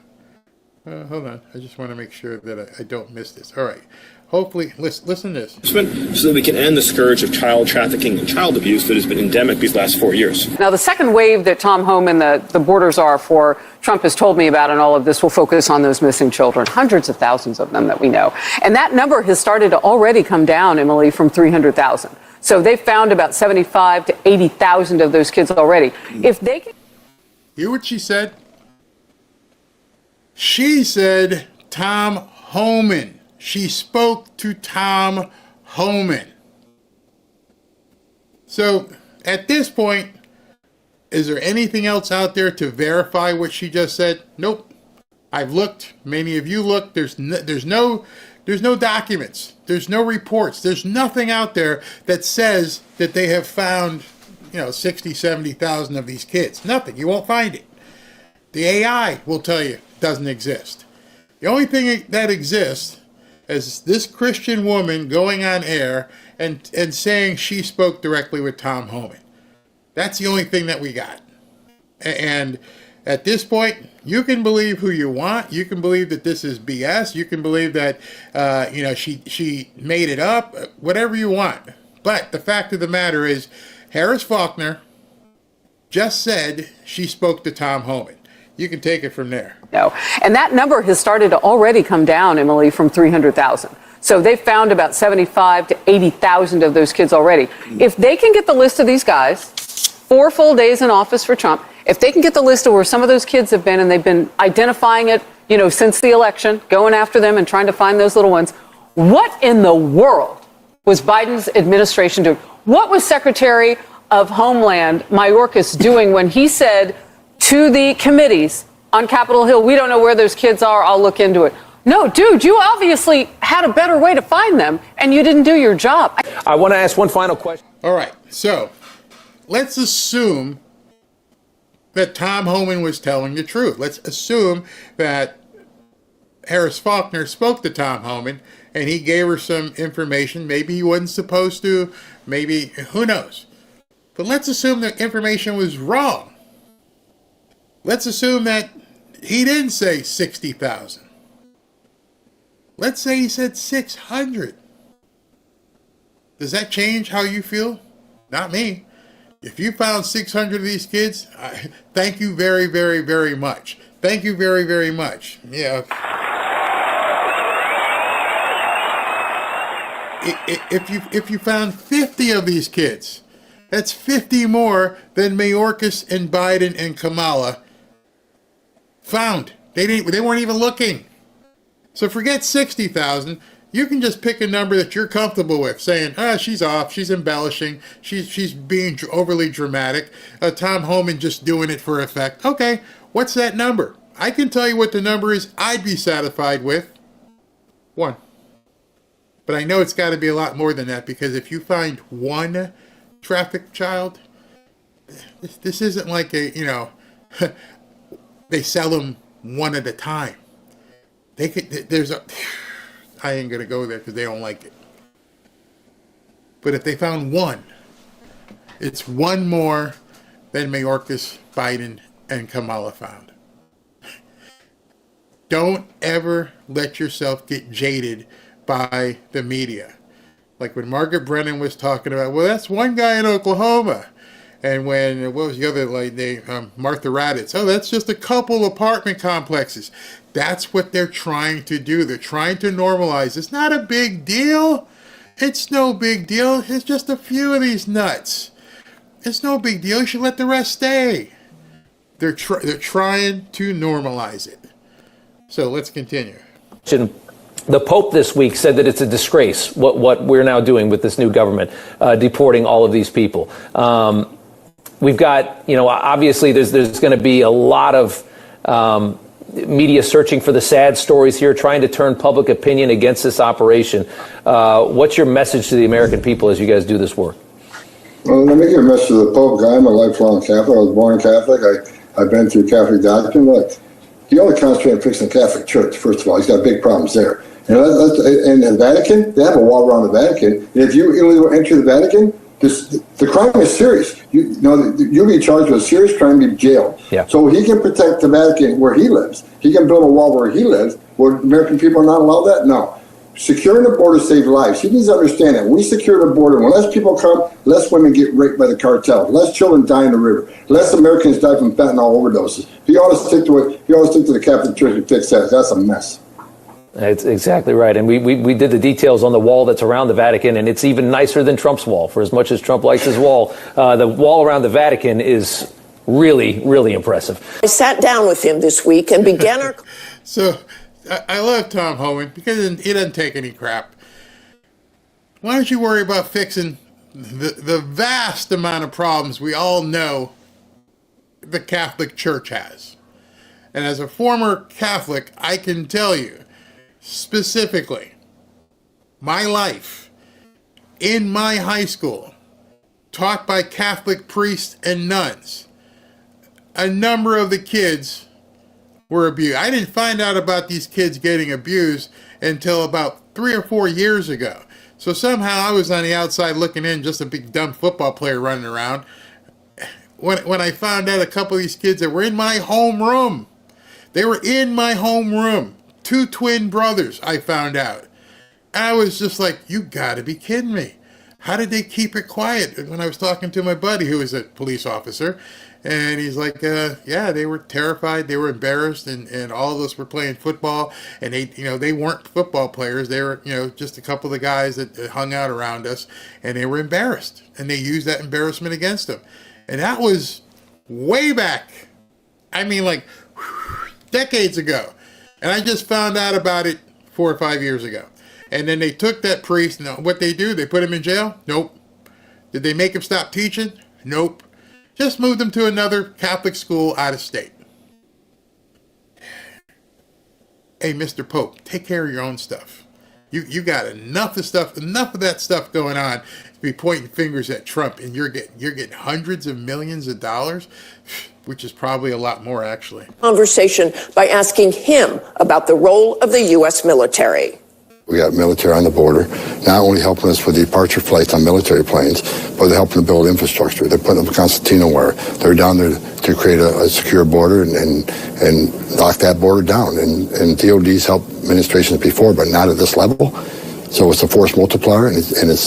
Hold on. I just want to make sure that I don't miss this. All right. Hopefully, listen to this. So that we can end the scourge of child trafficking and child abuse that has been endemic these last 4 years. Now, the second wave that Tom Homan, the border czar for Trump, has told me about, and all of this will focus on those missing children, hundreds of thousands of them that we know. And that number has started to already come down, Emily, from 300,000. So they've found about 75 to 80,000 of those kids already. If they can... Hear what she said? She said Tom Homan. She spoke to Tom Homan. So at this point, is there anything else out there to verify what she just said? Nope. I've looked. Many of you looked. There's no There's no documents. There's no reports. There's nothing out there that says that they have found, 60, 70,000 of these kids. Nothing. You won't find it. The AI will tell you it doesn't exist. The only thing that exists is this Christian woman going on air and saying she spoke directly with Tom Homan. That's the only thing that we got. And at this point, you can believe who you want. You can believe that this is BS. You can believe that, she made it up, whatever you want. But the fact of the matter is, Harris Faulkner just said she spoke to Tom Homan. You can take it from there. No. And that number has started to already come down, Emily, from 300,000. So they've found about 75 to 80,000 of those kids already. If they can get the list of these guys, 4 full days in office for Trump, if they can get the list of where some of those kids have been, and they've been identifying it, since the election, going after them and trying to find those little ones, what in the world was Biden's administration doing? What was Secretary of Homeland Mayorkas doing when he said to the committees on Capitol Hill, we don't know where those kids are, I'll look into it? No, dude, you obviously had a better way to find them, and you didn't do your job. I want to ask one final question. All right, so let's assume that Tom Homan was telling the truth. Let's assume that Harris Faulkner spoke to Tom Homan, and he gave her some information. Maybe he wasn't supposed to, maybe, who knows. But let's assume the information was wrong. Let's assume that he didn't say 60,000. Let's say he said 600. Does that change how you feel? Not me. If you found 600 of these kids, thank you very, very, very much. Thank you very, very much. Yeah. If you found 50 of these kids, that's 50 more than Mayorkas and Biden and Kamala found. They weren't even looking. So forget 60,000. You can just pick a number that you're comfortable with, saying, she's off, she's embellishing, she's being overly dramatic, Tom Homan just doing it for effect. Okay, what's that number? I can tell you what the number is I'd be satisfied with. 1. But I know it's got to be a lot more than that, because if you find one trafficked child, this isn't like they sell them one at a time. I ain't going to go there because they don't like it. But if they found one, it's one more than Mayorkas, Biden, and Kamala found. Don't ever let yourself get jaded by the media. Like when Margaret Brennan was talking about, well, that's one guy in Oklahoma. And when, what was the other lady, Martha Raddatz, that's just a couple apartment complexes. That's what they're trying to do. They're trying to normalize. It's not a big deal. It's no big deal. It's just a few of these nuts. It's no big deal. You should let the rest stay. They're trying to normalize it. So let's continue. The Pope this week said that it's a disgrace what we're now doing with this new government, deporting all of these people. We've got, obviously there's going to be a lot of media searching for the sad stories here, trying to turn public opinion against this operation. What's your message to the American people as you guys do this work? Well, let me give a message to the Pope guy. I'm a lifelong Catholic. I was born Catholic. I've been through Catholic doctrine. Look, he only concentrates on fixing the Catholic Church, first of all. He's got big problems there. And the Vatican, they have a wall around the Vatican. And if you enter the Vatican, the crime is serious. You'll be charged with a serious crime and be jailed. Yeah. So he can protect the Vatican where he lives. He can build a wall where he lives. Where American people are not allowed that? No. Securing the border saves lives. He needs to understand that. When we secure the border, when less people come, less women get raped by the cartel, less children die in the river, less Americans die from fentanyl overdoses. If you ought to stick to it, you ought to stick to the Catholic Church and fix that. That's a mess. That's exactly right. And we did the details on the wall that's around the Vatican, and it's even nicer than Trump's wall. For as much as Trump likes his wall, the wall around the Vatican is really, really impressive. I sat down with him this week and began our... So, I love Tom Homan because he doesn't take any crap. Why don't you worry about fixing the vast amount of problems we all know the Catholic Church has? And as a former Catholic, I can tell you, specifically, my life in my high school, taught by Catholic priests and nuns, a number of the kids were abused. I didn't find out about these kids getting abused until about 3 or 4 years ago. So somehow I was on the outside looking in, just a big dumb football player running around. When I found out a couple of these kids that were in my homeroom, they were in my homeroom, 2 twin brothers, I found out. And I was just like, you gotta be kidding me. How did they keep it quiet? When I was talking to my buddy who was a police officer, and he's like, yeah, they were terrified, they were embarrassed, and all of us were playing football, and they weren't football players, they were, just a couple of the guys that hung out around us, and they were embarrassed, and they used that embarrassment against them. And that was way back, I mean, like, decades ago. And I just found out about it 4 or 5 years ago. And then they took that priest, and what they do, they put him in jail? Nope. Did they make him stop teaching? Nope. Just moved him to another Catholic school out of state. Hey, Mr. Pope, take care of your own stuff. You got enough of that stuff going on to be pointing fingers at Trump, and you're getting hundreds of millions of dollars, which is probably a lot more, actually. Conversation by asking him about the role of the U.S. military. We got military on the border, not only helping us with departure flights on military planes, but they're helping to build infrastructure. They're putting up Constantino wire. They're down there to create a secure border and lock that border down. And DOD's helped administrations before, but not at this level. So it's a force multiplier, and it's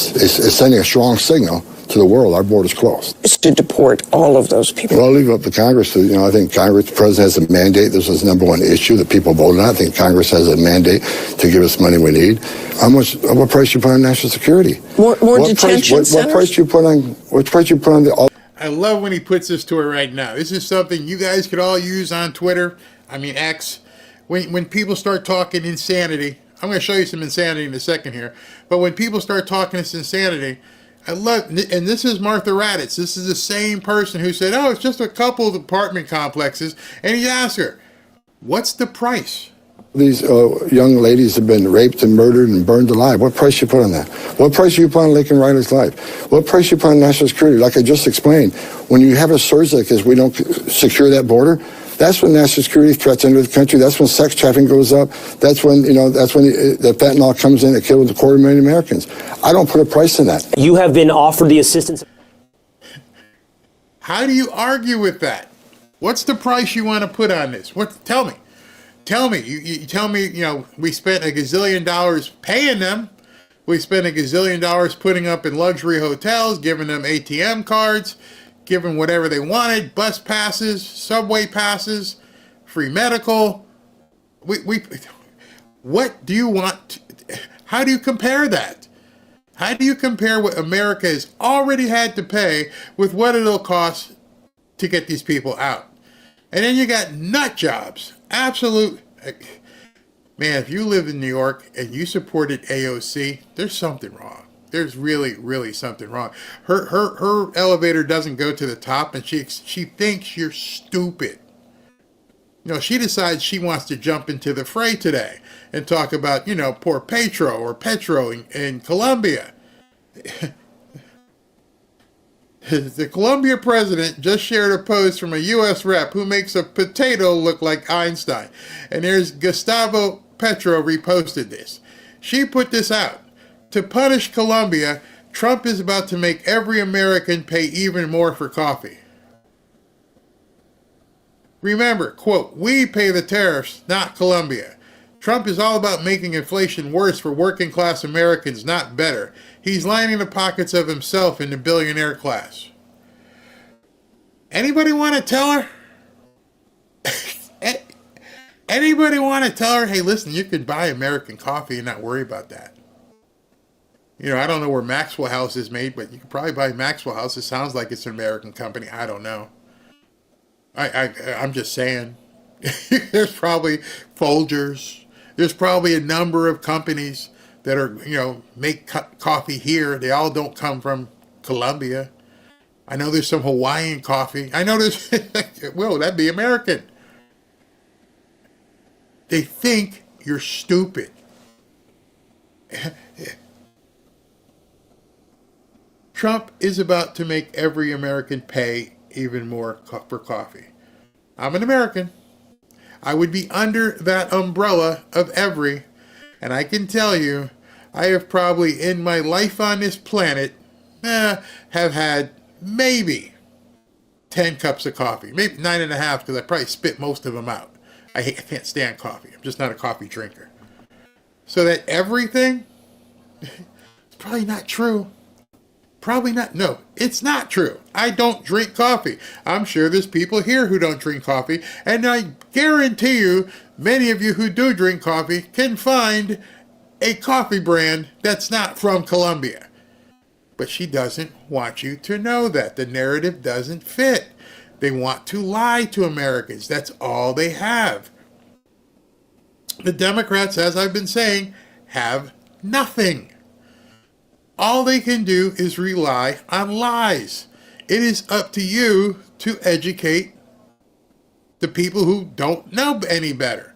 sending a strong signal to the world. Our border's closed. It's to deport all of those people. Well, I'll leave it up to Congress. I think Congress, the president has a mandate. This is the number one issue that people voted on. I think Congress has a mandate to give us money we need. What price you put on national security? More detention centers? What price you put on the... I love when he puts this to it right now. This is something you guys could all use on Twitter. I mean, X. When people start talking insanity, I'm going to show you some insanity in a second here. But when people start talking this insanity, I love, and this is Martha Raddatz. This is the same person who said, oh, it's just a couple of apartment complexes. And he asked her, what's the price? These young ladies have been raped and murdered and burned alive. What price you put on that? What price you put on Laken Riley's life? What price you put on national security? Like I just explained, when you have a surge like this, we don't secure that border. That's when national security threats enter the country. That's when sex trafficking goes up. That's when the fentanyl comes in that kills 250,000 Americans. I don't put a price on that. You have been offered the assistance. How do you argue with that? What's the price you want to put on this? Tell me. You tell me, we spent $1 gazillion paying them. We spent $1 gazillion putting up in luxury hotels, giving them ATM cards, giving whatever they wanted, bus passes, subway passes, free medical. What do you want? How do you compare that? How do you compare what America has already had to pay with what it'll cost to get these people out? And then you got nut jobs. Absolute. Man, if you live in New York and you supported AOC, there's something wrong. There's really, really something wrong. Her elevator doesn't go to the top, and she thinks you're stupid. She decides she wants to jump into the fray today and talk about, poor Petro in Colombia. The Colombia president just shared a post from a U.S. rep who makes a potato look like Einstein. And there's Gustavo Petro reposted this. She put this out. To punish Colombia, Trump is about to make every American pay even more for coffee. Remember, quote, we pay the tariffs, not Colombia. Trump is all about making inflation worse for working class Americans, not better. He's lining the pockets of himself in the billionaire class. Anybody want to tell her? Anybody want to tell her, hey, listen, you could buy American coffee and not worry about that? I don't know where Maxwell House is made, but you could probably buy Maxwell House. It sounds like it's an American company. I don't know. I'm just saying. There's probably Folgers. There's probably a number of companies that are, make coffee here. They all don't come from Colombia. I know there's some Hawaiian coffee. I know there's, well, that'd be American. They think you're stupid. Trump is about to make every American pay even more for coffee. I'm an American. I would be under that umbrella of every, and I can tell you, I have probably in my life on this planet have had maybe 10 cups of coffee, maybe 9.5 because I probably spit most of them out. I can't stand coffee. I'm just not a coffee drinker. So that everything, it's probably not true. Probably not. No, it's not true. I don't drink coffee. I'm sure there's people here who don't drink coffee, and I guarantee you, many of you who do drink coffee can find a coffee brand that's not from Colombia. But she doesn't want you to know that. The narrative doesn't fit. They want to lie to Americans. That's all they have. The Democrats, as I've been saying, have nothing. All they can do is rely on lies. It is up to you to educate the people who don't know any better.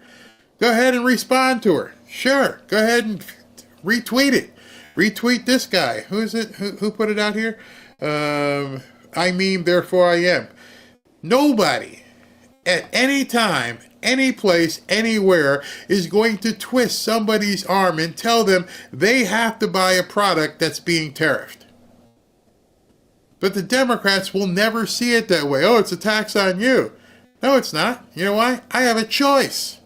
Go ahead and respond to her. Sure, go ahead and retweet it. Retweet this guy. Who is it? Who put it out here? I mean, therefore I am. Nobody at any time, any place, anywhere is going to twist somebody's arm and tell them they have to buy a product that's being tariffed. But the Democrats will never see it that way. Oh, it's a tax on you. No, it's not. You know why? I have a choice.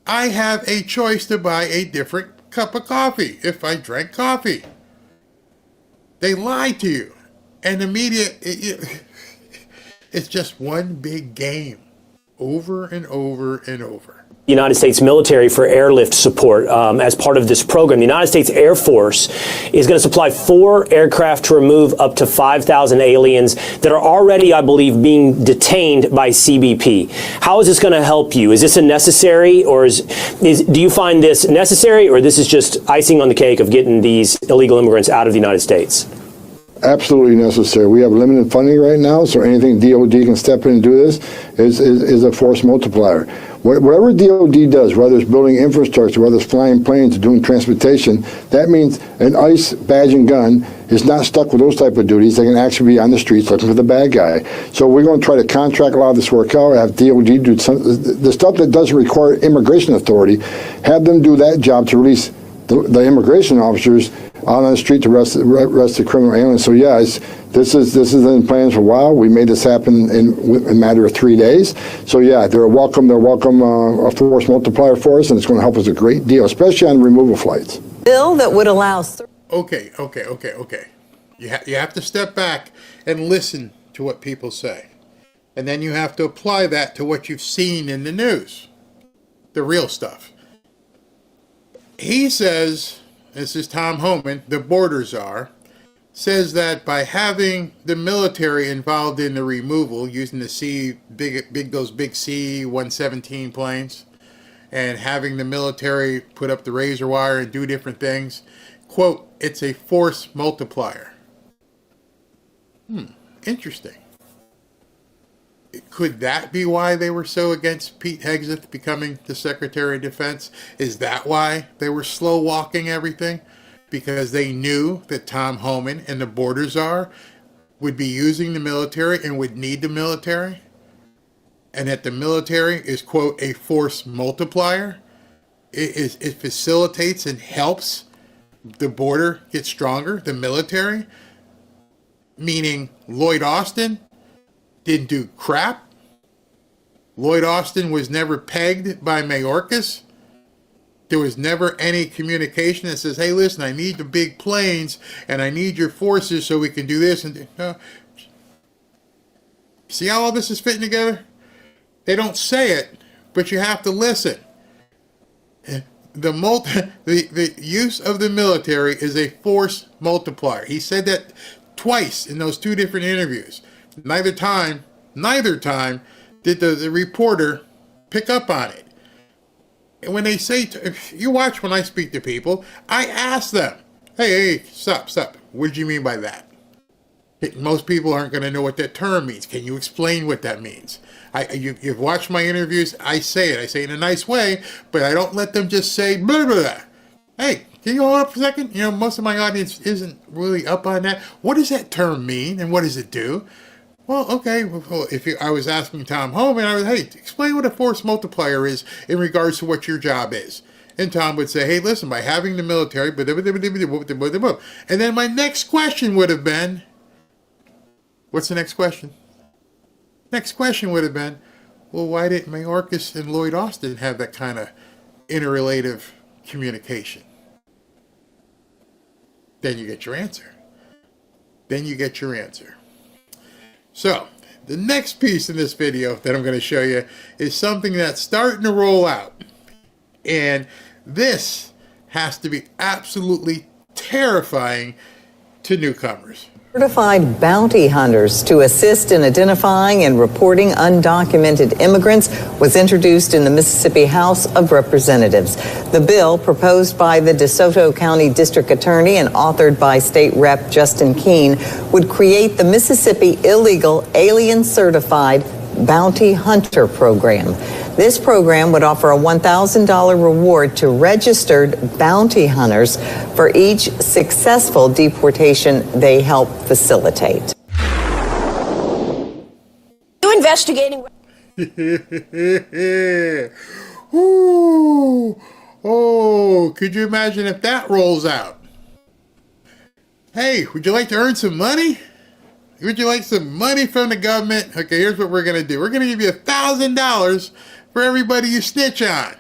I have a choice to buy a different cup of coffee if I drank coffee. They lie to you. And the media, it's just one big game. Over and over and over. United States military for airlift support as part of this program. The United States Air Force is going to supply 4 aircraft to remove up to 5,000 aliens that are already, I believe, being detained by CBP. How is this going to help you? Is this a necessary, or do you find this necessary, or this is just icing on the cake of getting these illegal immigrants out of the United States? Absolutely necessary. We have limited funding right now, so anything DOD can step in and do this is a force multiplier. Whatever DOD does, whether it's building infrastructure, whether it's flying planes, doing transportation, that means an ICE badge and gun is not stuck with those type of duties. They can actually be on the streets looking for the bad guy. So we're going to try to contract a lot of this work out, have DOD do the stuff that doesn't require immigration authority, have them do that job to release the immigration officers out on the street to arrest the criminal aliens. So yeah, this is in plans for a while. We made this happen in a matter of 3 days. So yeah, they're welcome a force multiplier for us, and it's going to help us a great deal, especially on removal flights. Bill that would allow. Okay. You have to step back and listen to what people say, and then you have to apply that to what you've seen in the news, the real stuff. He says, this is Tom Homan, the border czar, says that by having the military involved in the removal, using the those big C-117 planes, and having the military put up the razor wire and do different things, quote, it's a force multiplier. Interesting. Could that be why they were so against Pete Hegseth becoming the Secretary of Defense? Is that why they were slow walking everything? Because they knew that Tom Homan and the border czar would be using the military and would need the military? And that the military is, quote, a force multiplier? It facilitates and helps the border get stronger, the military? Meaning Lloyd Austin didn't do crap. Lloyd Austin was never pegged by Mayorkas. There was never any communication that says, hey, listen, I need the big planes and I need your forces so we can do this. And see how all this is fitting together? They don't say it, but you have to listen. The use of the military is a force multiplier. He said that twice in those 2 different interviews. Neither time did the reporter pick up on it. And when they say, if you watch when I speak to people, I ask them, hey, stop. What did you mean by that? Most people aren't going to know what that term means. Can you explain what that means? You've watched my interviews. I say it in a nice way, but I don't let them just say blah, blah, blah. Hey, Can you hold up for a second? You know, most of my audience isn't really up on that. What does that term mean, and what does it do? Well, okay, well, I was asking Tom Homan, I was, hey, explain what a force multiplier is in regards to what your job is. And Tom would say, hey, listen, by having the military, and then my next question would have been, what's the next question? Next question would have been, well, why didn't Mayorkas and Lloyd Austin have that kind of interrelative communication? Then you get your answer. So, the next piece in this video that I'm going to show you is something that's starting to roll out. And this has to be absolutely terrifying to newcomers. Certified bounty hunters to assist in identifying and reporting undocumented immigrants was introduced in the Mississippi House of Representatives. The bill, proposed by the DeSoto County District Attorney and authored by State Rep. Justin Keene, would create the Mississippi Illegal Alien Certified Bounty Hunter Program. This program would offer a $1,000 reward to registered bounty hunters for each successful deportation they help facilitate. You investigating? Ooh. Oh, could you imagine if that rolls out? Hey, would you like to earn some money? Would you like some money from the government? Okay, here's what we're going to do. We're going to give you $1,000 for everybody you snitch on.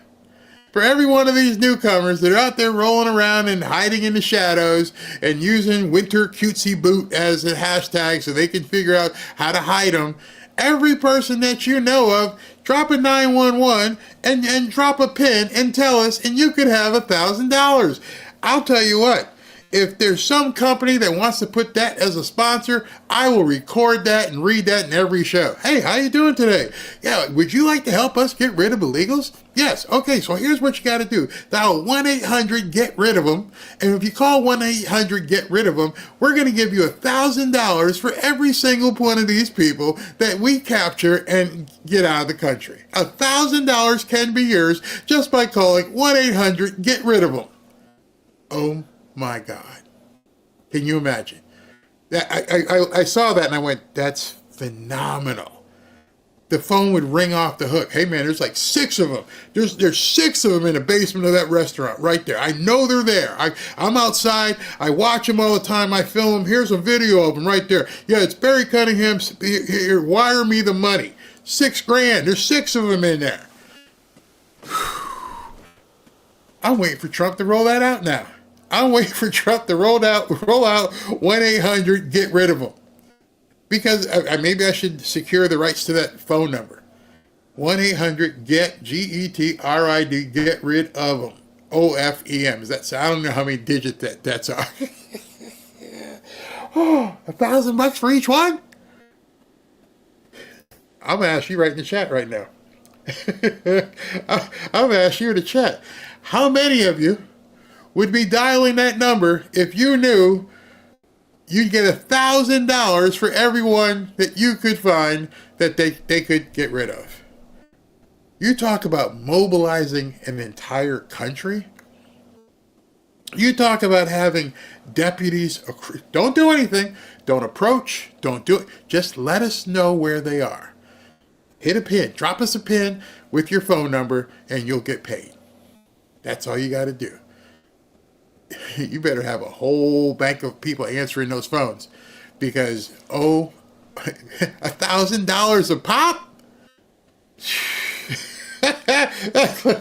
For every one of these newcomers that are out there rolling around and hiding in the shadows and using winter cutesy boot as a hashtag so they can figure out how to hide them. Every person that you know of, drop a 911 and drop a pin and tell us, and you could have $1,000. I'll tell you what. If there's some company that wants to put that as a sponsor, I will record that and read that in every show. Hey, how you doing today? Yeah, would you like to help us get rid of illegals? Yes. Okay, so here's what you got to do. Dial 1-800-GET-RID-OF-THEM. And if you call 1-800-GET-RID-OF-THEM, we're going to give you $1,000 for every single one of these people that we capture and get out of the country. $1,000 can be yours just by calling 1-800-GET-RID-OF-THEM. Oh my God. Can you imagine? I saw that and I went, that's phenomenal. The phone would ring off the hook. Hey man, there's like 6 of them. There's 6 of them in the basement of that restaurant right there. I know they're there. I'm outside. I watch them all the time. I film them. Here's a video of them right there. Yeah, it's Barry Cunningham. Here, wire me the money. $6,000. There's 6 of them in there. I'm waiting for Trump to roll that out now. I'm waiting for Trump to roll out 1-800-GET-RID-OF-THEM. Because maybe I should secure the rights to that phone number. 1-800-GET-GETRID, get rid of them. OFEM. Is that, I don't know how many digits that's are. Oh, $1,000 for each one? I'm going to ask you right in the chat right now. I'm going to ask you in the chat. How many of you would be dialing that number if you knew you'd get $1,000 for everyone that you could find that they could get rid of? You talk about mobilizing an entire country. You talk about having deputies. Don't do anything. Don't approach. Don't do it. Just let us know where they are. Hit a pin. Drop us a pin with your phone number and you'll get paid. That's all you got to do. You better have a whole bank of people answering those phones because, $1,000 a pop?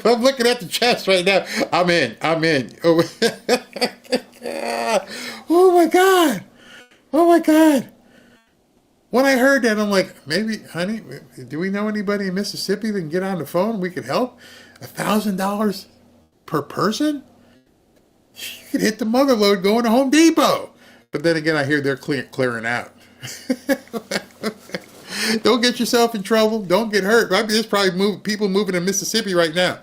I'm looking at the chest right now. I'm in. Oh my God. When I heard that, I'm like, maybe, honey, do we know anybody in Mississippi that can get on the phone? We could help. $1,000 per person? You could hit the mother load going to Home Depot. But then again, I hear they're clearing out. Don't get yourself in trouble. Don't get hurt. There's probably people moving to Mississippi right now.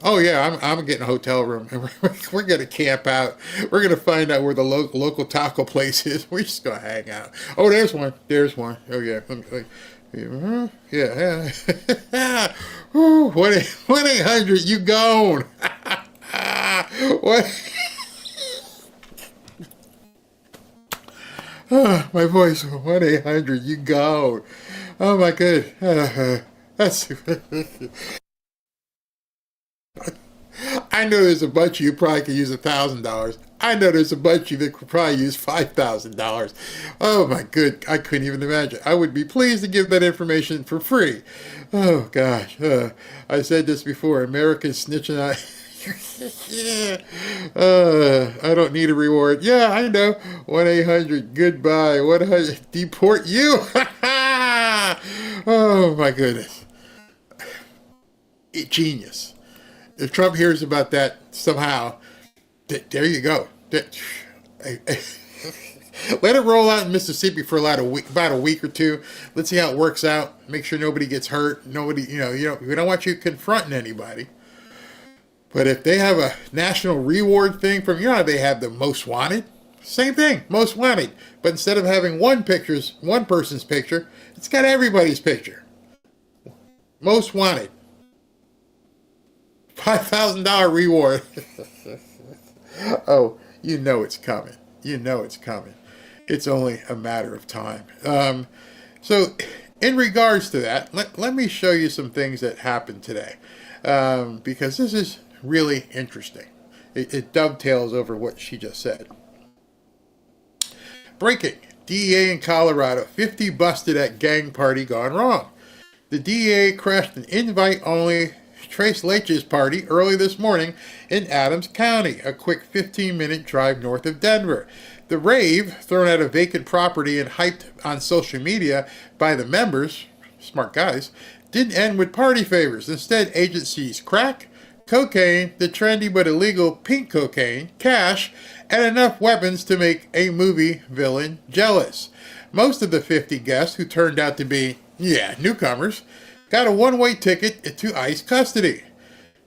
Oh yeah, I'm getting a hotel room and we're going to camp out. We're going to find out where the local taco place is. We're just going to hang out. Oh, there's one. Oh yeah. Yeah. 1-800, you gone. What? My voice, 1-800, you go. Oh my good. That's. I know there's a bunch of you probably could use $1,000. I know there's a bunch of you that could probably use $5,000. Oh my good, I couldn't even imagine. I would be pleased to give that information for free. Oh gosh, I said this before. Americans snitching on. I don't need a reward. Yeah, I know. 1-800 goodbye. 1-800 deport you. Oh my goodness. Genius. If Trump hears about that somehow, there you go. Let it roll out in Mississippi for about a week or two. Let's see how it works out. Make sure nobody gets hurt. Nobody, we don't want you confronting anybody. But if they have a national reward thing from, how they have the most wanted? Same thing, most wanted. But instead of having one person's picture, it's got everybody's picture. Most wanted. $5,000 reward. Oh, you know it's coming. You know it's coming. It's only a matter of time. So in regards to that, let me show you some things that happened today. Because this is really interesting. It dovetails over what she just said. Breaking. DEA in Colorado. 50 busted at gang party gone wrong. The DEA crashed an invite-only Tres Leches party early this morning in Adams County, a quick 15-minute drive north of Denver. The rave, thrown at a vacant property and hyped on social media by the members, smart guys, didn't end with party favors. Instead, agencies crack, cocaine, the trendy but illegal pink cocaine, cash, and enough weapons to make a movie villain jealous. Most of the 50 guests, who turned out to be, newcomers, got a one-way ticket to ICE custody.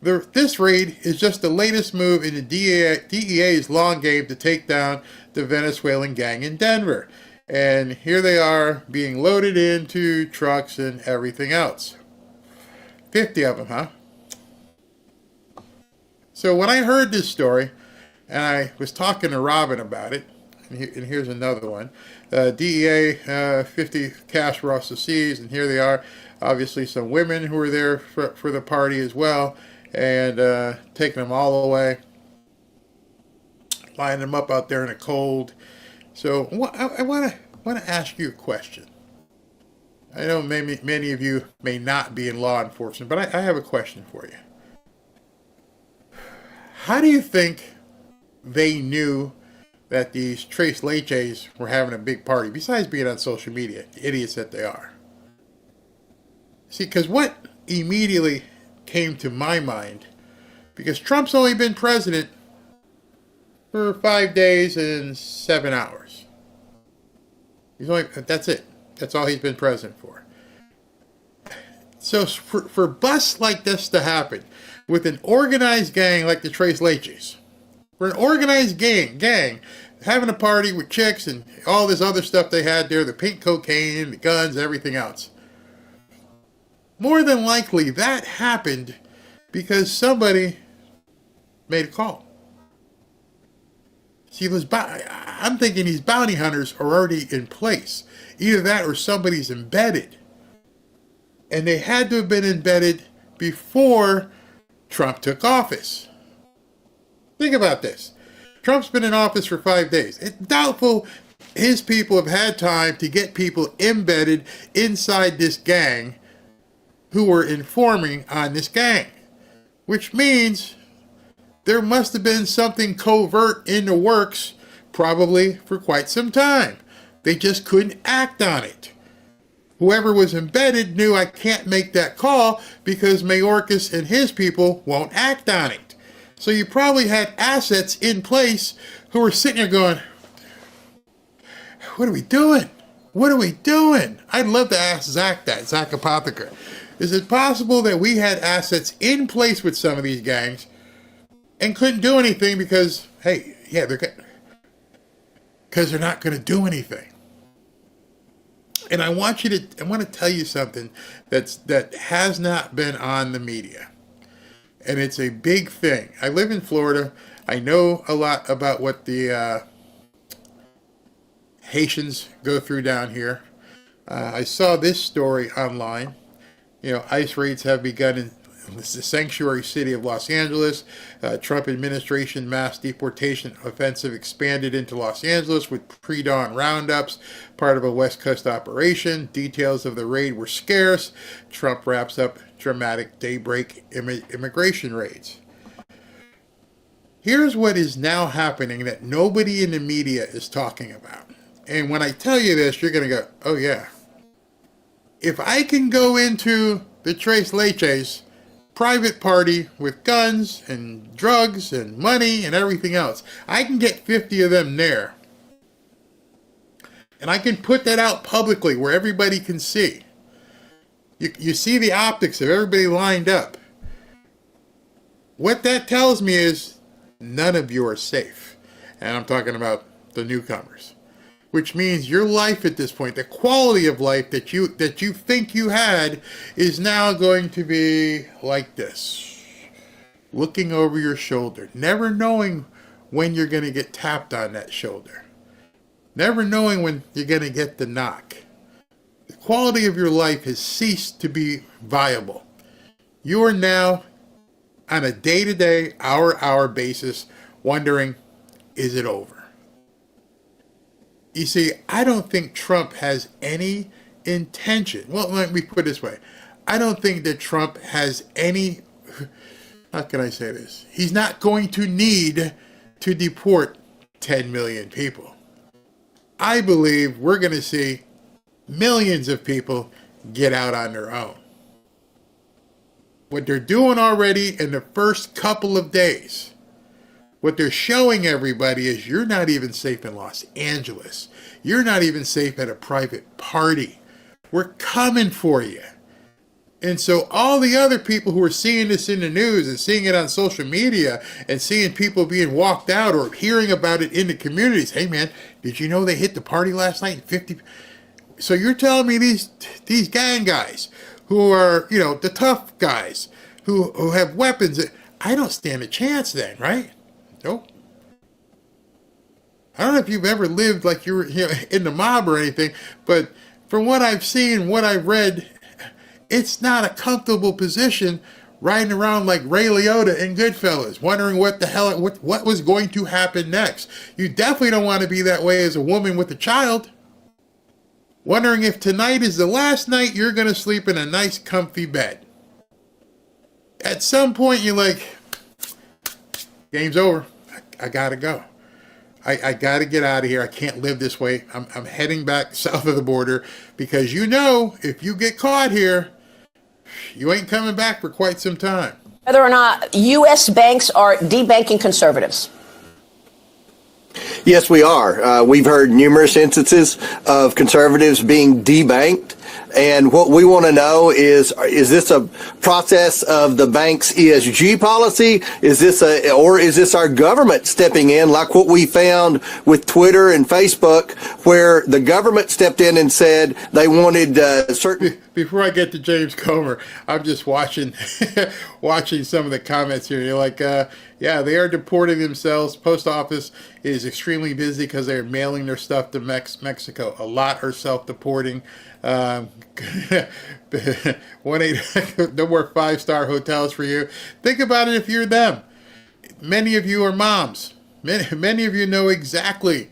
This raid is just the latest move in the DEA's long game to take down the Venezuelan gang in Denver. And here they are being loaded into trucks and everything else. 50 of them, huh? So when I heard this story, and I was talking to Robin about it, and here's another one. DEA, 50 cash were also seized, and here they are. Obviously some women who were there for the party as well, and taking them all away, lining them up out there in the cold. So I want to ask you a question. I know many of you may not be in law enforcement, but I have a question for you. How do you think they knew that these Tres Leches were having a big party, besides being on social media, idiots that they are? See, because what immediately came to my mind, because Trump's only been president for 5 days and 7 hours. That's it. That's all he's been president for. So for busts like this to happen with an organized gang like the Tres Leches, for an organized gang having a party with chicks and all this other stuff they had there, the pink cocaine, the guns, everything else. More than likely, that happened because somebody made a call. See, I'm thinking these bounty hunters are already in place. Either that or somebody's embedded. And they had to have been embedded before Trump took office. Think about this. Trump's been in office for 5 days. It's doubtful his people have had time to get people embedded inside this gang who were informing on this gang, which means there must have been something covert in the works probably for quite some time. They just couldn't act on it. Whoever was embedded knew, I can't make that call because Mayorkas and his people won't act on it. So you probably had assets in place who were sitting there going, what are we doing? What are we doing? I'd love to ask Zach Apotheker. Is it possible that we had assets in place with some of these gangs and couldn't do anything because, because they're not going to do anything? And I want to tell you something that has not been on the media. And it's a big thing. I live in Florida. I know a lot about what the Haitians go through down here. I saw this story online. ICE raids have begun in the sanctuary city of Los Angeles. Trump administration mass deportation offensive expanded into Los Angeles with pre-dawn roundups, part of a West Coast operation. Details of the raid were scarce. Trump wraps up dramatic daybreak immigration raids. Here's what is now happening that nobody in the media is talking about. And when I tell you this, you're going to go, oh yeah. If I can go into the Tres Leches private party with guns and drugs and money and everything else, I can get 50 of them there. And I can put that out publicly where everybody can see. You see the optics of everybody lined up. What that tells me is none of you are safe. And I'm talking about the newcomers. Which means your life at this point, the quality of life that you think you had, is now going to be like this. Looking over your shoulder, never knowing when you're going to get tapped on that shoulder. Never knowing when you're going to get the knock. The quality of your life has ceased to be viable. You are now on a day-to-day, hour-hour basis wondering, is it over? You see, I don't think Trump has any intention. Well, let me put it this way. I don't think that Trump has any, how can I say this? He's not going to need to deport 10 million people. I believe we're going to see millions of people get out on their own. What they're doing already in the first couple of days, what they're showing everybody is you're not even safe in Los Angeles. You're not even safe at a private party. We're coming for you. And so all the other people who are seeing this in the news and seeing it on social media and seeing people being walked out or hearing about it in the communities, hey man, did you know they hit the party last night? 50. So you're telling me these gang guys who are, the tough guys who have weapons, I don't stand a chance then, right? Nope. I don't know if you've ever lived like you were in the mob or anything, but from what I've seen, what I've read, it's not a comfortable position riding around like Ray Liotta in Goodfellas, wondering what the hell, what was going to happen next. You definitely don't want to be that way as a woman with a child, wondering if tonight is the last night you're going to sleep in a nice comfy bed. At some point you're like, game's over. I gotta go. I gotta get out of here. I can't live this way. I'm heading back south of the border because if you get caught here, you ain't coming back for quite some time. Whether or not U.S. banks are debanking conservatives. Yes, we are. We've heard numerous instances of conservatives being debanked. And what we want to know is this a process of the bank's ESG policy? Is this our government stepping in, like what we found with Twitter and Facebook, where the government stepped in and said they wanted certain... Before I get to James Comer, I'm just watching some of the comments here. You're like, yeah, they are deporting themselves. Post office is extremely busy because they're mailing their stuff to Mexico. A lot are self-deporting. 1-800, no more 5-star hotels for you. Think about it if you're them. Many of you are moms. Many of you know exactly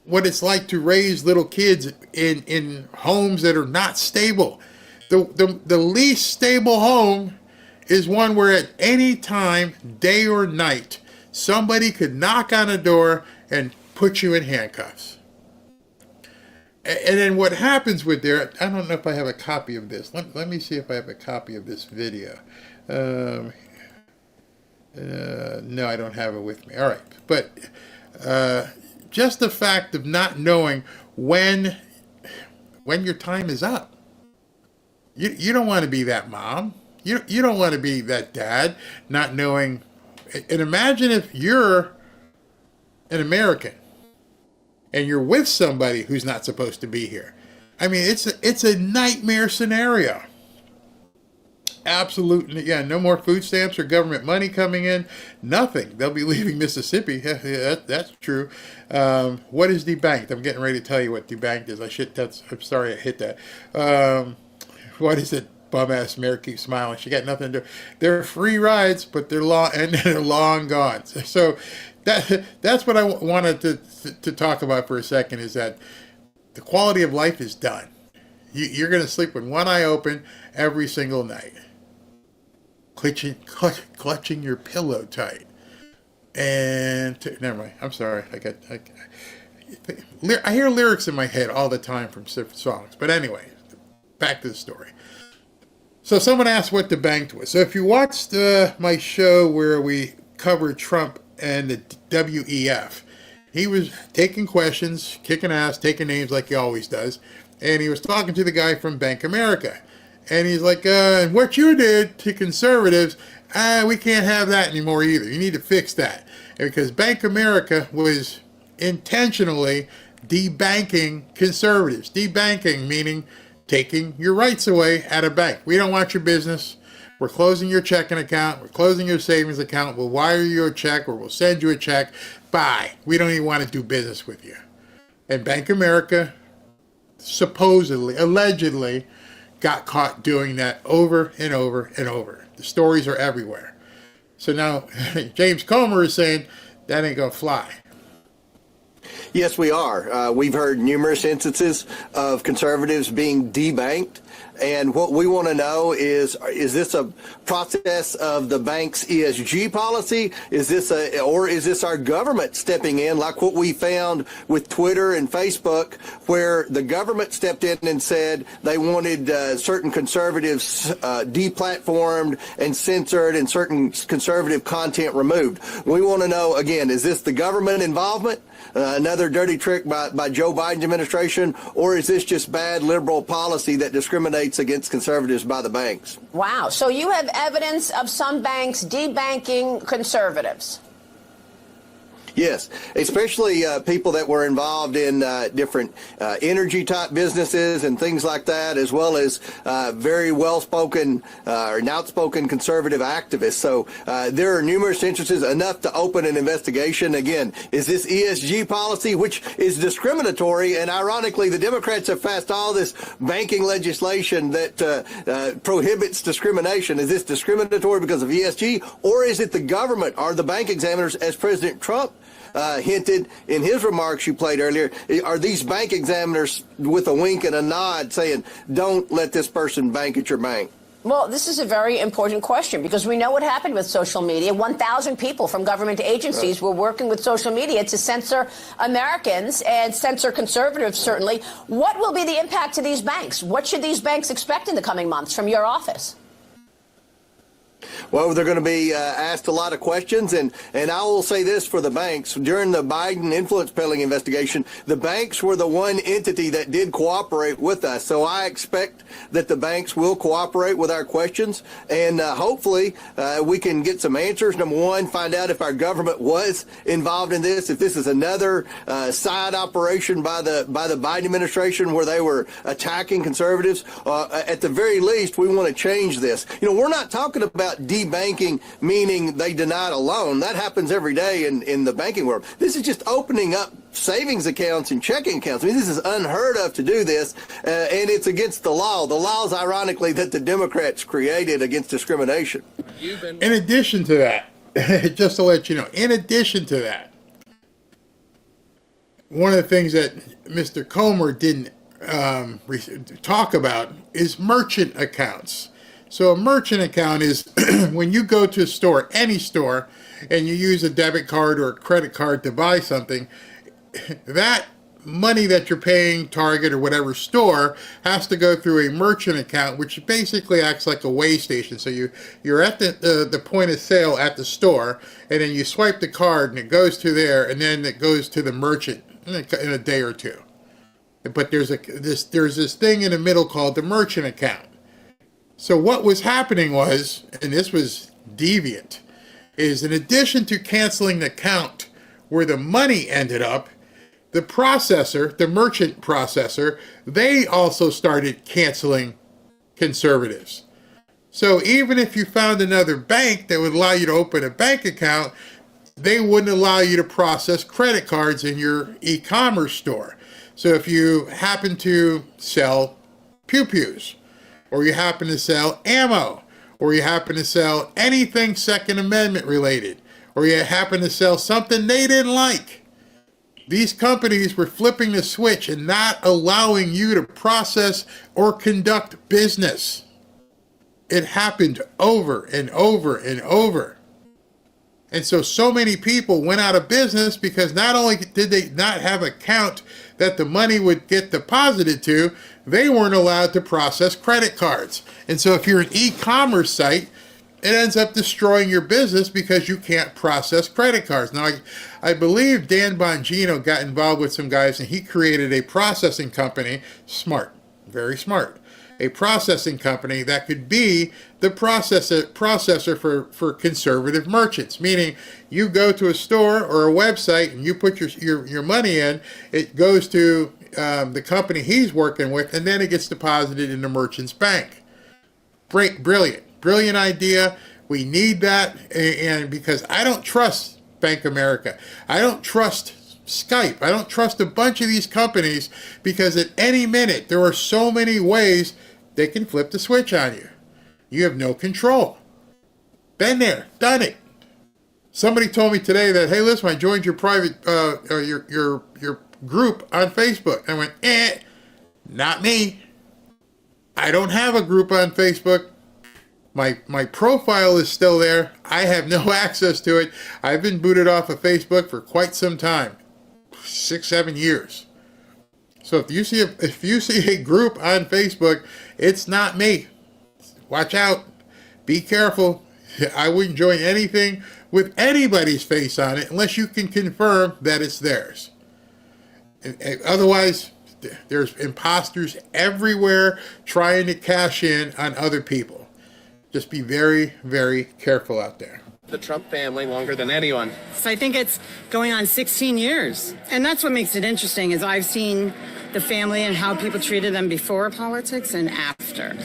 what it's like to raise little kids in homes that are not stable. The least stable home is one where at any time, day or night, somebody could knock on a door and put you in handcuffs. And then what happens with there, I don't know if I have a copy of this. Let me see if I have a copy of this video. No, I don't have it with me. All right. But just the fact of not knowing when your time is up. You don't want to be that mom. You don't want to be that dad, not knowing. And imagine if you're an American and you're with somebody who's not supposed to be here. I mean, it's a nightmare scenario. absolutely, yeah, no more food stamps or government money coming in. Nothing. They'll be leaving Mississippi. Yeah, that's true. What is debanked? I'm getting ready to tell you what debanked is. I'm sorry I hit that. What is it? Bum ass mayor keeps smiling. She got nothing to do. They're free rides, but they're long gone. So that's what I wanted to talk about for a second, is that the quality of life is done. You're going to sleep with one eye open every single night, clutching your pillow tight. And never mind. I'm sorry. I hear lyrics in my head all the time from songs. But anyway, back to the story. So someone asked what debanked was. So if you watched my show where we covered Trump and the WEF, he was taking questions, kicking ass, taking names like he always does. And he was talking to the guy from Bank America. And he's like, what you did to conservatives, we can't have that anymore either. You need to fix that. Because Bank America was intentionally debanking conservatives. Debanking meaning taking your rights away at a bank. We don't want your business. We're closing your checking account. We're closing your savings account. We'll wire you a check or we'll send you a check. Bye. We don't even want to do business with you. And Bank America supposedly, allegedly, got caught doing that over and over and over. The stories are everywhere. So now James Comer is saying that ain't gonna fly. Yes, we are. We've heard numerous instances of conservatives being debanked. And what we want to know is this a process of the bank's ESG policy? Or is this our government stepping in, like what we found with Twitter and Facebook, where the government stepped in and said they wanted certain conservatives deplatformed and censored and certain conservative content removed? We want to know, again, is this the government involvement? Another dirty trick by Joe Biden's administration, or is this just bad liberal policy that discriminates against conservatives by the banks? Wow. So you have evidence of some banks debanking conservatives. Yes, especially people that were involved in different energy type businesses and things like that, as well as very well-spoken or outspoken conservative activists. So there are numerous instances, enough to open an investigation. Again, is this ESG policy, which is discriminatory? And ironically, the Democrats have passed all this banking legislation that prohibits discrimination. Is this discriminatory because of ESG, or is it the government or the bank examiners, as President Trump hinted in his remarks you played earlier? Are these bank examiners with a wink and a nod saying, don't let this person bank at your bank? Well, this is a very important question because we know what happened with social media. 1,000 people from government agencies were working with social media to censor Americans and censor conservatives, certainly. What will be the impact to these banks? What should these banks expect in the coming months from your office? Well, they're going to be asked a lot of questions, and I will say this for the banks. During the Biden influence peddling investigation, the banks were the one entity that did cooperate with us. So I expect that the banks will cooperate with our questions, and hopefully we can get some answers. Number one, find out if our government was involved in this, if this is another side operation by the Biden administration where they were attacking conservatives. At the very least, we want to change this. You know, we're not talking about debanking, meaning they denied a loan. That happens every day in the banking world. This is just opening up savings accounts and checking accounts. I mean, this is unheard of to do this, and it's against the law. The laws, ironically, that the Democrats created against discrimination. In addition to that, just to let you know, in addition to that, one of the things that Mr. Comer didn't talk about is merchant accounts. So a merchant account is when you go to a store, any store, and you use a debit card or a credit card to buy something, that money that you're paying Target or whatever store has to go through a merchant account, which basically acts like a weigh station. So you're at the point of sale at the store, and then you swipe the card, and it goes to there, and then it goes to the merchant in a day or two. But there's this thing in the middle called the merchant account. So what was happening was, and this was deviant, is in addition to canceling the account where the money ended up, the processor, the merchant processor, they also started canceling conservatives. So even if you found another bank that would allow you to open a bank account, they wouldn't allow you to process credit cards in your e-commerce store. So if you happen to sell pew-pews, or you happen to sell ammo, or you happen to sell anything Second Amendment related, or you happen to sell something they didn't like, these companies were flipping the switch and not allowing you to process or conduct business. It happened over and over and over. And so many people went out of business because not only did they not have an account that the money would get deposited to, they weren't allowed to process credit cards. And so if you're an e-commerce site, it ends up destroying your business because you can't process credit cards. Now, I believe Dan Bongino got involved with some guys and he created a processing company, smart, very smart, a processing company that could be the processor for conservative merchants, meaning you go to a store or a website and you put your money in, it goes to the company he's working with, and then it gets deposited in the merchant's bank. Brilliant idea. We need that, and because I don't trust Bank America, I don't trust Skype, I don't trust a bunch of these companies, because at any minute there are so many ways they can flip the switch on you. You have no control. Been there, done it. Somebody told me today that, hey, listen, I joined your private your group on Facebook. I went, not me. I don't have a group on Facebook. My profile is still there. I have no access to it. I've been booted off of Facebook for quite some time, 6-7 years. So if you see a group on Facebook, it's not me. Watch out. Be careful. I wouldn't join anything with anybody's face on it unless you can confirm that it's theirs. Otherwise, there's imposters everywhere trying to cash in on other people. Just be very, very careful out there. The Trump family longer than anyone. So I think it's going on 16 years. And that's what makes it interesting, is I've seen the family and how people treated them before politics and after.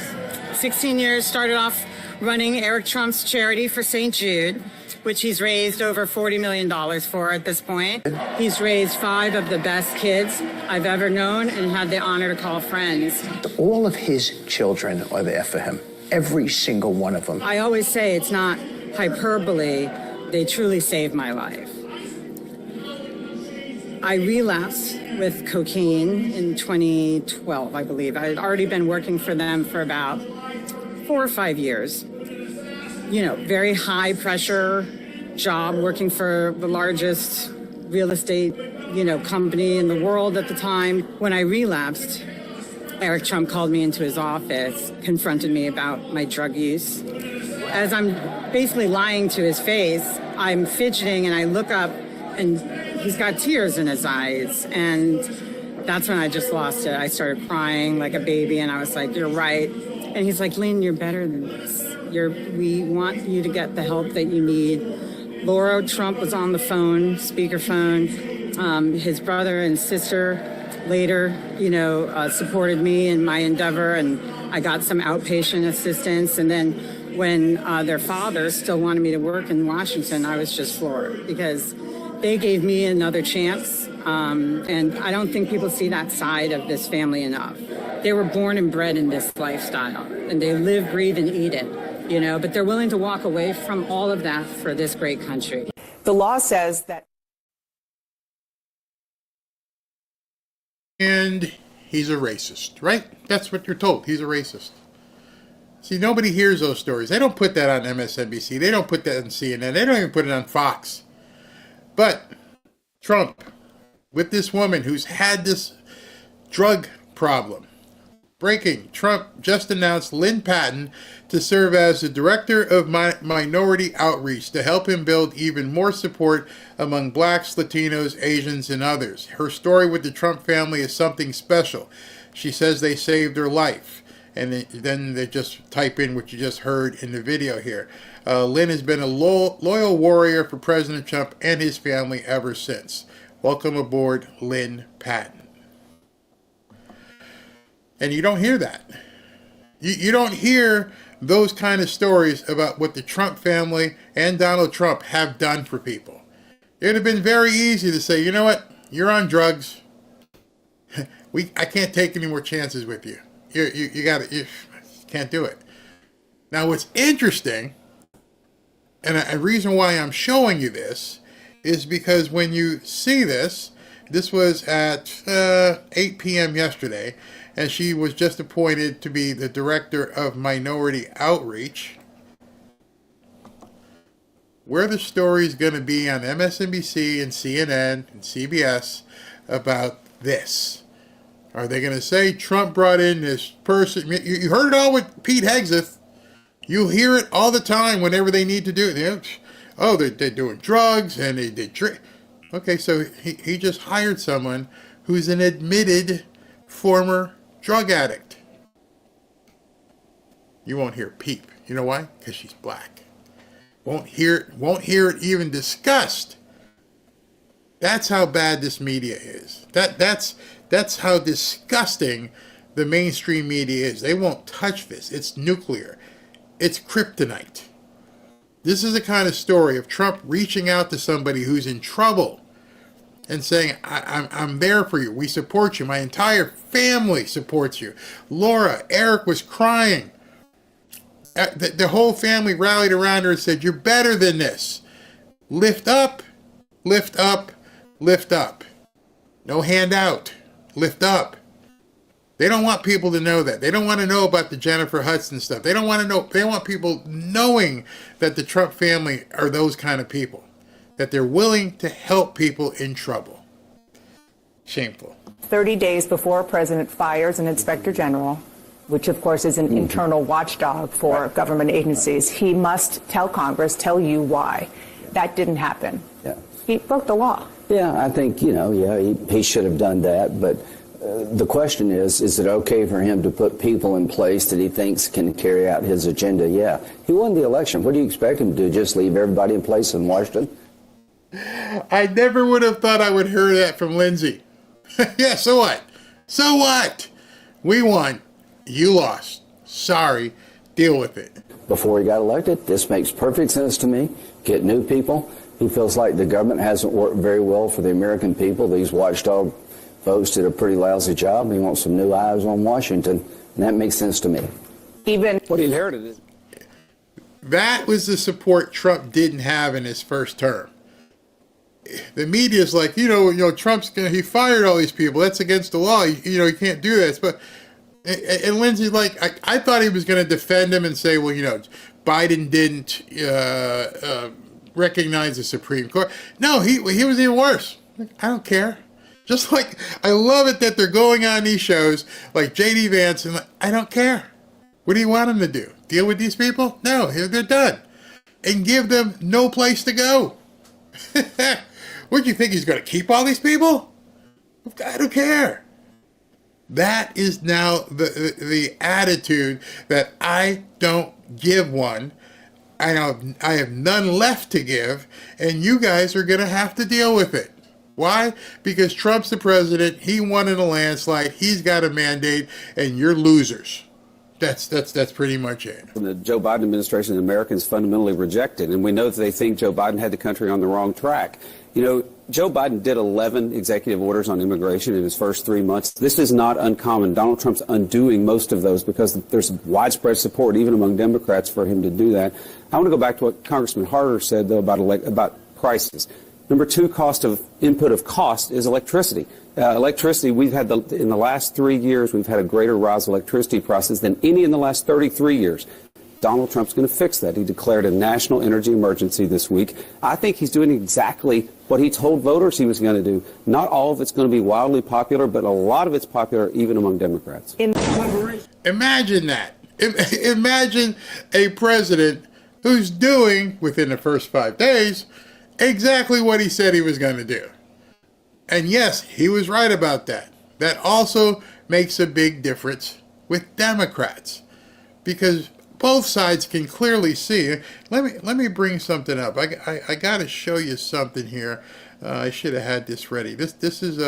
16 years, started off running Eric Trump's charity for St. Jude, which he's raised over $40 million for at this point. He's raised 5 of the best kids I've ever known and had the honor to call friends. All of his children are there for him. Every single one of them. I always say it's not hyperbole. They truly saved my life. I relapsed with cocaine in 2012, I believe. I had already been working for them for about 4 or 5 years. You know, very high pressure job, working for the largest real estate, company in the world at the time. When I relapsed, Eric Trump called me into his office, confronted me about my drug use. As I'm basically lying to his face, I'm fidgeting and I look up and he's got tears in his eyes. And that's when I just lost it. I started crying like a baby and I was like, you're right. And he's like, Lynn, you're better than this. We want you to get the help that you need. Laura Trump was on the phone, speakerphone. His brother and sister later, supported me in my endeavor, and I got some outpatient assistance. And then when their father still wanted me to work in Washington, I was just floored because they gave me another chance. And I don't think people see that side of this family enough. They were born and bred in this lifestyle, and they live, breathe, and eat it, but they're willing to walk away from all of that for this great country. The law says that. And he's a racist, right? That's what you're told. He's a racist. See, nobody hears those stories. They don't put that on MSNBC. They don't put that on CNN. They don't even put it on Fox. But Trump, with this woman who's had this drug problem. Breaking, Trump just announced Lynn Patton to serve as the director of minority outreach to help him build even more support among blacks, Latinos, Asians, and others. Her story with the Trump family is something special. She says they saved her life. And then they just type in what you just heard in the video here. Lynn has been a loyal warrior for President Trump and his family ever since. Welcome aboard, Lynn Patton. And you don't hear that. You don't hear those kind of stories about what the Trump family and Donald Trump have done for people. It would have been very easy to say, you know what, you're on drugs. I can't take any more chances with you. You can't do it. Now, what's interesting, and a reason why I'm showing you this, is because when you see this was at 8 p.m. yesterday, and she was just appointed to be the director of minority outreach. Where the story is going to be on MSNBC and CNN and CBS about this. Are they going to say Trump brought in this person? You heard it all with Pete Hegseth. You hear it all the time whenever they need to do it. Oh, they're doing drugs and they drink. Okay, so he just hired someone who's an admitted former drug addict. You won't hear peep. You know why? Because she's black. Won't hear it even discussed. That's how bad this media is. That's how disgusting the mainstream media is. They won't touch this. It's nuclear. It's kryptonite. This is the kind of story of Trump reaching out to somebody who's in trouble and saying, I'm there for you. We support you. My entire family supports you. Laura, Eric was crying. The whole family rallied around her and said, you're better than this. Lift up, lift up, lift up. No handout. Lift up. They don't want people to know that. They don't want to know about the Jennifer Hudson stuff. They don't want to know. They want people knowing that the Trump family are those kind of people. That they're willing to help people in trouble. Shameful. 30 days before a president fires an inspector general, which of course is an internal watchdog for government agencies, he must tell Congress, tell you why. That didn't happen. Yeah. He broke the law. Yeah, I think, he should have done that. But the question is it okay for him to put people in place that he thinks can carry out his agenda? Yeah. He won the election. What do you expect him to do? Just leave everybody in place in Washington? I never would have thought I would hear that from Lindsey. Yeah, so what? So what? We won. You lost. Sorry. Deal with it. Before he got elected, this makes perfect sense to me. Get new people. He feels like the government hasn't worked very well for the American people. These watchdog folks did a pretty lousy job. He wants some new eyes on Washington, and that makes sense to me. Even what he inherited is that was the support Trump didn't have in his first term. The media's like, Trump's he fired all these people. That's against the law. You can't do this. But and Lindsey's like, I thought he was going to defend him and say, well, Biden didn't recognize the Supreme Court. No, he was even worse. I don't care. Just like, I love it that they're going on these shows like J.D. Vance and I don't care. What do you want them to do? Deal with these people? No, they're done. And give them no place to go. What do you think, he's going to keep all these people? I don't care. That is now the attitude that I don't give one. I have none left to give, and you guys are going to have to deal with it. Why? Because Trump's the president. He won in a landslide. He's got a mandate, and you're losers. That's pretty much it. The Joe Biden administration, Americans fundamentally rejected, and we know that they think Joe Biden had the country on the wrong track. Joe Biden did 11 executive orders on immigration in his first 3 months. This is not uncommon. Donald Trump's undoing most of those because there's widespread support, even among Democrats, for him to do that. I want to go back to what Congressman Harder said, though, about prices. Number two, input of cost is electricity. Electricity, in the last 3 years, we've had a greater rise of electricity prices than any in the last 33 years. Donald Trump's going to fix that. He declared a national energy emergency this week. I think he's doing exactly what he told voters he was going to do. Not all of it's going to be wildly popular, but a lot of it's popular even among Democrats. Imagine that. Imagine a president who's doing, within the first 5 days, exactly what he said he was going to do. And yes, he was right about that. That also makes a big difference with Democrats, because both sides can clearly see. Let me bring something up. I got to show you something here. I should have had this ready. This is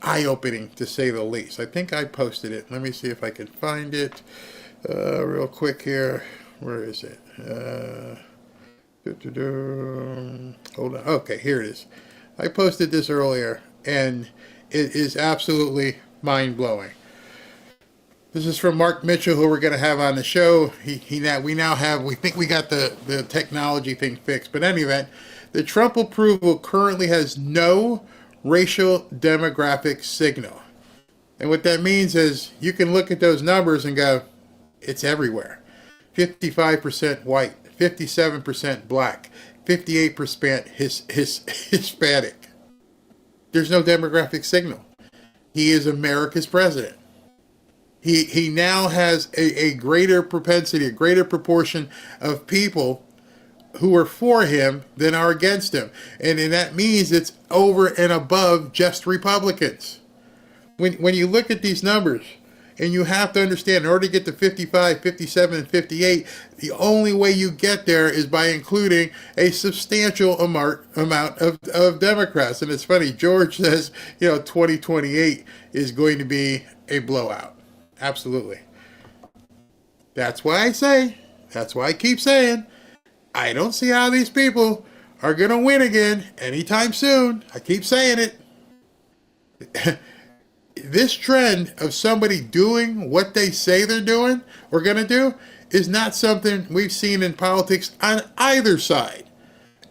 eye-opening, to say the least. I think I posted it. Let me see if I can find it. Real quick here. Where is it? Hold on. Okay, here it is. I posted this earlier, and it is absolutely mind-blowing. This is from Mark Mitchell, who we're going to have on the show. We think we got the technology thing fixed. But in any event, the Trump approval currently has no racial demographic signal. And what that means is you can look at those numbers and go, it's everywhere. 55% white, 57% black, 58% Hispanic. There's no demographic signal. He is America's president. He now has a greater propensity, a greater proportion of people who are for him than are against him. And that means it's over and above just Republicans. When you look at these numbers, and you have to understand, in order to get to 55, 57, and 58, the only way you get there is by including a substantial amount of Democrats. And it's funny, George says, 2028 is going to be a blowout. Absolutely. That's why I keep saying, I don't see how these people are going to win again anytime soon. I keep saying it. This trend of somebody doing what they say they're doing or going to do is not something we've seen in politics on either side.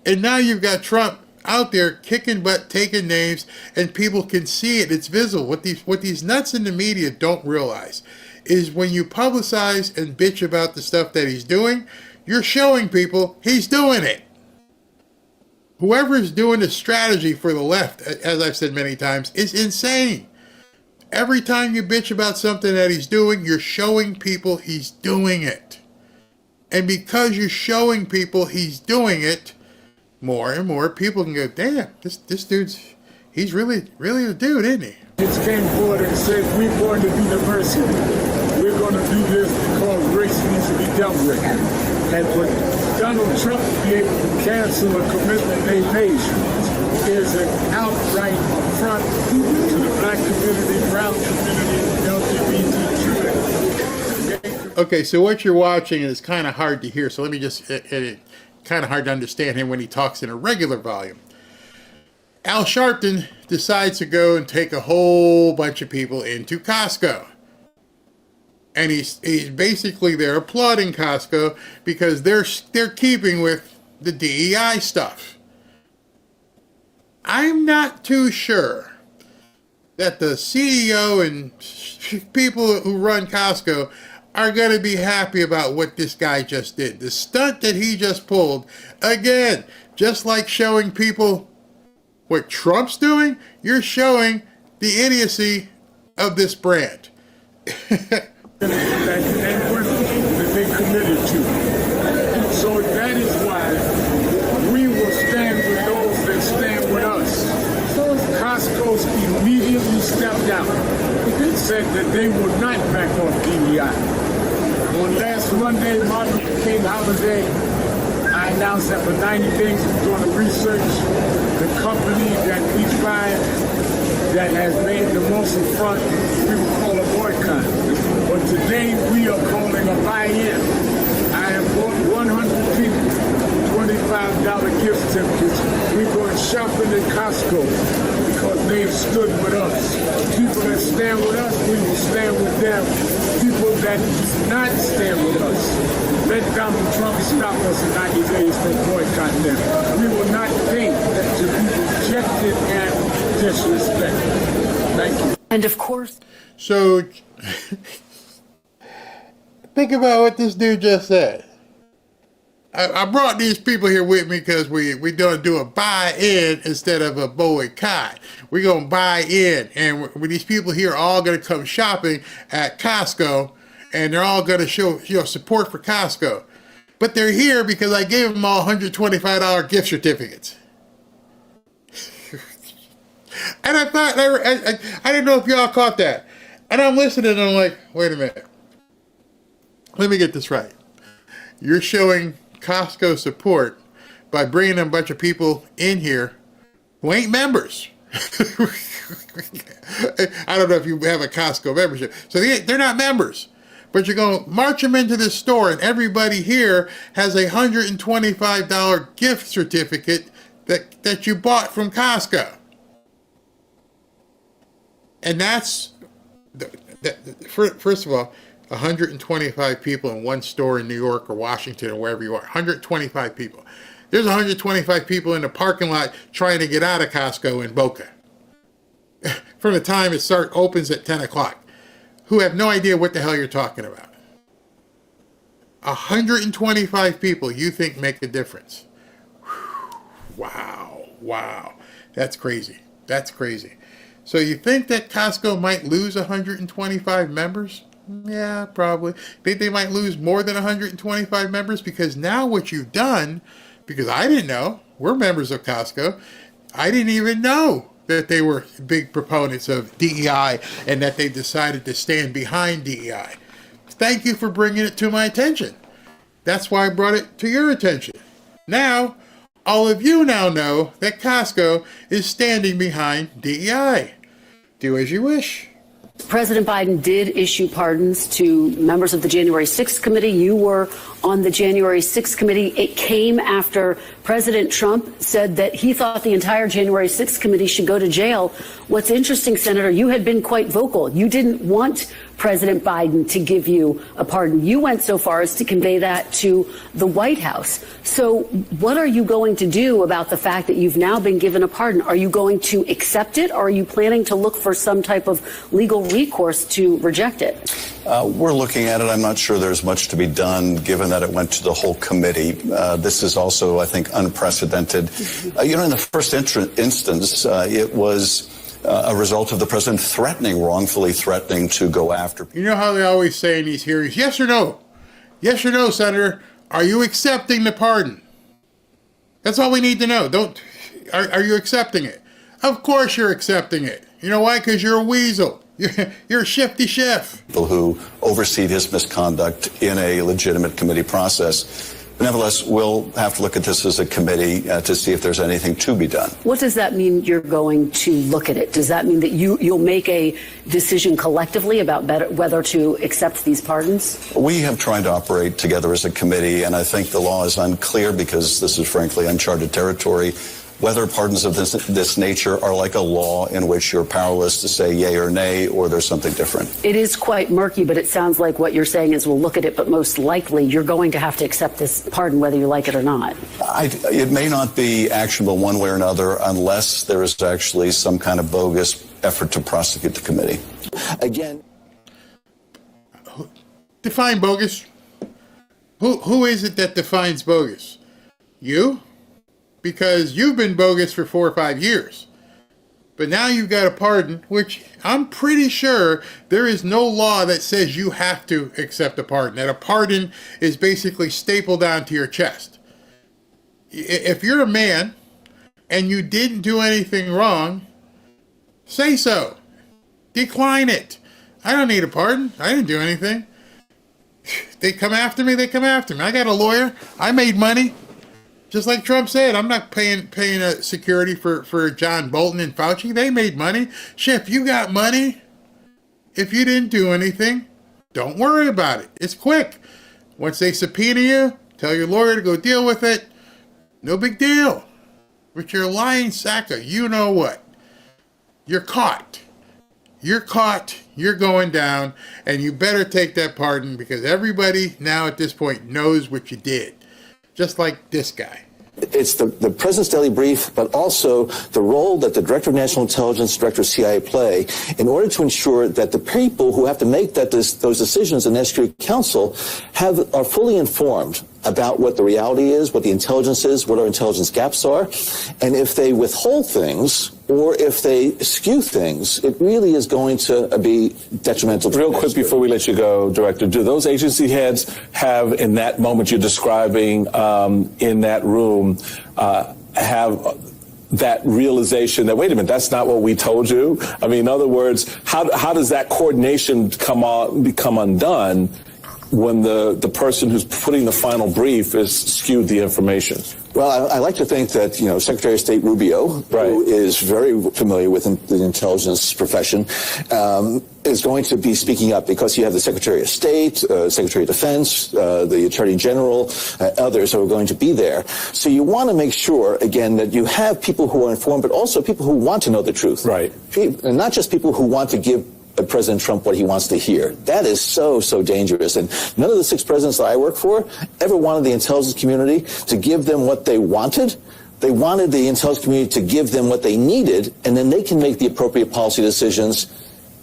And now you've got Trump out there kicking butt, taking names, and people can see it. It's visible. What these nuts in the media don't realize is when you publicize and bitch about the stuff that he's doing, you're showing people he's doing it. Whoever is doing the strategy for the left, as I've said many times, is insane. Every time you bitch about something that he's doing, you're showing people he's doing it. And because you're showing people he's doing it, more and more people can go, damn, this dude's, he's really the dude, isn't he? Just came forward and said, we're going to do diversity. We're going to do this because race needs to be dealt with. And for Donald Trump to be able to cancel a commitment they made is an outright affront to the black community, brown community, LGBTQ. Okay, so what you're watching is kind of hard to hear, so let me just, kind of hard to understand him when he talks in a regular volume. Al Sharpton decides to go and take a whole bunch of people into Costco. And he's basically there applauding Costco because they're keeping with the DEI stuff. I'm not too sure that the CEO and people who run Costco are going to be happy about what this guy just did. The stunt that he just pulled, again, just like showing people what Trump's doing, you're showing the idiocy of this brand. that they committed to. So that is why we will stand with those that stand with us. Costco immediately stepped out and said that they would not back off DEI. On last Monday, Martin Luther King holiday, I announced that for 90 days we're going to research the company that we find that has made the most affront. We will call a boycott. But today we are calling a buy-in. I have bought 100 people $25 gift certificates. We're going shopping at Costco because they've stood with us. People that stand with us, we will stand with them. People that do not stand with us, let Donald Trump stop us in 90 days from boycotting them. We will not think to be rejected and disrespected. Thank you. And of course. So, think about what this dude just said. I brought these people here with me because we're going to do a buy-in instead of a boycott. We're going to buy in. And these people here are all going to come shopping at Costco, and they're all going to show support for Costco. But they're here because I gave them all $125 gift certificates. And I thought, I didn't know if y'all caught that. And I'm listening and I'm like, wait a minute. Let me get this right. You're showing Costco support by bringing a bunch of people in here who ain't members. I don't know if you have a Costco membership. So they're not members. But you're going to march them into the store, and everybody here has a $125 gift certificate that you bought from Costco. And that's, first of all, 125 people in one store in New York or Washington or wherever you are. 125 people. There's 125 people in the parking lot trying to get out of Costco in Boca from the time it opens at 10 o'clock, who have no idea what the hell you're talking about. 125 people you think make a difference. Wow. That's crazy. So you think that Costco might lose 125 members? Yeah, probably. Think they might lose more than 125 members? Because now what you've done, because I didn't know, we're members of Costco, I didn't even know that they were big proponents of DEI and that they decided to stand behind DEI. Thank you for bringing it to my attention. That's why I brought it to your attention. Now, all of you now know that Costco is standing behind DEI. Do as you wish. President Biden did issue pardons to members of the January 6th committee. You were on the January 6th committee. It came after President Trump said that he thought the entire January 6th committee should go to jail. What's interesting, Senator, you had been quite vocal. You didn't want President Biden to give you a pardon. You went so far as to convey that to the White House. So what are you going to do about the fact that you've now been given a pardon? Are you going to accept it, or are you planning to look for some type of legal recourse to reject it? We're looking at it. I'm not sure there's much to be done, given that it went to the whole committee. This is also, I think, unprecedented. In the first instance, it was a result of the president wrongfully threatening to go after people. You know how they always say in these hearings, yes or no? Yes or no, Senator? Are you accepting the pardon? That's all we need to know. Are you accepting it? Of course you're accepting it. You know why? Because you're a weasel. You're a shifty chef. People who oversee his misconduct in a legitimate committee process. Nevertheless, we'll have to look at this as a committee to see if there's anything to be done. What does that mean you're going to look at it? Does that mean that you'll make a decision collectively about whether to accept these pardons? We have tried to operate together as a committee, and I think the law is unclear because this is frankly uncharted territory. Whether pardons of this nature are like a law in which you're powerless to say yay or nay, or there's something different. It is quite murky, but it sounds like what you're saying is we'll look at it, but most likely you're going to have to accept this pardon whether you like it or not. It may not be actionable one way or another unless there is actually some kind of bogus effort to prosecute the committee. Again, define bogus. Who is it that defines bogus? You? Because you've been bogus for 4 or 5 years. But now you've got a pardon, which I'm pretty sure there is no law that says you have to accept a pardon. That a pardon is basically stapled onto your chest. If you're a man and you didn't do anything wrong, say so. Decline it. I don't need a pardon. I didn't do anything. They come after me, I got a lawyer. I made money. Just like Trump said, I'm not paying security for John Bolton and Fauci. They made money. Shit, if you got money, if you didn't do anything, don't worry about it. It's quick. Once they subpoena you, tell your lawyer to go deal with it. No big deal. But you're a lying sack of you know what. You're caught. You're caught. You're going down. And you better take that pardon because everybody now at this point knows what you did. Just like this guy. It's the president's daily brief, but also the role that the director of national intelligence, director of CIA play in order to ensure that the people who have to make those decisions in the Security Council are fully informed about what the reality is, what the intelligence is, what our intelligence gaps are. And if they withhold things or if they skew things, it really is going to be detrimental. Real quick before we let you go, Director, do those agency heads have, in that moment you're describing in that room, have that realization that, wait a minute, that's not what we told you? I mean, in other words, how does that coordination become undone when the person who's putting the final brief is skewed the information? Well, I like to think that, Secretary of State Rubio, who is very familiar with the intelligence profession, is going to be speaking up because you have the Secretary of State, Secretary of Defense, the Attorney General, others who are going to be there. So you want to make sure, again, that you have people who are informed, but also people who want to know the truth. Right. And not just people who want to give President Trump what he wants to hear. That is so dangerous. And none of the 6 presidents that I work for ever wanted the intelligence community to give them what they wanted. They wanted the intelligence community to give them what they needed, and then they can make the appropriate policy decisions,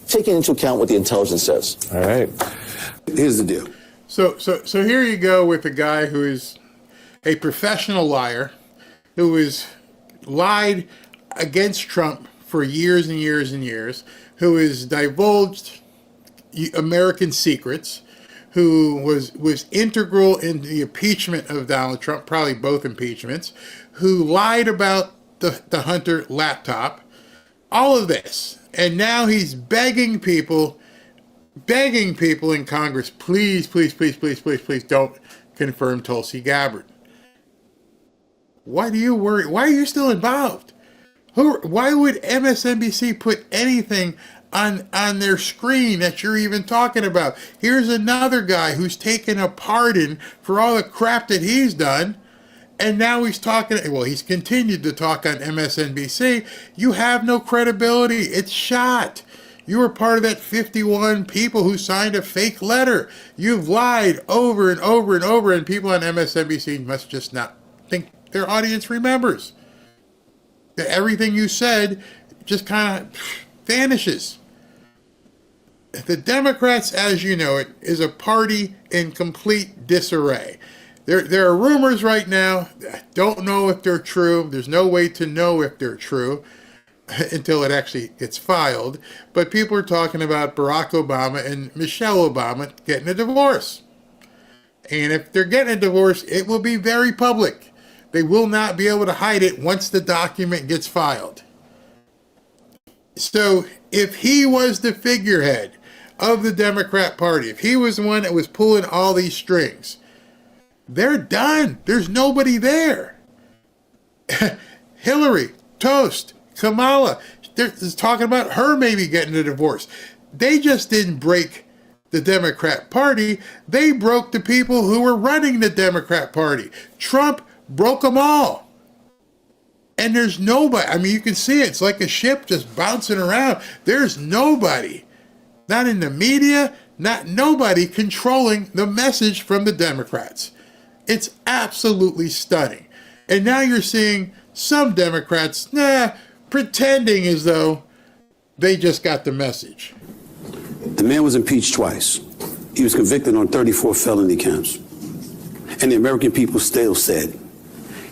taking into account what the intelligence says. All right. Here's the deal. So here you go with a guy who is a professional liar, who has lied against Trump for years and years and years, who has divulged American secrets, who was integral in the impeachment of Donald Trump, probably both impeachments, who lied about the Hunter laptop, all of this. And now he's begging people in Congress, please, please, please, please, please, please don't confirm Tulsi Gabbard. Why do you worry? Why are you still involved? Why would MSNBC put anything on their screen that you're even talking about? Here's another guy who's taken a pardon for all the crap that he's done. And now he's talking, well, he's continued to talk on MSNBC. You have no credibility. It's shot. You were part of that 51 people who signed a fake letter. You've lied over and over and over, and people on MSNBC must just not think their audience remembers. That everything you said just kind of vanishes. The Democrats, as you know it, is a party in complete disarray. There are rumors right now. I don't know if they're true. There's no way to know if they're true until it actually gets filed. But people are talking about Barack Obama and Michelle Obama getting a divorce. And if they're getting a divorce, it will be very public. They will not be able to hide it once the document gets filed. So if he was the figurehead of the Democrat Party, if he was the one that was pulling all these strings, they're done. There's nobody there. Hillary, toast. Kamala, they're talking about her maybe getting a divorce. They just didn't break the Democrat Party. They broke the people who were running the Democrat Party. Trump broke them all. And there's nobody. I mean, you can see it. It's like a ship just bouncing around. There's nobody. Not in the media, nobody controlling the message from the Democrats. It's absolutely stunning. And now you're seeing some Democrats, pretending as though they just got the message. The man was impeached twice. He was convicted on 34 felony counts. And the American people still said,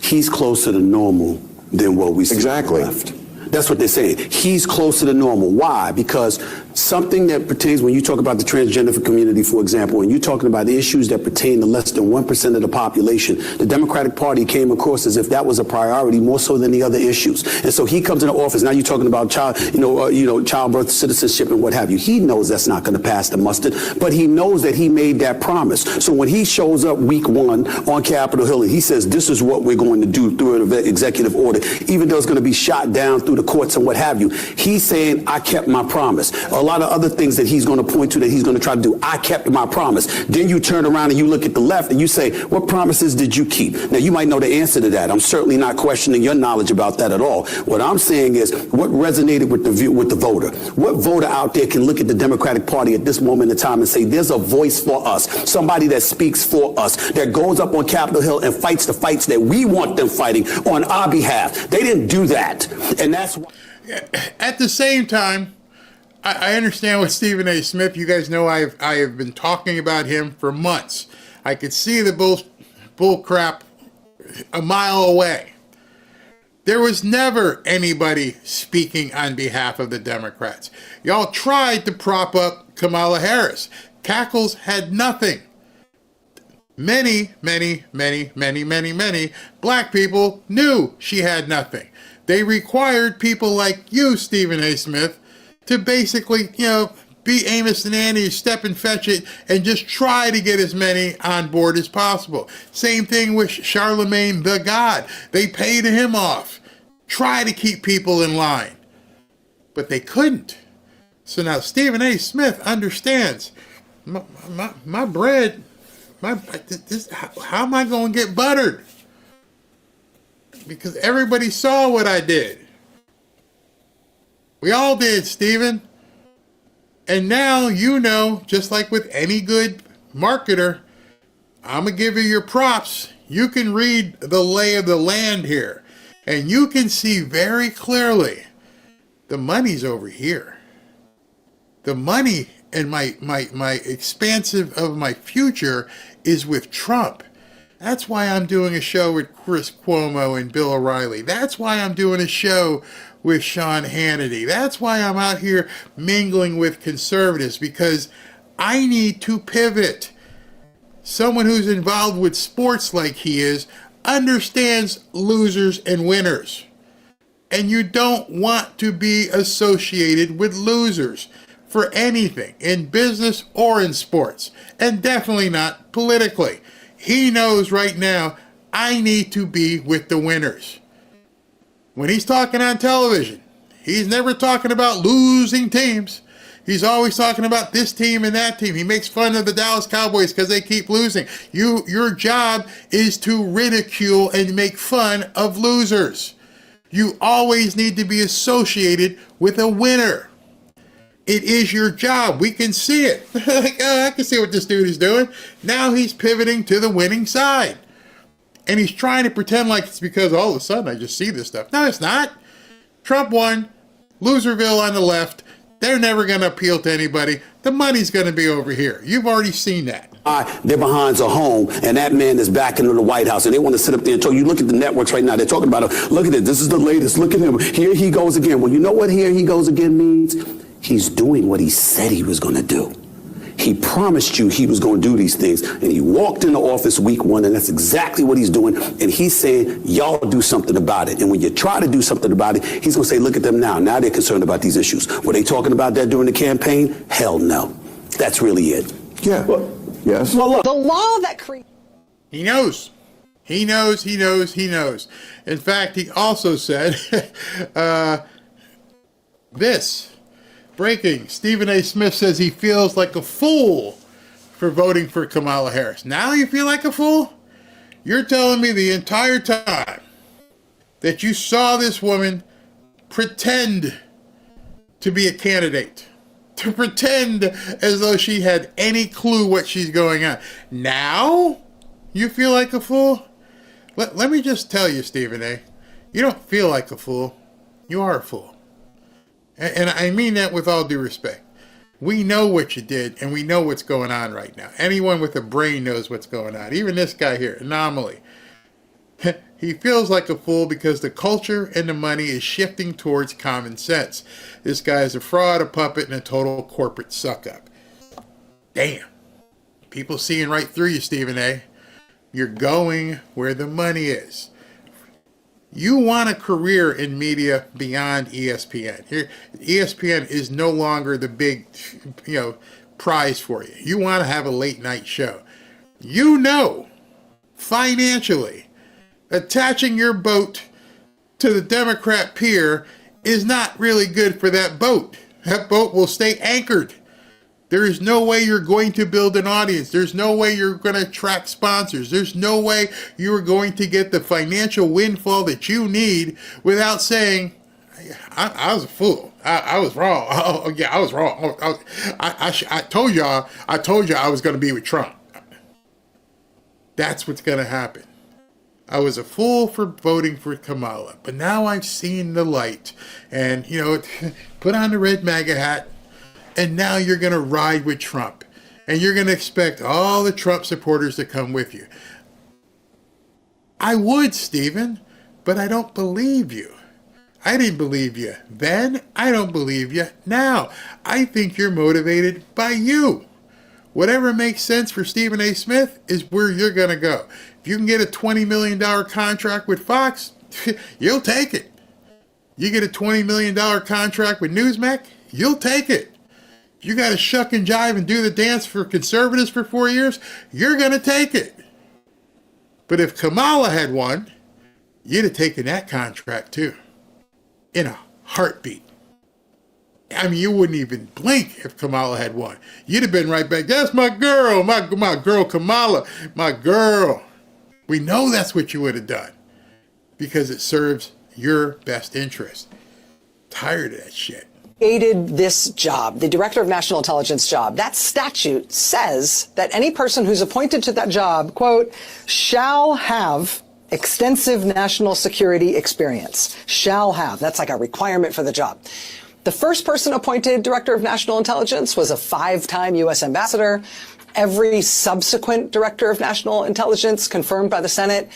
he's closer to normal than what we see. Exactly. Left. That's what they're saying. He's closer to normal. Why? Because something that pertains, when you talk about the transgender community, for example, and you're talking about the issues that pertain to less than 1% of the population, the Democratic Party came across as if that was a priority more so than the other issues. And so he comes into office. Now you're talking about childbirth, citizenship, and what have you. He knows that's not going to pass the mustard, but he knows that he made that promise. So when he shows up week 1 on Capitol Hill and he says, this is what we're going to do through an executive order, even though it's going to be shot down through the courts and what have you, he's saying, I kept my promise. A lot of other things that he's going to point to that he's going to try to do, I kept my promise. Then you turn around and you look at the left and you say, what promises did you keep? Now, you might know the answer to that. I'm certainly not questioning your knowledge about that at all. What I'm saying is what resonated with the voter. What voter out there can look at the Democratic Party at this moment in time and say, there's a voice for us, somebody that speaks for us, that goes up on Capitol Hill and fights the fights that we want them fighting on our behalf. They didn't do that. And that's why. At the same time, I understand with Stephen A. Smith. You guys know I have been talking about him for months. I could see the bull crap a mile away. There was never anybody speaking on behalf of the Democrats. Y'all tried to prop up Kamala Harris. Cackles had nothing. Many black people knew she had nothing. They required people like you, Stephen A. Smith, to basically, be Amos and Andy, step and fetch it, and just try to get as many on board as possible. Same thing with Charlemagne the God. They paid him off. Try to keep people in line. But they couldn't. So now Stephen A. Smith understands my bread. How am I going to get buttered? Because everybody saw what I did. We all did, Stephen. And now you know, just like with any good marketer, I'm going to give you your props. You can read the lay of the land here. And you can see very clearly the money's over here. The money and my expansive of my future is with Trump. That's why I'm doing a show with Chris Cuomo and Bill O'Reilly. That's why I'm doing a show with Sean Hannity. That's why I'm out here mingling with conservatives, because I need to pivot. Someone who's involved with sports like he is understands losers and winners. And you don't want to be associated with losers for anything, in business or in sports, and definitely not politically. He knows right now, I need to be with the winners. When he's talking on television, he's never talking about losing teams. He's always talking about this team and that team. He makes fun of the Dallas Cowboys because they keep losing. Your job is to ridicule and make fun of losers. You always need to be associated with a winner. It is your job. We can see it. Like, oh, I can see what this dude is doing. Now he's pivoting to the winning side. And he's trying to pretend like it's because all of a sudden I just see this stuff. No, it's not. Trump won. Loserville on the left. They're never going to appeal to anybody. The money's going to be over here. You've already seen that. Their behinds are home, and that man is back into the White House, and they want to sit up there and talk. You look at the networks right now, they're talking about him. Look at it. This is the latest. Look at him. Here he goes again. Well, you know what here he goes again means? He's doing what he said he was going to do. He promised you he was going to do these things, and he walked into office week one, and that's exactly what he's doing. And he's saying, y'all do something about it. And when you try to do something about it, he's going to say, look at them now. Now they're concerned about these issues. Were they talking about that during the campaign? Hell no. That's really it. Yeah. Yes. Well, look, the law that creates... He knows. He knows. In fact, he also said this. Breaking. Stephen A. Smith says he feels like a fool for voting for Kamala Harris. Now you feel like a fool? You're telling me the entire time that you saw this woman pretend to be a candidate, to pretend as though she had any clue what she's going on. Now you feel like a fool? Let me just tell you, Stephen A., you don't feel like a fool. You are a fool. And I mean that with all due respect. We know what you did, and we know what's going on right now. Anyone with a brain knows what's going on. Even this guy here, Anomaly. He feels like a fool because the culture and the money is shifting towards common sense. This guy is a fraud, a puppet, and a total corporate suck-up. Damn. People seeing right through you, Stephen A. You're going where the money is. You want a career in media beyond ESPN. Here, ESPN is no longer the big, prize for you. You want to have a late night show. You know, financially, attaching your boat to the Democrat pier is not really good for that boat. That boat will stay anchored. There is no way you're going to build an audience. There's no way you're going to attract sponsors. There's no way you are going to get the financial windfall that you need without saying, I was a fool. I was wrong. Oh, yeah, I was wrong. I told y'all I was going to be with Trump. That's what's going to happen. I was a fool for voting for Kamala, but now I've seen the light and, put on the red MAGA hat. And now you're going to ride with Trump. And you're going to expect all the Trump supporters to come with you. I would, Stephen, but I don't believe you. I didn't believe you then. I don't believe you now. I think you're motivated by you. Whatever makes sense for Stephen A. Smith is where you're going to go. If you can get a $20 million contract with Fox, you'll take it. You get a $20 million contract with Newsmax, you'll take it. You got to shuck and jive and do the dance for conservatives for 4 years, you're going to take it. But if Kamala had won, you'd have taken that contract too. In a heartbeat. I mean, you wouldn't even blink if Kamala had won. You'd have been right back. That's my girl, my girl Kamala, my girl. We know that's what you would have done because it serves your best interest. Tired of that shit. Created this job, the Director of National Intelligence job. That statute says that any person who's appointed to that job, quote, shall have extensive national security experience. Shall have. That's like a requirement for the job. The first person appointed Director of National Intelligence was a 5-time U.S. ambassador. Every subsequent Director of National Intelligence confirmed by the Senate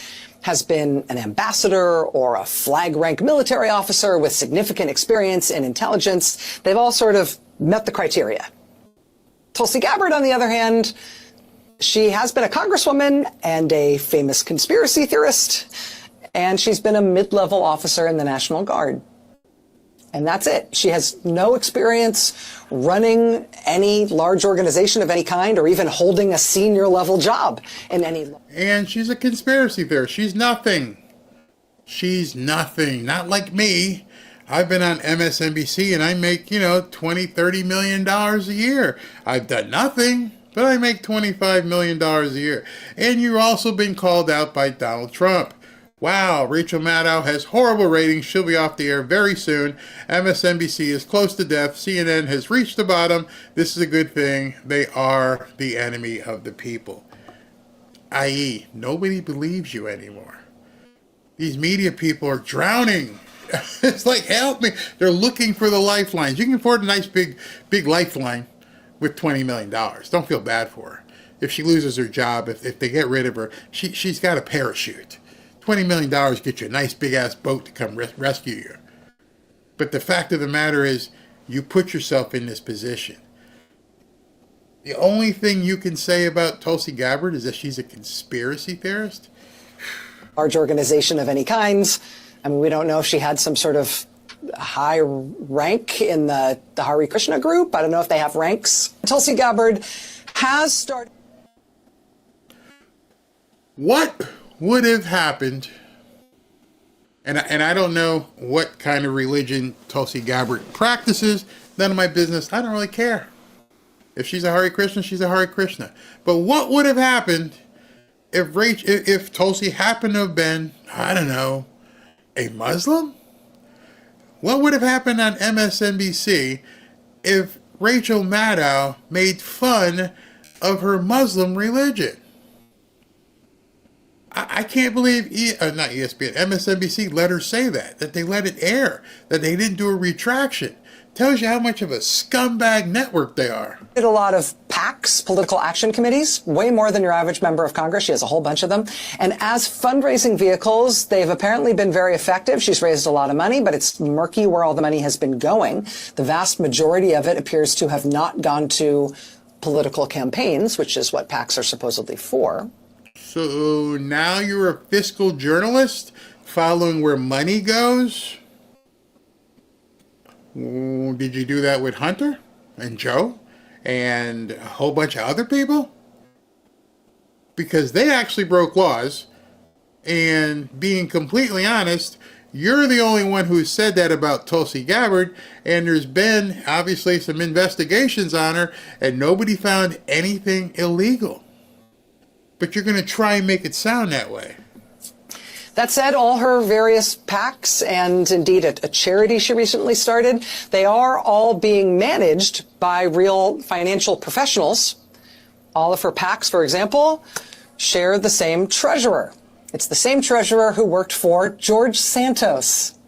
has been an ambassador or a flag rank military officer with significant experience in intelligence. They've all sort of met the criteria. Tulsi Gabbard, on the other hand, she has been a congresswoman and a famous conspiracy theorist, and she's been a mid-level officer in the National Guard. And that's it. She has no experience running any large organization of any kind or even holding a senior level job in any. And she's a conspiracy theorist. She's nothing. She's nothing. Not like me. I've been on MSNBC and I make, $20-30 million a year. I've done nothing, but I make $25 million a year. And you've also been called out by Donald Trump. Wow, Rachel Maddow has horrible ratings. She'll be off the air very soon. MSNBC is close to death. CNN has reached the bottom. This is a good thing. They are the enemy of the people. I.e., nobody believes you anymore. These media people are drowning. It's like, help me. They're looking for the lifelines. You can afford a nice big lifeline with $20 million. Don't feel bad for her. If she loses her job, if they get rid of her, she's got a parachute. $20 million get you a nice big-ass boat to come rescue you. But the fact of the matter is, you put yourself in this position. The only thing you can say about Tulsi Gabbard is that she's a conspiracy theorist. Large organization of any kinds. I mean, we don't know if she had some sort of high rank in the Hare Krishna group. I don't know if they have ranks. Tulsi Gabbard has started. What would have happened, and I don't know what kind of religion Tulsi Gabbard practices, none of my business, I don't really care. If she's a Hare Krishna, she's a Hare Krishna. But what would have happened if Tulsi happened to have been, I don't know, a Muslim? What would have happened on MSNBC if Rachel Maddow made fun of her Muslim religion? I can't believe, not ESPN, MSNBC let her say that they let it air, that they didn't do a retraction. Tells you how much of a scumbag network they are. Did a lot of PACs, political action committees, way more than your average member of Congress. She has a whole bunch of them. And as fundraising vehicles, they've apparently been very effective. She's raised a lot of money, but it's murky where all the money has been going. The vast majority of it appears to have not gone to political campaigns, which is what PACs are supposedly for. So now you're a fiscal journalist following where money goes? Did you do that with Hunter and Joe and a whole bunch of other people? Because they actually broke laws. And being completely honest, you're the only one who said that about Tulsi Gabbard. And there's been obviously some investigations on her and nobody found anything illegal. But you're going to try and make it sound that way. That said, all her various PACs and indeed a charity she recently started, they are all being managed by real financial professionals. All of her PACs, for example, share the same treasurer. It's the same treasurer who worked for George Santos.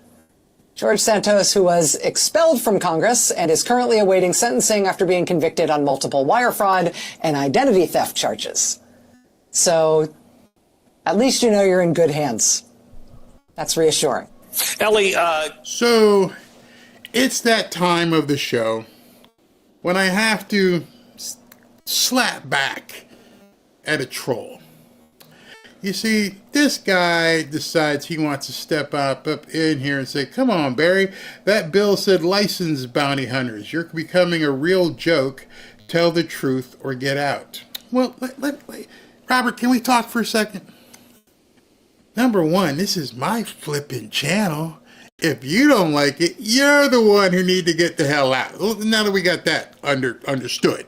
George Santos, who was expelled from Congress and is currently awaiting sentencing after being convicted on multiple wire fraud and identity theft charges. So at least you know you're in good hands. That's reassuring. Ellie, So it's that time of the show when I have to slap back at a troll. You see, this guy decides he wants to step up in here and say, come on, Barry, that bill said license bounty hunters. You're becoming a real joke. Tell the truth or get out. Well, Robert, can we talk for a second? Number one, this is my flipping channel. If you don't like it, you're the one who need to get the hell out. Well, now that we got that understood,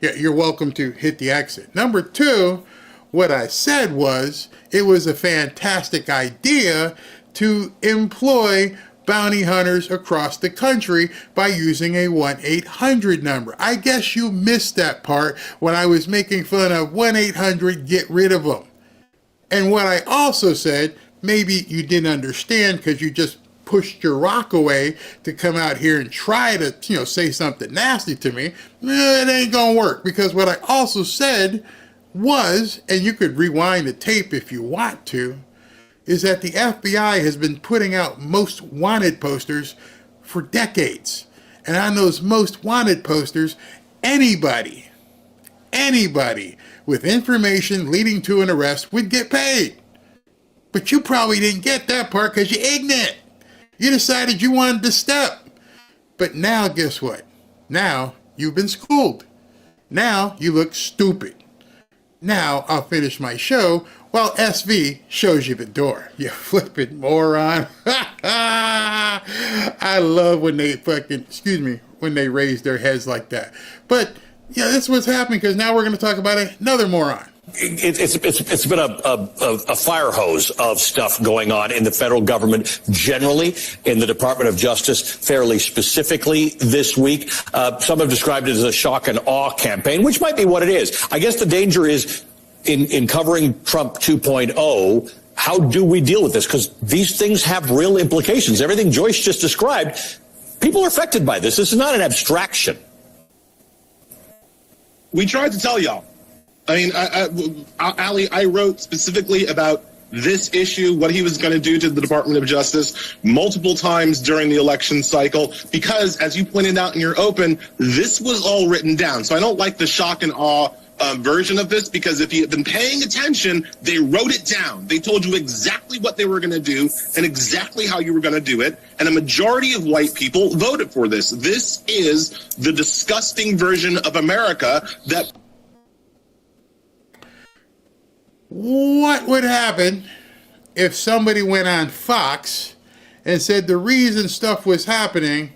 yeah, you're welcome to hit the exit. Number two, what I said was it was a fantastic idea to employ bounty hunters across the country by using a 1-800 number. I guess you missed that part when I was making fun of 1-800 get rid of them. And what I also said, maybe you didn't understand because you just pushed your rock away to come out here and try to, say something nasty to me. It ain't gonna work, because what I also said was, and you could rewind the tape if you want to, is that the FBI has been putting out most wanted posters for decades. And on those most wanted posters, anybody with information leading to an arrest would get paid. But you probably didn't get that part because you're ignorant. You decided you wanted to step. But now, guess what? Now you've been schooled. Now you look stupid. Now I'll finish my show while SV shows you the door. You flipping moron. I love when they when they raise their heads like that. But yeah, that's what's happening, because now we're going to talk about another moron. It's been a fire hose of stuff going on in the federal government generally, in the Department of Justice fairly specifically this week. Some have described it as a shock and awe campaign, which might be what it is. I guess the danger is in covering Trump 2.0, how do we deal with this? Because these things have real implications. Everything Joyce just described, people are affected by this. This is not an abstraction. We tried to tell y'all. I mean, Ali, I wrote specifically about this issue, what he was going to do to the Department of Justice multiple times during the election cycle, because, as you pointed out in your open, this was all written down. So I don't like the shock and awe version of this, because if you had been paying attention, they wrote it down. They told you exactly what they were going to do and exactly how you were going to do it. And a majority of white people voted for this. This is the disgusting version of America that... What would happen if somebody went on Fox and said the reason stuff was happening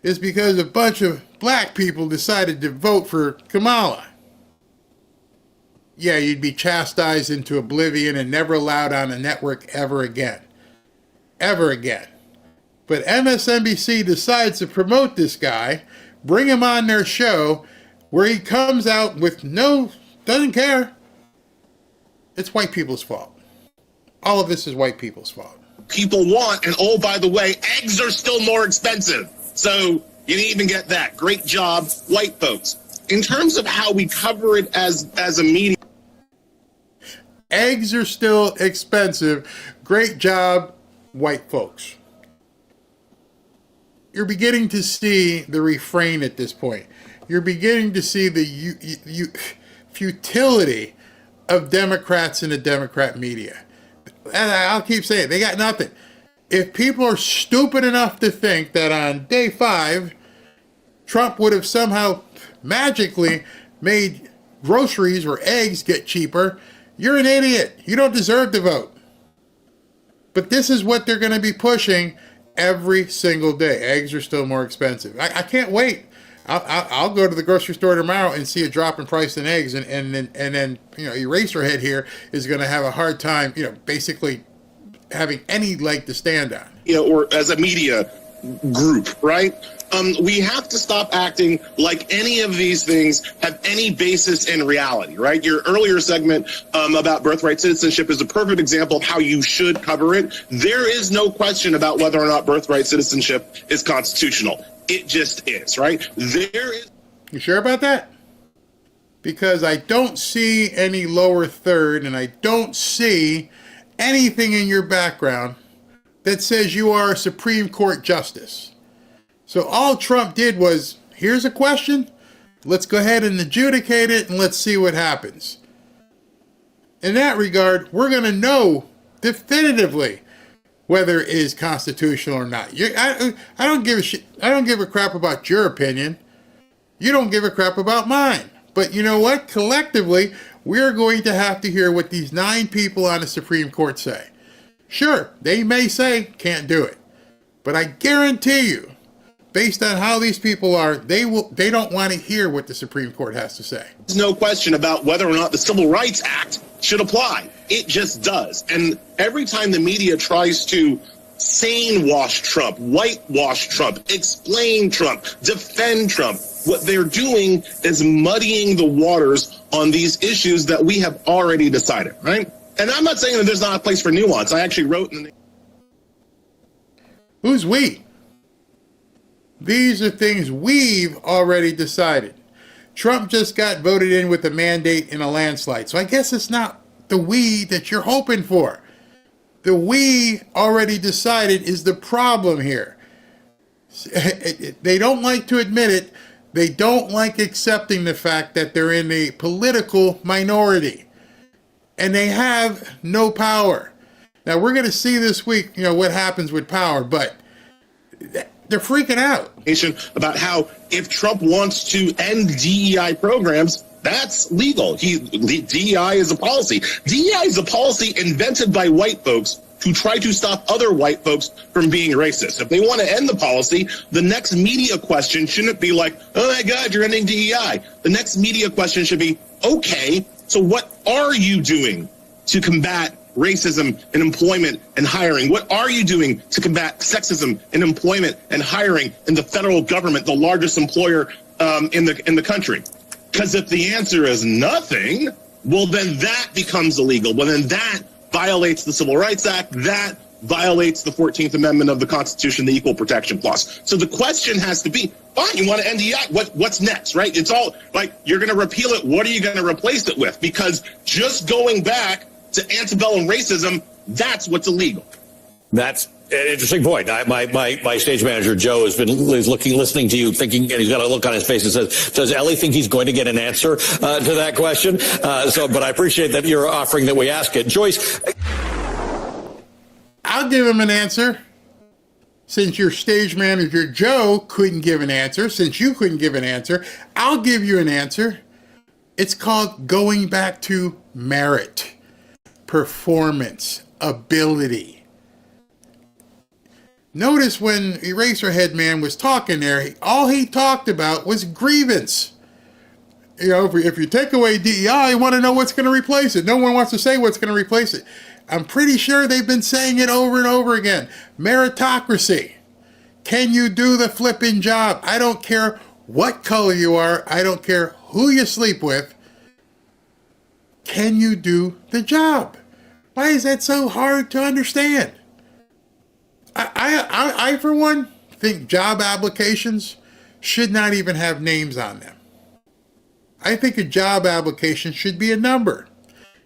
is because a bunch of black people decided to vote for Kamala? Yeah, you'd be chastised into oblivion and never allowed on a network ever again. Ever again. But MSNBC decides to promote this guy, bring him on their show, where he comes out with doesn't care. It's white people's fault. All of this is white people's fault. People want, and oh, by the way, eggs are still more expensive. So you didn't even get that. Great job, white folks. In terms of how we cover it as a media. Eggs are still expensive. Great job, white folks. You're beginning to see the refrain at this point. You're beginning to see the futility of Democrats in the Democrat media. And I'll keep saying it, they got nothing. If people are stupid enough to think that on day 5, Trump would have somehow magically made groceries or eggs get cheaper, you're an idiot. You don't deserve to vote. But this is what they're going to be pushing every single day. Eggs are still more expensive. I can't wait. I'll go to the grocery store tomorrow and see a drop in price in eggs, and then Eraserhead here is going to have a hard time, basically having any leg to stand on. Or as a media group, right? We have to stop acting like any of these things have any basis in reality, right? Your earlier segment about birthright citizenship is a perfect example of how you should cover it. There is no question about whether or not birthright citizenship is constitutional. It just is, right? There is. You sure about that? Because I don't see any lower third, and I don't see anything in your background that says you are a Supreme Court justice. So all Trump did was, here's a question, let's go ahead and adjudicate it, and let's see what happens. In that regard, we're going to know definitively whether it is constitutional or not. I don't give a shit. I don't give a crap about your opinion. You don't give a crap about mine. But you know what? Collectively, we're going to have to hear what these 9 people on the Supreme Court say. Sure, they may say, can't do it. But I guarantee you, based on how these people are, they don't want to hear what the Supreme Court has to say. There's no question about whether or not the Civil Rights Act should apply. It just does. And every time the media tries to sane wash Trump, whitewash Trump, explain Trump, defend Trump, what they're doing is muddying the waters on these issues that we have already decided, right? And I'm not saying that there's not a place for nuance. I actually wrote in the... Who's we? These are things we've already decided. Trump just got voted in with a mandate in a landslide. So I guess it's not the we that you're hoping for. The we already decided is the problem here. They don't like to admit it. They don't like accepting the fact that they're in a political minority. And they have no power. Now, we're going to see this week, what happens with power, but they're freaking out. About how if Trump wants to end DEI programs, that's legal. DEI is a policy. DEI is a policy invented by white folks who try to stop other white folks from being racist. If they want to end the policy, the next media question shouldn't be like, oh my God, you're ending DEI. The next media question should be, okay, so what are you doing to combat racism in employment and hiring? What are you doing to combat sexism in employment and hiring in the federal government, the largest employer in the country? Because if the answer is nothing, well, then that becomes illegal. Well, then that violates the Civil Rights Act. That violates the 14th Amendment of the Constitution, the Equal Protection Clause. So the question has to be, fine, you want to end DEI, what's next, right? It's all like, you're going to repeal it. What are you going to replace it with? Because just going back to antebellum racism, that's what's illegal. That's an interesting point. My stage manager, Joe, is listening to you, thinking, and he's got a look on his face that says, does Ellie think he's going to get an answer to that question? But I appreciate that you're offering that we ask it. Joyce. I'll give him an answer. Since your stage manager, Joe, couldn't give an answer, since you couldn't give an answer, I'll give you an answer. It's called going back to merit, performance, ability. Notice when Eraserhead Man was talking there, all he talked about was grievance. If you take away DEI, you want to know what's going to replace it. No one wants to say what's going to replace it. I'm pretty sure they've been saying it over and over again. Meritocracy. Can you do the flipping job? I don't care what color you are. I don't care who you sleep with. Can you do the job? Why is that so hard to understand? I for one, think job applications should not even have names on them. I think a job application should be a number.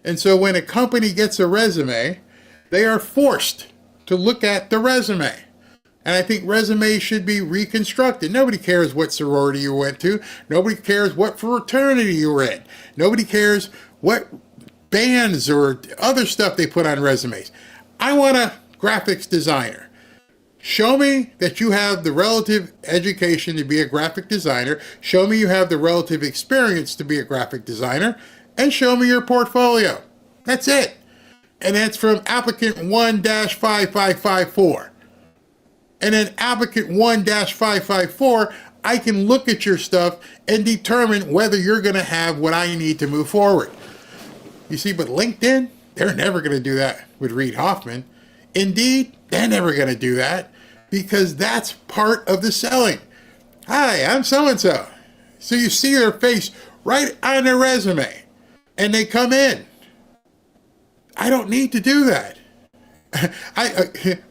And so when a company gets a resume, they are forced to look at the resume. And I think resumes should be reconstructed. Nobody cares what sorority you went to. Nobody cares what fraternity you were in. Nobody cares what bands or other stuff they put on resumes. I want a graphics designer. Show me that you have the relative education to be a graphic designer. Show me you have the relative experience to be a graphic designer. And show me your portfolio. That's it. And that's from applicant 1-5554. And then applicant 1-554, I can look at your stuff and determine whether you're going to have what I need to move forward. You see, but LinkedIn, they're never going to do that with Reid Hoffman. Indeed, they're never going to do that because that's part of the selling. Hi, I'm so-and-so. So you see their face right on their resume. And they come in. I don't need to do that.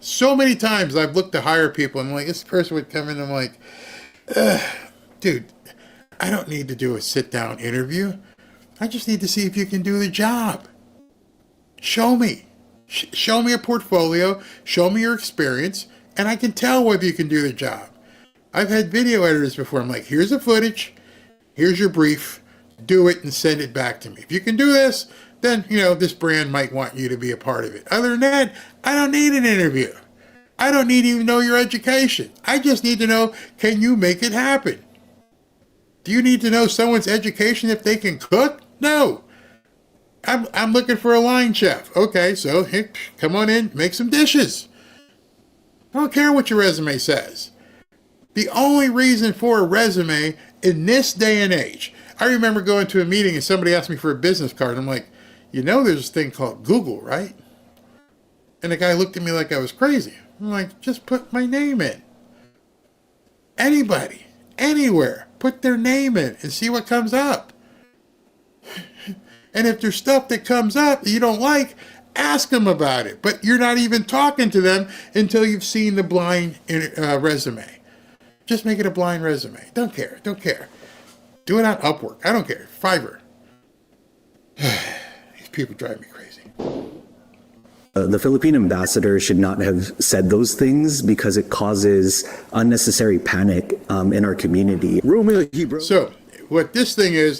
So many times I've looked to hire people. I'm like, this person would come in. I'm like, dude, I don't need to do a sit-down interview. I just need to see if you can do the job. Show me. Show me a portfolio. Show me your experience. And I can tell whether you can do the job. I've had video editors before. I'm like, here's the footage. Here's your brief. Do it and send it back to me. If you can do this, then, this brand might want you to be a part of it. Other than that, I don't need an interview. I don't need to even know your education. I just need to know, can you make it happen? Do you need to know someone's education if they can cook? No. I'm looking for a line chef. Okay, so come on in, make some dishes. I don't care what your resume says. The only reason for a resume in this day and age, I remember going to a meeting and somebody asked me for a business card. I'm like, you know there's this thing called Google, right? And the guy looked at me like I was crazy. I'm like, just put my name in. Anybody, anywhere, put their name in and see what comes up. And if there's stuff that comes up that you don't like, ask them about it. But you're not even talking to them until you've seen the blind resume. Just make it a blind resume. Don't care. Don't care. Do it on Upwork. I don't care. Fiverr. These people drive me crazy. The Philippine ambassador should not have said those things because it causes unnecessary panic in our community. So, what this thing is,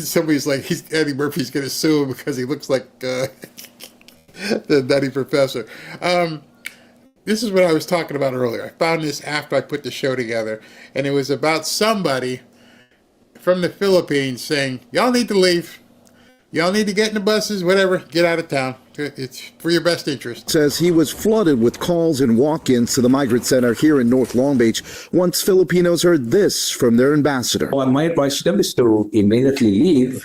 somebody's like, Eddie Murphy's going to sue him because he looks like the Nutty Professor. This is what I was talking about earlier. I found this after I put the show together, and it was about somebody from the Philippines saying, y'all need to leave. Y'all need to get in the buses, whatever, get out of town. It's for your best interest. Says he was flooded with calls and walk-ins to the migrant center here in North Long Beach once Filipinos heard this from their ambassador. Well, my advice to them is to immediately leave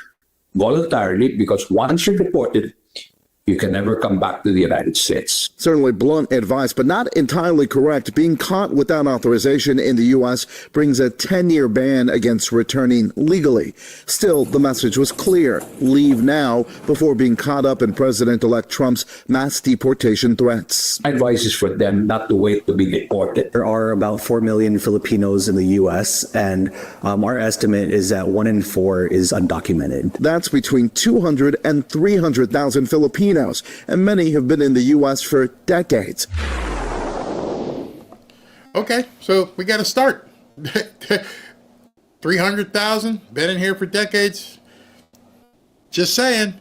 voluntarily, because once you're deported, you can never come back to the United States. Certainly blunt advice, but not entirely correct. Being caught without authorization in the U.S. brings a 10-year ban against returning legally. Still, the message was clear. Leave now before being caught up in President-elect Trump's mass deportation threats. My advice is for them not to wait to be deported. There are about 4 million Filipinos in the U.S., and our estimate is that 1 in 4 is undocumented. That's between 200 and 300,000 Filipinos, and many have been in the U.S. for decades. Okay, so we got to start. 300,000, been in here for decades. Just saying,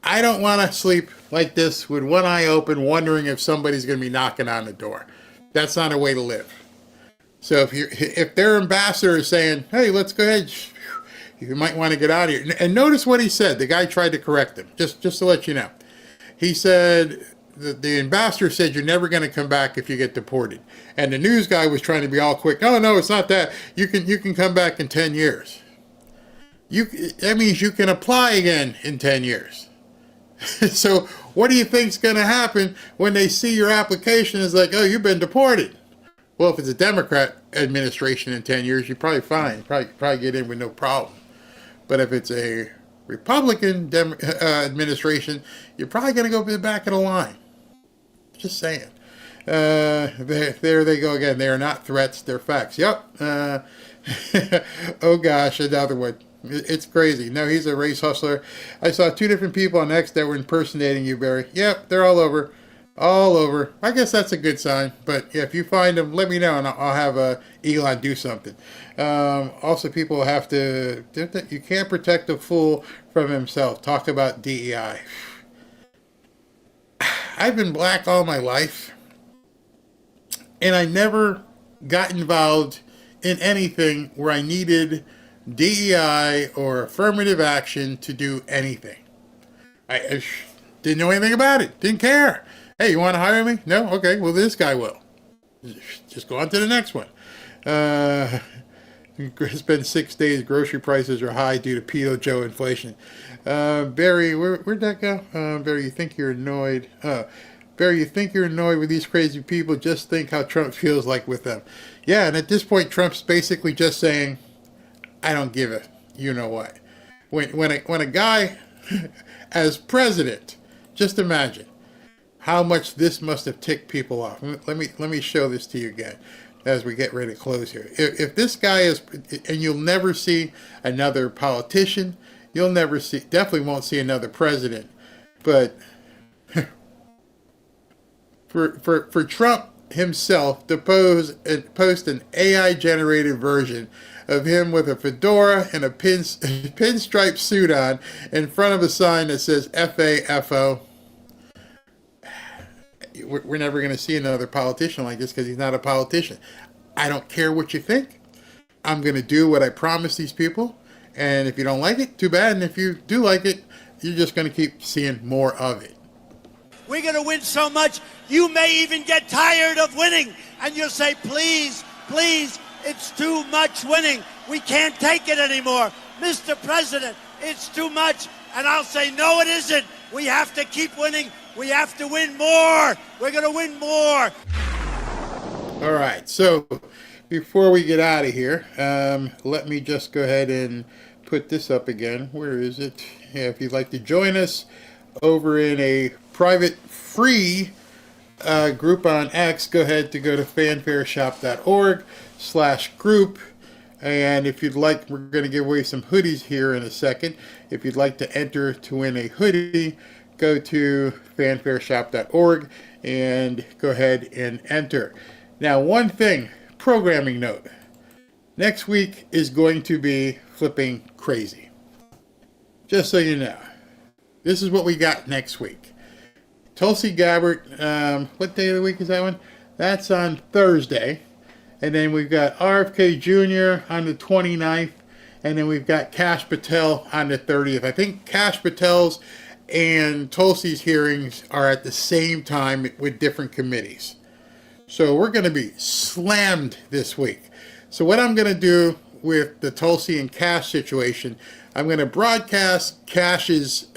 I don't want to sleep like this with one eye open, wondering if somebody's going to be knocking on the door. That's not a way to live. So if their ambassador is saying, hey, let's go ahead, you might want to get out of here. And notice what he said. The guy tried to correct him, just to let you know. He said, the ambassador said, you're never going to come back if you get deported. And the news guy was trying to be all quick. No, it's not that. You can come back in 10 years. That means you can apply again in 10 years. So what do you think's going to happen when they see your application is like, oh, you've been deported? Well, if it's a Democrat administration in 10 years, you're probably fine. Probably get in with no problem. But if it's a Republican administration, you're probably going to go to the back of the line. Just saying. There they go again. They are not threats, they're facts. Yep. Oh gosh, another one. It's crazy. No, he's a race hustler. I saw 2 different people on X that were impersonating you, Barry. Yep, they're all over. All over. I guess that's a good sign. But yeah, if you find them, let me know, and I'll have Elon do something. Also, people have to, you can't protect a fool from himself. Talk about DEI. I've been black all my life, and I never got involved in anything where I needed DEI or affirmative action to do anything. I didn't know anything about it. Didn't care. Hey, you want to hire me? No? Okay, well, this guy will. Just go on to the next one. It's been 6 days. Grocery prices are high due to Pedo Joe inflation. Barry, where'd that go? Barry, you think you're annoyed? Barry, you think you're annoyed with these crazy people? Just think how Trump feels like with them. Yeah, and at this point, Trump's basically just saying, I don't give a you-know-what. When a guy as president, just imagine how much this must have ticked people off. Let me show this to you again as we get ready to close here. If this guy is, and you'll never see another politician, you'll never see, definitely won't see another president, but for Trump himself to post an AI-generated version of him with a fedora and a pinstripe suit on in front of a sign that says FAFO. We're never going to see another politician like this because he's not a politician. I don't care what you think. I'm going to do what I promised these people. And if you don't like it, too bad. And if you do like it, you're just going to keep seeing more of it. We're going to win so much, you may even get tired of winning. And you'll say, please, please, it's too much winning. We can't take it anymore. Mr. President, it's too much. And I'll say, no, it isn't. We have to keep winning. We have to win more. We're going to win more. All right. So before we get out of here, let me just go ahead and put this up again. Where is it? Yeah, if you'd like to join us over in a private free group on X, go ahead to go to fanfareshop.org/group. And if you'd like, we're going to give away some hoodies here in a second. If you'd like to enter to win a hoodie, go to fanfareshop.org and go ahead and enter. Now, one thing, programming note. Next week is going to be flipping crazy. Just so you know. This is what we got next week. Tulsi Gabbard, what day of the week is that one? That's on Thursday. And then we've got RFK Jr. on the 29th. And then we've got Kash Patel on the 30th. I think Kash Patel's and Tulsi's hearings are at the same time with different committees. So we're going to be slammed this week. So what I'm going to do with the Tulsi and Kash situation, I'm going to broadcast Kash's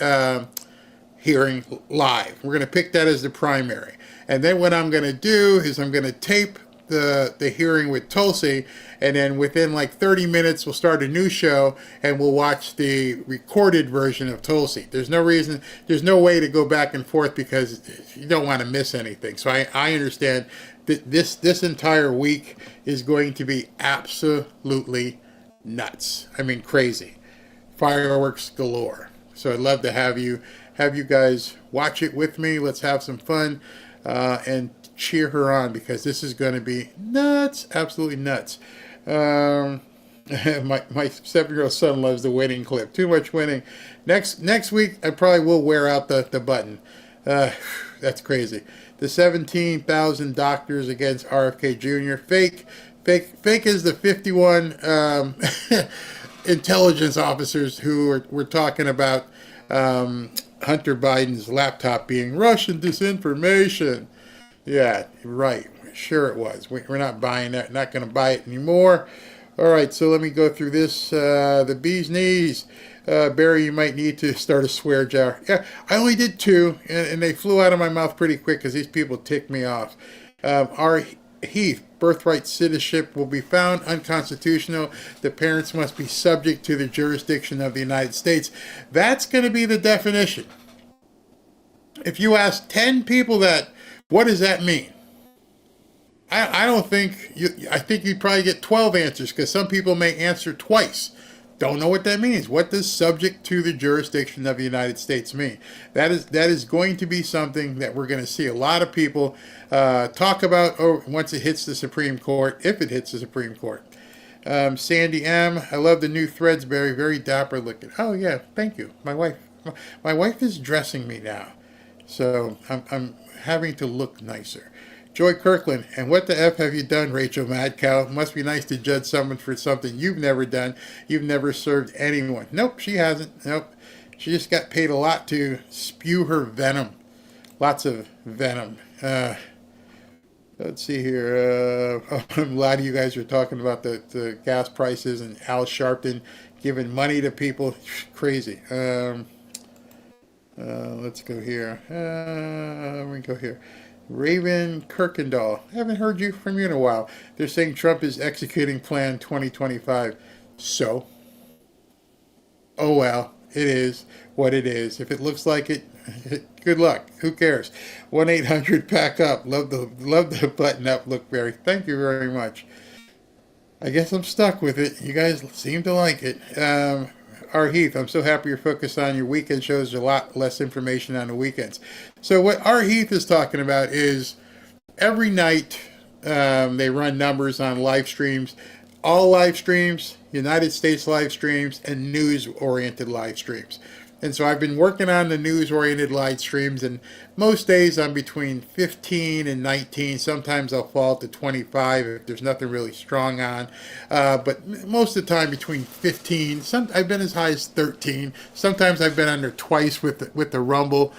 hearing live. We're going to pick that as the primary. And then what I'm going to do is I'm going to tape the hearing with Tulsi, and then within like 30 minutes we'll start a new show and we'll watch the recorded version of Tulsi. There's no reason, there's no way to go back and forth because you don't want to miss anything. So I understand that this entire week is going to be absolutely nuts. I mean, crazy. Fireworks galore. So I'd love to have you guys watch it with me. Let's have some fun and cheer her on, because this is going to be nuts, absolutely nuts. My 7-year-old son loves the winning clip. Too much winning. Next week I probably will wear out the button. That's crazy. The 17,000 doctors against RFK Jr. Fake is the 51 intelligence officers who were talking about Hunter Biden's laptop being Russian disinformation. Yeah, right. Sure it was. We're not buying that. Not going to buy it anymore. All right, so let me go through this. The bee's knees. Barry, you might need to start a swear jar. Yeah, I only did 2, and they flew out of my mouth pretty quick because these people tick me off. Our Heath, birthright citizenship will be found unconstitutional. The parents must be subject to the jurisdiction of the United States. That's going to be the definition. If you ask 10 people that, what does that mean? I don't think I think you'd probably get 12 answers, because some people may answer twice. Don't know what that means. What does subject to the jurisdiction of the United States mean? That is going to be something that we're going to see a lot of people talk about once it hits the Supreme Court, if it hits the Supreme Court. Sandy M, I love the new threads, Barry. Very dapper looking. Oh yeah, thank you. My wife is dressing me now, so I'm having to look nicer. Joy Kirkland, and what the F have you done, Rachel Madcow? Must be nice to judge someone for something you've never done. You've never served anyone. Nope, she hasn't. Nope. She just got paid a lot to spew her venom. Lots of venom. Let's see here. A lot of you guys are talking about the gas prices and Al Sharpton giving money to people. Crazy. Let's go here. We go here. Raven Kirkendall. I haven't heard from you in a while. They're saying Trump is executing Plan 2025. So? Oh well, it is what it is. If it looks like it, good luck. Who cares? 1-800-PACK-UP. Love the button up look, Barry. Thank you very much. I guess I'm stuck with it. You guys seem to like it. R. Heath, I'm so happy you're focused on your weekend shows. There's a lot less information on the weekends. So what R. Heath is talking about is every night they run numbers on live streams. All live streams, United States live streams, and news-oriented live streams. And so I've been working on the news-oriented live streams, and most days I'm between 15 and 19. Sometimes I'll fall to 25 if there's nothing really strong on. But most of the time between 15. I've been as high as 13. Sometimes I've been under twice with the Rumble.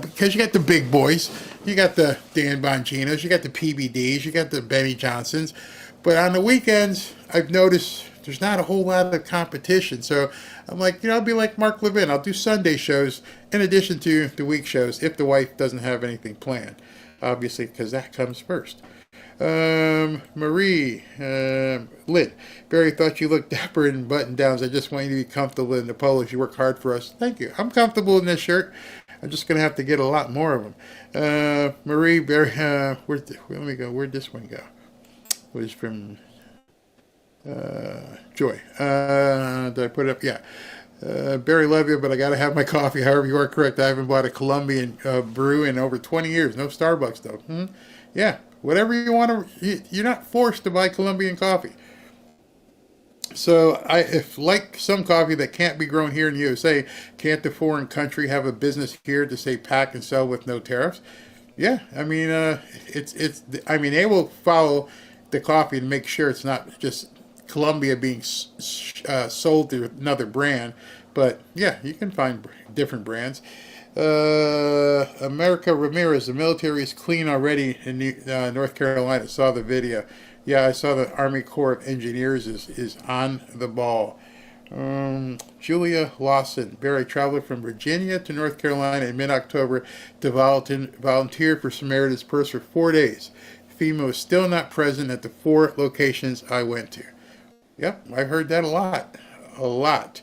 because you got the big boys, you got the Dan Bonginos, you got the PBDs, you got the Benny Johnsons, but on the weekends, I've noticed there's not a whole lot of competition. So I'm like, I'll be like Mark Levin. I'll do Sunday shows in addition to the week shows if the wife doesn't have anything planned, obviously, because that comes first. Marie, Lynn, Barry, thought you looked dapper in button downs. I just want you to be comfortable in the polos. You work hard for us. Thank you. I'm comfortable in this shirt. I'm just going to have to get a lot more of them. Marie, Barry, let me go. Where'd this one go? It was from Joy. Did I put it up? Yeah. Barry, love you, but I got to have my coffee. However, you are correct. I haven't bought a Colombian brew in over 20 years. No Starbucks, though. Yeah. Whatever you want to, you're not forced to buy Colombian coffee. So if like some coffee that can't be grown here in the USA, can't the foreign country have a business here to say pack and sell with no tariffs? Yeah, I mean, they will follow the coffee and make sure it's not just Colombia being sold to another brand. But yeah, you can find different brands. America Ramirez, the military is clean already in North Carolina. Saw the video. Yeah, I saw the Army Corps of Engineers is on the ball. Julia Lawson, Barry, traveled from Virginia to North Carolina in mid-October to volunteer for Samaritan's Purse for 4 days. FEMA was still not present at the 4 locations I went to. Yep, I've heard that a lot. A lot.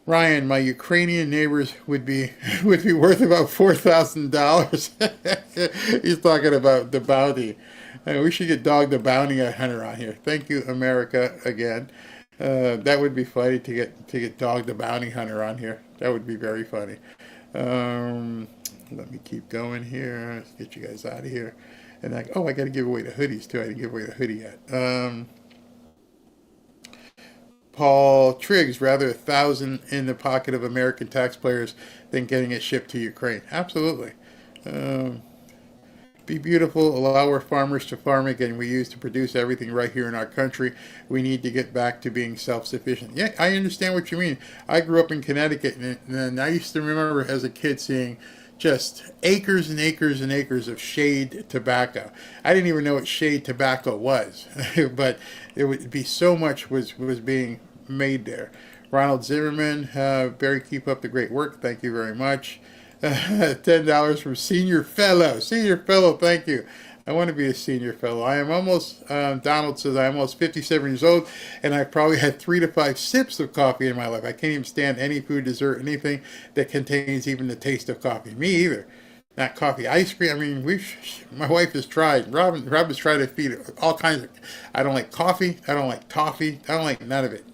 Ryan, my Ukrainian neighbors would be worth about $4,000. He's talking about the bounty. We should get Dog the Bounty Hunter on here. Thank you, America, again. That would be funny to get Dog the Bounty Hunter on here. That would be very funny. Let me keep going here. Let's get you guys out of here. And I got to give away the hoodies too. I didn't give away the hoodie yet. Paul Triggs, rather 1,000 in the pocket of American taxpayers than getting it shipped to Ukraine. Absolutely. Be beautiful, allow our farmers to farm again. We used to produce everything right here in our country. We need to get back to being self-sufficient. Yeah, I understand what you mean. I grew up in Connecticut, and I used to remember as a kid seeing just acres and acres and acres of shade tobacco. I didn't even know what shade tobacco was, but it would be so much was being made there. Ronald Zimmerman, Barry, keep up the great work. Thank you very much. $10 from Senior Fellow. Senior Fellow, thank you. I want to be a senior fellow. I am almost, Donald says, I'm almost 57 years old, and I've probably had 3 to 5 sips of coffee in my life. I can't even stand any food, dessert, anything that contains even the taste of coffee. Me either. Not coffee, ice cream. I mean, my wife has tried. Rob has tried to feed all kinds of. I don't like coffee. I don't like toffee. I don't like none of it.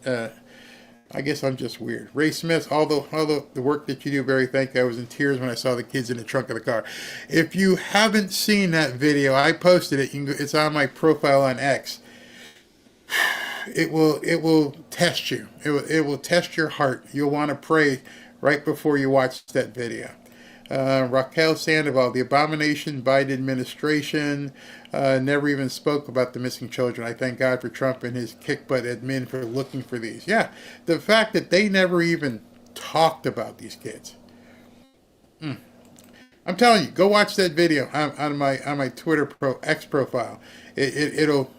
I guess I'm just weird. Ray Smith, although the work that you do, Barry, thank you. I was in tears when I saw the kids in the trunk of the car. If you haven't seen that video, I posted it. It's on my profile on X. It will test you. It will test your heart. You'll want to pray right before you watch that video. Raquel Sandoval, the abomination Biden administration never even spoke about the missing children. I thank God for Trump and his kick-butt admin for looking for these. Yeah, the fact that they never even talked about these kids. I'm telling you, go watch that video on my Twitter X profile. It'll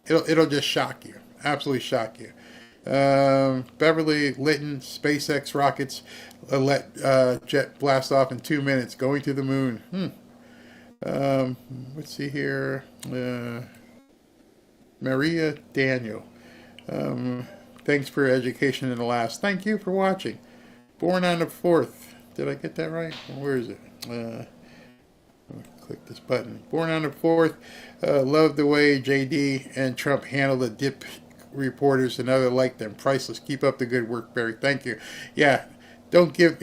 just shock you, absolutely shock you. Beverly Lytton, SpaceX rockets let jet blast off in 2 minutes, going to the moon. Let's see here. Maria Daniel. Thanks for education in the last. Thank you for watching. Born on the 4th. Did I get that right? Where is it? Click this button. Born on the 4th. Love the way JD and Trump handle the dip reporters and other like them. Priceless. Keep up the good work, Barry. Thank you. Yeah, don't give.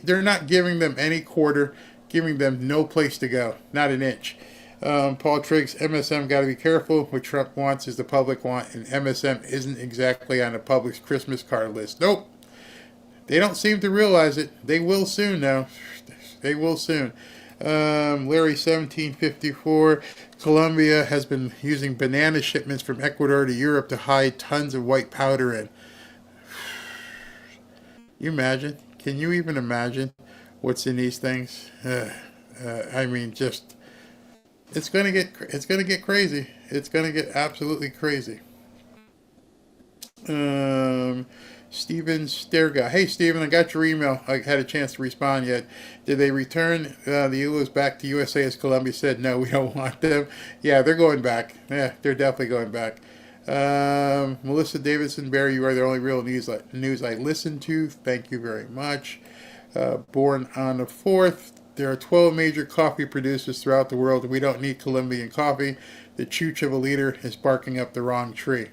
They're not giving them any quarter, giving them no place to go, not an inch. Paul Triggs, MSM got to be careful. What Trump wants is the public want, and MSM isn't exactly on the public's Christmas card list. Nope. They don't seem to realize it. They will soon, though. They will soon. Larry 1754, Colombia has been using banana shipments from Ecuador to Europe to hide tons of white powder in. You imagine? Can you even imagine what's in these things. I mean, just it's gonna get crazy. It's gonna get absolutely crazy. Steven Sterga. Hey, Steven, I got your email. I had a chance to respond yet. Did they return the ULOs back to USA as Colombia said? No, we don't want them. Yeah, they're going back. Yeah, they're definitely going back. Melissa Davidson, Barry, you are the only real news I listen to. Thank you very much. Born on the 4th. There are 12 major coffee producers throughout the world, and we don't need Colombian coffee. The chooch of a leader is barking up the wrong tree.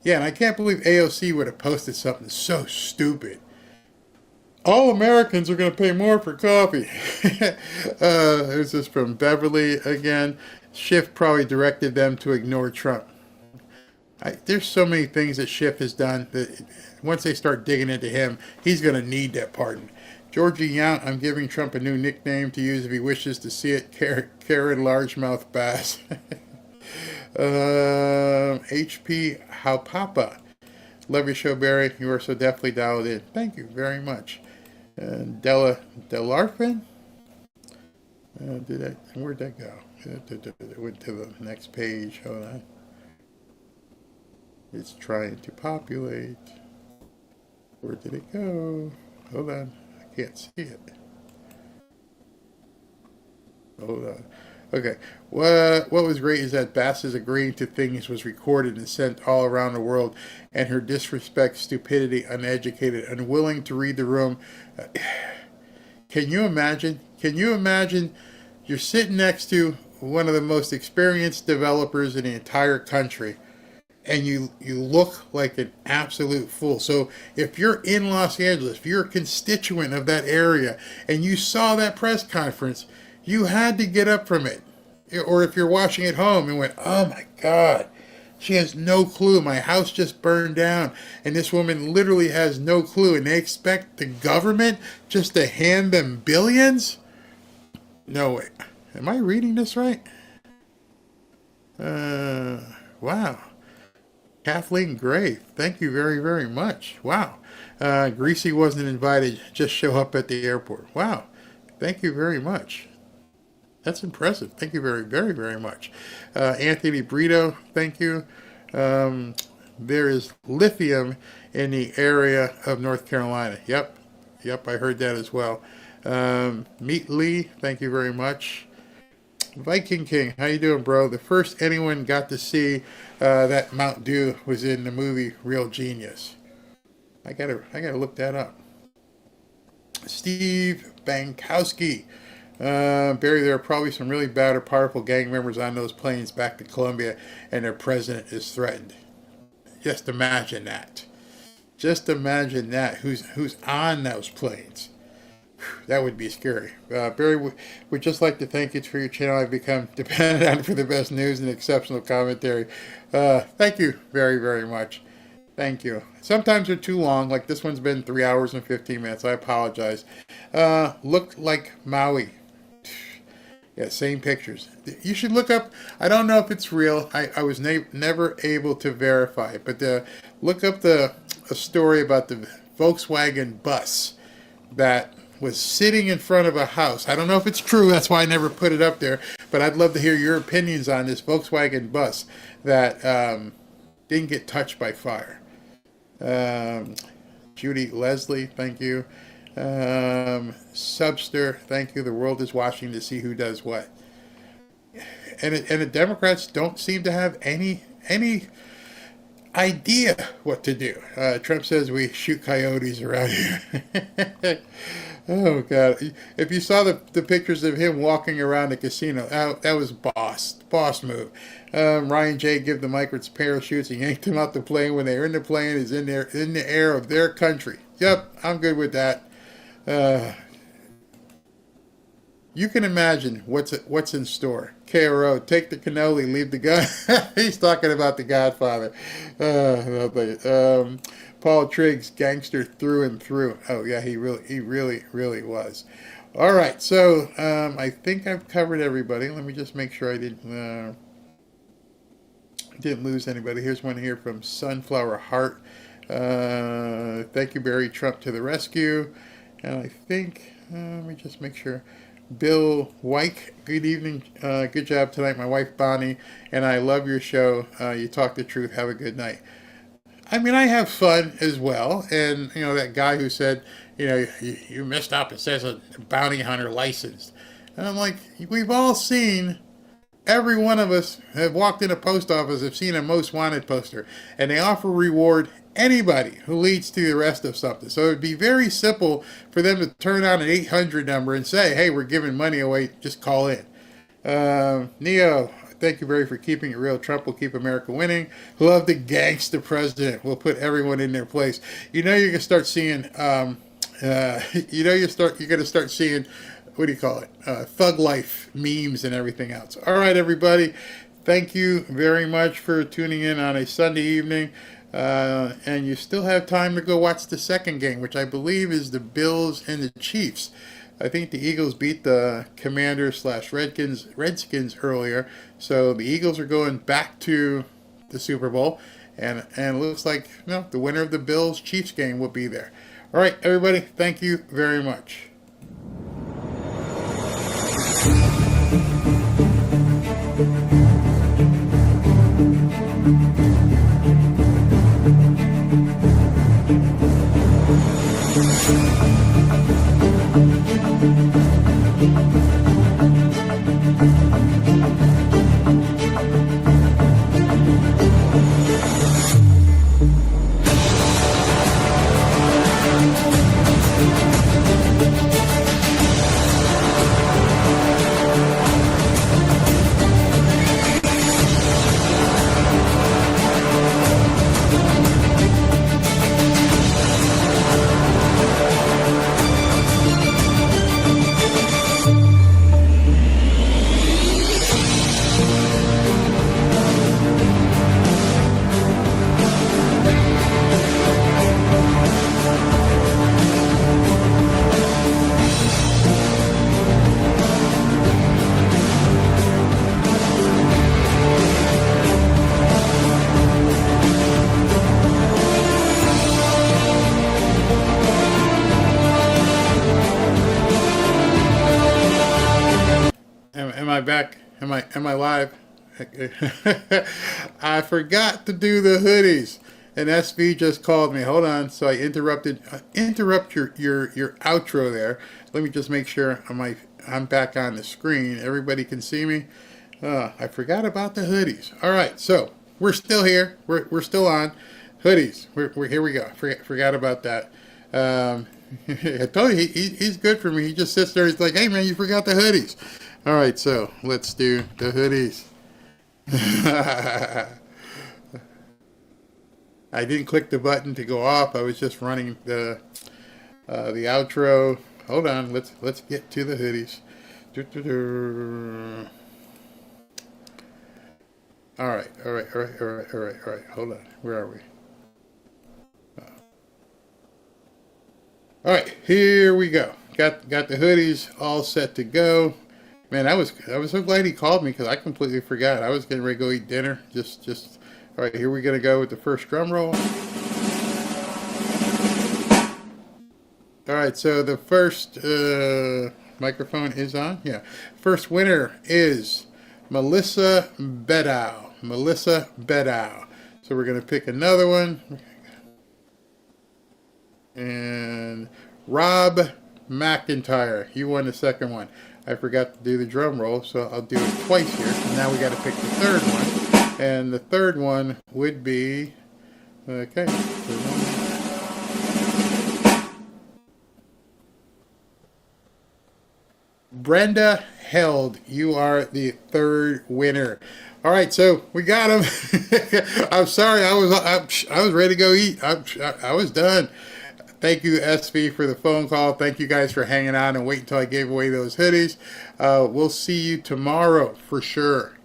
Yeah, and I can't believe AOC would have posted something so stupid. All Americans are going to pay more for coffee. This is from Beverly again. Schiff probably directed them to ignore Trump. There's so many things that Schiff has done that once they start digging into him, he's going to need that pardon. Georgie Yount, I'm giving Trump a new nickname to use if he wishes to see it. Karen Largemouth Bass. HP Haupapa. Love your show, Barry. You are so definitely dialed in. Thank you very much. Della Delarfin. Where'd that go? It went to the next page. Hold on. It's trying to populate. Where did it go? Hold on. I can't see it. Hold on. Okay. What was great is that Bass's agreeing to things was recorded and sent all around the world, and her disrespect, stupidity, uneducated, unwilling to read the room. Can you imagine? Can you imagine you're sitting next to one of the most experienced developers in the entire country, and you look like an absolute fool? So if you're in Los Angeles, if you're a constituent of that area, and you saw that press conference, you had to get up from it. Or if you're watching at home and went, oh my God, she has no clue. My house just burned down. And this woman literally has no clue. And they expect the government just to hand them billions? No way. Am I reading this right? Wow. Kathleen Gray, thank you very, very much. Wow. Greasy wasn't invited. Just show up at the airport. Wow. Thank you very much. That's impressive. Thank you very, very, very much. Anthony Brito, thank you. There is lithium in the area of North Carolina. Yep, I heard that as well. Meet Lee, thank you very much. Viking King, how you doing, bro? The first anyone got to see that Mount Dew was in the movie Real Genius. I gotta look that up. Steve Bankowski. Barry, there are probably some really bad or powerful gang members on those planes back to Colombia, and their president is threatened. Just imagine that. Just imagine that. Who's on those planes? That would be scary. Barry, would just like to thank you for your channel. I've become dependent on it for the best news and exceptional commentary. Thank you very, very much. Thank you. Sometimes they're too long, like this one's been 3 hours and 15 minutes. I apologize. Looked like Maui. Yeah, same pictures. You should look up, I don't know if it's real. I was never able to verify it, but look up a story about the Volkswagen bus that was sitting in front of a house. I don't know if it's true, that's why I never put it up there, but I'd love to hear your opinions on this Volkswagen bus that didn't get touched by fire. Judy Leslie, thank you. Subster, thank you. The world is watching to see who does what. And the Democrats don't seem to have any idea what to do. Trump says we shoot coyotes around here. Oh, God. If you saw the pictures of him walking around the casino, that was boss move. Ryan J. give the migrants parachutes and yanked them out the plane when they were in the plane is in the air of their country. Yep, I'm good with that. You can imagine what's in store. KRO, take the cannoli, leave the gun. He's talking about the Godfather. Paul Triggs, gangster through and through. Oh yeah, he really was. All right, so I think I've covered everybody. Let me just make sure I didn't lose anybody. Here's one here from Sunflower Heart. Thank you, Barry. Trump to the rescue. And I think, let me just make sure. Bill Wyke, good evening. Good job tonight. My wife Bonnie and I love your show. You talk the truth. Have a good night. I mean, I have fun as well. And, you know, that guy who said, you know, you messed up. It says a bounty hunter licensed. And I'm like, we've all seen, every one of us have walked in a post office, have seen a most wanted poster. And they offer reward anybody who leads to the arrest of something. So it would be very simple for them to turn on an 800 number and say, hey, we're giving money away. Just call in. Neo, thank you very for keeping it real. Trump will keep America winning. Love the gangster president. We'll put everyone in their place. You know, you're going to start seeing, you're going to start seeing, what do you call it? Thug life memes and everything else. All right, everybody. Thank you very much for tuning in on a Sunday evening. And you still have time to go watch the second game, which I believe is the Bills and the Chiefs. I think the Eagles beat the Commanders/Redskins earlier. So the Eagles are going back to the Super Bowl. And it looks like, you know, the winner of the Bills-Chiefs game will be there. All right, everybody, thank you very much. Am I back? Am I live? I forgot to do the hoodies, and SV just called me. Hold on. So I interrupt your outro there. Let me just make sure I'm back on the screen. Everybody can see me. I forgot about the hoodies. All right, so we're still here. We're still on hoodies. We're here. We go. Forgot about that. I told you he's good for me. He just sits there. He's like, hey man, you forgot the hoodies. All right, so let's do the hoodies. I didn't click the button to go off. I was just running the outro. Hold on, let's get to the hoodies. All right. Hold on. Where are we? All right, here we go. Got the hoodies all set to go. Man, I was so glad he called me because I completely forgot. I was getting ready to go eat dinner. Just all right. Here we're gonna go with the first drum roll. All right, so the first microphone is on. Yeah, first winner is Melissa Bedow. Melissa Bedow. So we're gonna pick another one. And Rob McIntyre, you won the second one. I forgot to do the drum roll, so I'll do it twice here. And now we got to pick the third one. And the third one would be, okay. Brenda Held, you are the third winner. All right, so we got him. I'm sorry, I was ready to go eat. I was done. Thank you, SV, for the phone call. Thank you guys for hanging on and wait until I gave away those hoodies. We'll see you tomorrow for sure.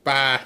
Bye.